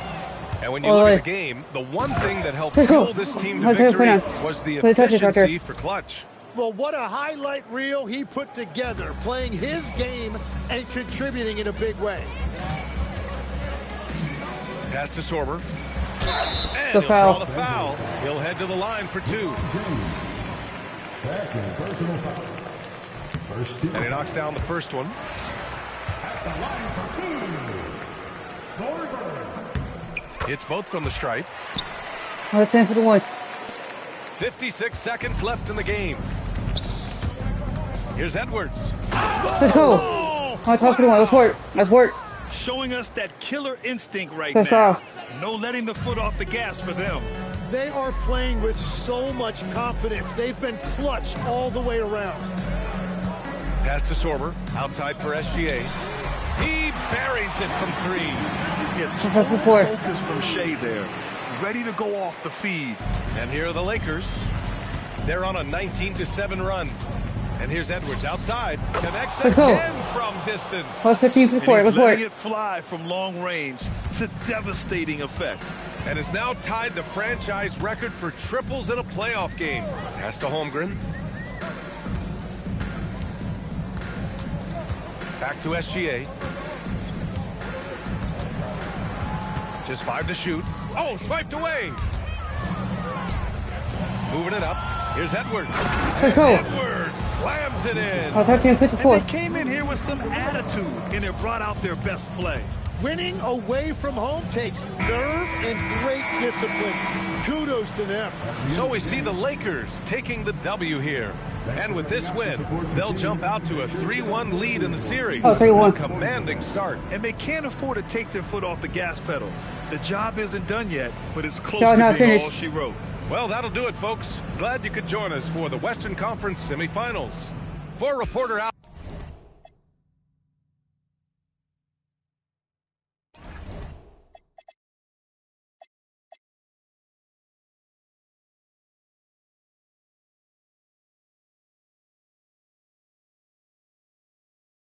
And when you look at the game, the one thing that helped fuel this team to victory was the efficiency for clutch. Well, what a highlight reel he put together, playing his game and contributing in a big way. Pass to Sorber. And he'll draw the foul. He'll head to the line for 2. Second personal foul. And he knocks down the first one. At the line for 2. Sorber. Hits both from the stripe. Let's answer the one. 56 seconds left in the game. Here's Edwards. Let's go. Let's work. Let's work. Showing us that killer instinct right now. No letting the foot off the gas for them. They are playing with so much confidence. They've been clutch all the way around. Pass to Sorber. Outside for SGA. He buries it from 3. Get focus from Shea there. Ready to go off the feed. And here are the Lakers. They're on a 19-7 run. And here's Edwards outside. Connects again from distance. And he's letting it fly from long range to devastating effect. And has now tied the franchise record for triples in a playoff game. Pass to Holmgren. Back to SGA. Just 5 to shoot. Oh, swiped away. Moving it up. Here's Edwards. Edwards slams it in. And they came in here with some attitude, and it brought out their best play. Winning away from home takes nerve and great discipline. Kudos to them. So we see the Lakers taking the W here. And with this win, they'll jump out to a 3-1 lead in the series. 3-1. A commanding start. And they can't afford to take their foot off the gas pedal. The job isn't done yet, but it's close to being all she wrote. Well, that'll do it, folks. Glad you could join us for the Western Conference semifinals. For reporter Al